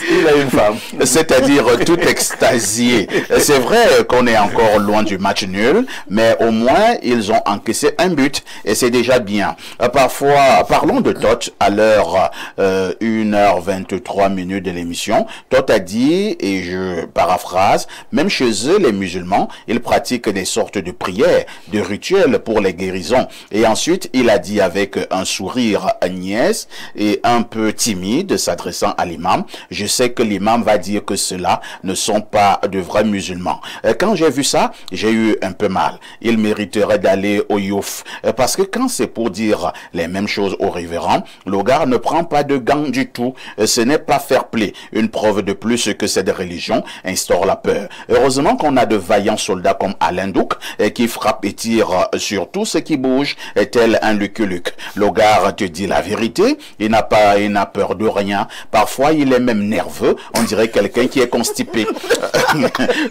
Il a une femme. C'est-à-dire tout extasié. C'est vrai qu'on est encore loin du match nul, mais au moins ils ont encaissé un but et c'est déjà bien. Parfois, parlons de Toth à l'heure 1h23 de l'émission. Toth a dit, et je paraphrase, même chez eux les musulmans, ils pratiquent des sortes de prières, de rituels pour les guérisons. Et ensuite, il a dit avec un sourire niaise et un peu timide, s'adressant à l'imam, je sais que l'imam va dire que ceux-là ne sont pas de vrais musulmans. Quand j'ai vu ça, j'ai eu un peu mal. Il mériterait d'aller au Youf. Parce que quand c'est pour dire les mêmes choses aux révérends, le gars ne prend pas de gants du tout. Ce n'est pas fair play. Une preuve de plus que cette religion instaure la peur. Heureusement qu'on a de vaillants soldats comme Alain Douk qui frappent et tirent sur tout ce qui bouge, tel un Lucky Luke. Le gars te dit la vérité, il n'a peur de rien. Hein. Parfois, il est même nerveux. On dirait quelqu'un qui est constipé.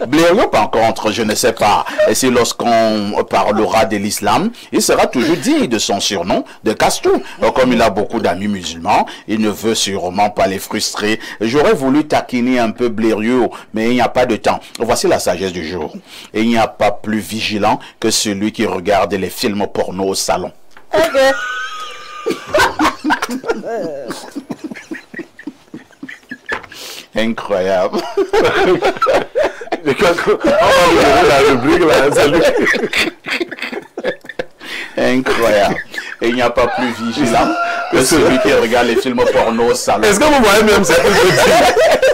Blériot, par contre, je ne sais pas. Et c'est lorsqu'on parlera de l'islam, il sera toujours digne de son surnom de Castou. Comme il a beaucoup d'amis musulmans, il ne veut sûrement pas les frustrer. J'aurais voulu taquiner un peu Blériot, mais il n'y a pas de temps. Voici la sagesse du jour. Et il n'y a pas plus vigilant que celui qui regarde les films porno au salon. Incroyable. Incroyable. Et il n'y a pas plus vigilant que celui qui regarde les films porno au salon. Est-ce que vous voyez même ça?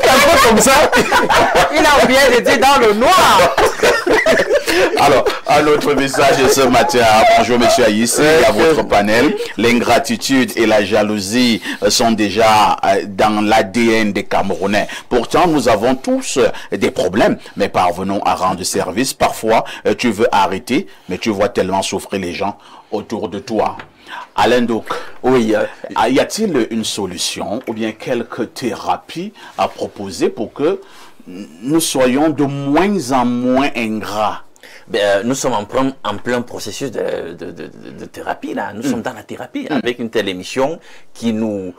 Un peu comme ça. Il a oublié de dire dans le noir. Alors, un autre message ce matin. Bonjour monsieur Aïssi, à votre panel. L'ingratitude et la jalousie sont déjà dans l'ADN des Camerounais. Pourtant, nous avons tous des problèmes, mais parvenons à rendre service. Parfois, tu veux arrêter, mais tu vois tellement souffrir les gens autour de toi. Alain Douk, oui, y a-t-il une solution ou bien quelques thérapies à proposer pour que nous soyons de moins en moins ingrats? Nous sommes en plein processus de thérapie là. Nous sommes dans la thérapie avec une telle émission qui nous,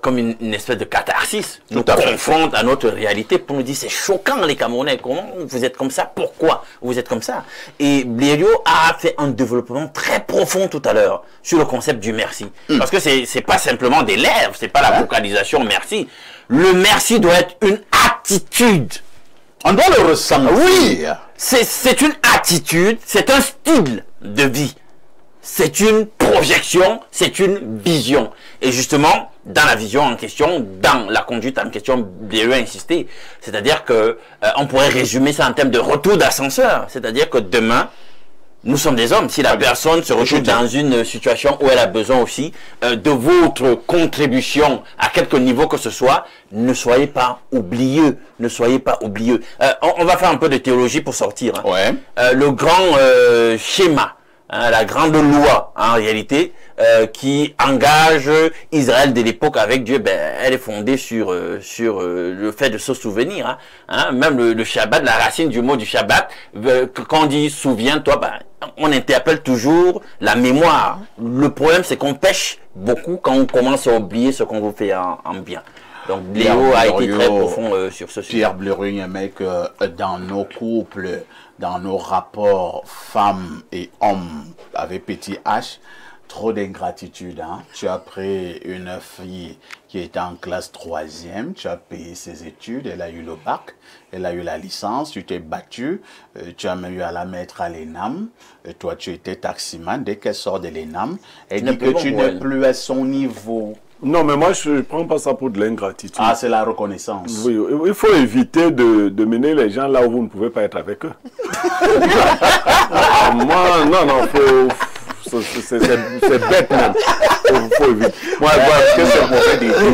comme une espèce de catharsis, nous confronte à notre réalité pour nous dire c'est choquant les Camerounais, comment vous êtes comme ça, pourquoi vous êtes comme ça. Et Blériot a fait un développement très profond tout à l'heure sur le concept du merci. Parce que c'est pas simplement des lèvres, c'est pas la vocalisation merci. Le merci doit être une attitude. On doit le ressentir. Oui, c'est une attitude, c'est un style de vie. C'est une projection, c'est une vision. Et justement, dans la vision en question, dans la conduite en question, Blériot a insisté. C'est-à-dire que on pourrait résumer ça en termes de retour d'ascenseur. C'est-à-dire que demain, nous sommes des hommes. Si la personne se retrouve dans une situation où elle a besoin aussi de votre contribution à quelque niveau que ce soit, ne soyez pas oublieux. Ne soyez pas oublieux. On va faire un peu de théologie pour sortir. Hein. Ouais. Le grand schéma, hein, la grande loi, en réalité, qui engage Israël de l'époque avec Dieu, elle est fondée sur le fait de se souvenir. Hein. Même le Shabbat, la racine du mot du Shabbat, quand on dit souviens-toi, on interpelle toujours la mémoire. Le problème, c'est qu'on pêche beaucoup quand on commence à oublier ce qu'on vous fait en bien. Donc Léo a été très profond sur ce sujet. Pierre Blériot aimait que dans nos couples, dans nos rapports femmes et hommes avec petit H, trop d'ingratitude. Hein? Tu as pris une fille qui était en classe 3e, tu as payé ses études, elle a eu le bac, elle a eu la licence, tu t'es battu, tu as même eu à la mettre à l'ENAM, toi tu étais taximan, dès qu'elle sort de l'ENAM, elle dit que tu n'es plus à son niveau. Non, mais moi, je ne prends pas ça pour de l'ingratitude. Ah, c'est la reconnaissance. Oui, il faut éviter de mener les gens là où vous ne pouvez pas être avec eux. Moi, non, c'est bête même. Faut éviter. Moi,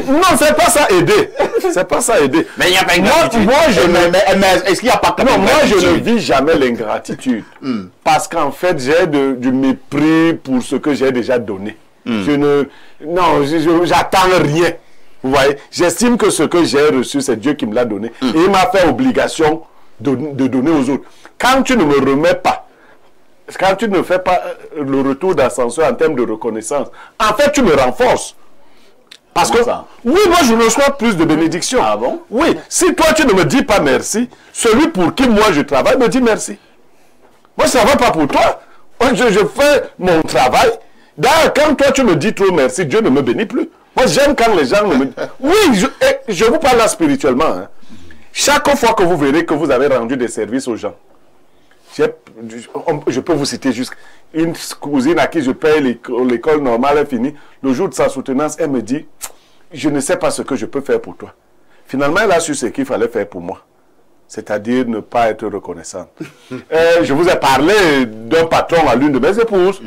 non, c'est pas ça aider. C'est pas ça aider. Mais il n'y a pas d'ingratitude. Moi, est-ce qu'il n'y a pas non, moi, je ne vis jamais l'ingratitude. Parce qu'en fait, j'ai du mépris pour ce que j'ai déjà donné. J'attends rien. Vous voyez, j'estime que ce que j'ai reçu, c'est Dieu qui me l'a donné. Et il m'a fait obligation de donner aux autres. Quand tu ne me remets pas, quand tu ne fais pas le retour d'ascenseur en termes de reconnaissance, en fait, tu me renforces. Parce que, oui, moi, je reçois plus de bénédictions. Ah bon? Oui, si toi, tu ne me dis pas merci, celui pour qui moi je travaille me dit merci. Moi, ça ne va pas pour toi. Je fais mon travail. D'ailleurs, quand toi, tu me dis trop merci, Dieu ne me bénit plus. Moi, j'aime quand les gens me... Oui, je vous parle là spirituellement. Hein. Chaque fois que vous verrez que vous avez rendu des services aux gens, je peux vous citer juste une cousine à qui je paye l'école normale est finie. Le jour de sa soutenance, elle me dit, je ne sais pas ce que je peux faire pour toi. Finalement, elle a su ce qu'il fallait faire pour moi. C'est-à-dire ne pas être reconnaissante. Je vous ai parlé d'un patron à l'une de mes épouses.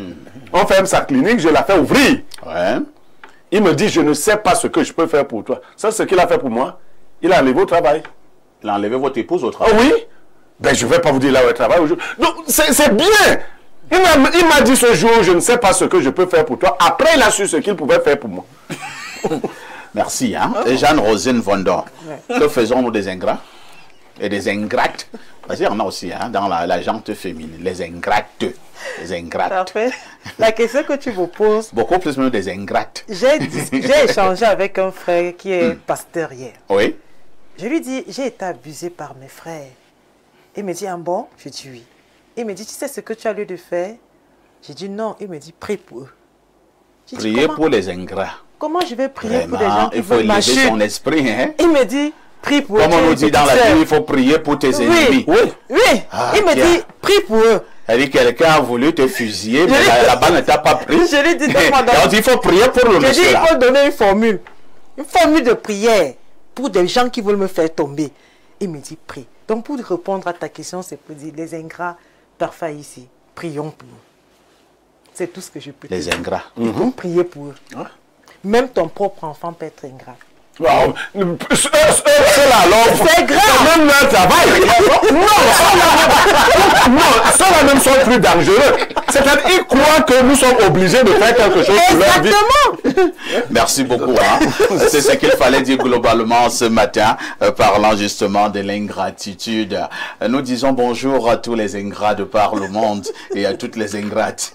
On ferme sa clinique, je la fais ouvrir. Ouais. Il me dit, je ne sais pas ce que je peux faire pour toi. Ça, ce qu'il a fait pour moi, il a enlevé au travail. Il a enlevé votre épouse au travail? Ah oui. Ben, je ne vais pas vous dire là où elle travaille aujourd'hui. Donc, c'est bien. Il m'a dit ce jour, je ne sais pas ce que je peux faire pour toi. Après, il a su ce qu'il pouvait faire pour moi. Merci. Hein? Et Jeanne-Rosine Vondor. Que faisons-nous des ingrats et des ingrates? Parce qu'il y en a aussi hein, dans la gente féminine, les ingrates. Les ingrates. Parfait. La question que tu me poses... Beaucoup plus même des ingrates. J'ai échangé avec un frère qui est pasteur hier. Oui. Je lui dis, j'ai été abusé par mes frères. Il me dit, ah bon? Je dis oui. Il me dit, tu sais ce que tu as lieu de faire? J'ai dit non. Il me dit, prie pour eux. Prier pour les ingrats. Comment je vais prier Vraiment, pour des gens qui veulent marcher? Il faut élever son esprit. Hein? Il me dit, prie pour eux. Comme on nous dit dans la Bible, il faut prier pour tes ennemis. Oui. Ah, il me dit, prie pour eux. Elle dit, quelqu'un a voulu te fusiller, mais la balle ne t'a pas pris. Je lui dis, il faut prier pour le monsieur là. Il faut donner une formule de prière pour des gens qui veulent me faire tomber. Il me dit, prie. Donc pour répondre à ta question, c'est pour dire, les ingrats parfois ici, prions pour eux. C'est tout ce que je peux dire. Les ingrats. Prier pour eux. Même ton propre enfant peut être ingrat. Wow. C'est grave. Même un travail. Non, ceux-là même sont plus dangereux. C'est-à-dire qu'ils croient que nous sommes obligés de faire quelque chose pour leur vie. Exactement. Merci beaucoup. Hein. C'est ce qu'il fallait dire globalement ce matin, parlant justement de l'ingratitude. Nous disons bonjour à tous les ingrats de par le monde et à toutes les ingrates.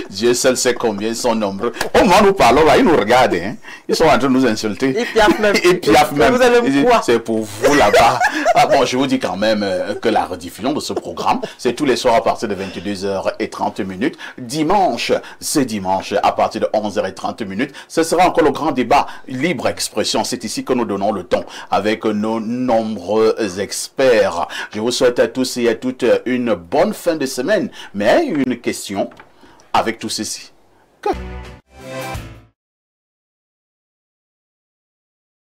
Dieu seul sait combien ils sont nombreux. Au moment où nous parlons, là, ils nous regardent. Hein. Ils sont en train de nous insulter. Ils piaffent même. Ils piaffent même. Vous c'est pour vous là-bas. Ah, bon, je vous dis quand même que la rediffusion de ce programme, c'est tous les soirs à partir de 22h30. Dimanche, c'est dimanche à partir de 11h30. Ce sera encore le grand débat libre expression. C'est ici que nous donnons le ton avec nos nombreux experts. Je vous souhaite à tous et à toutes une bonne fin de semaine. Mais une question avec tout ceci.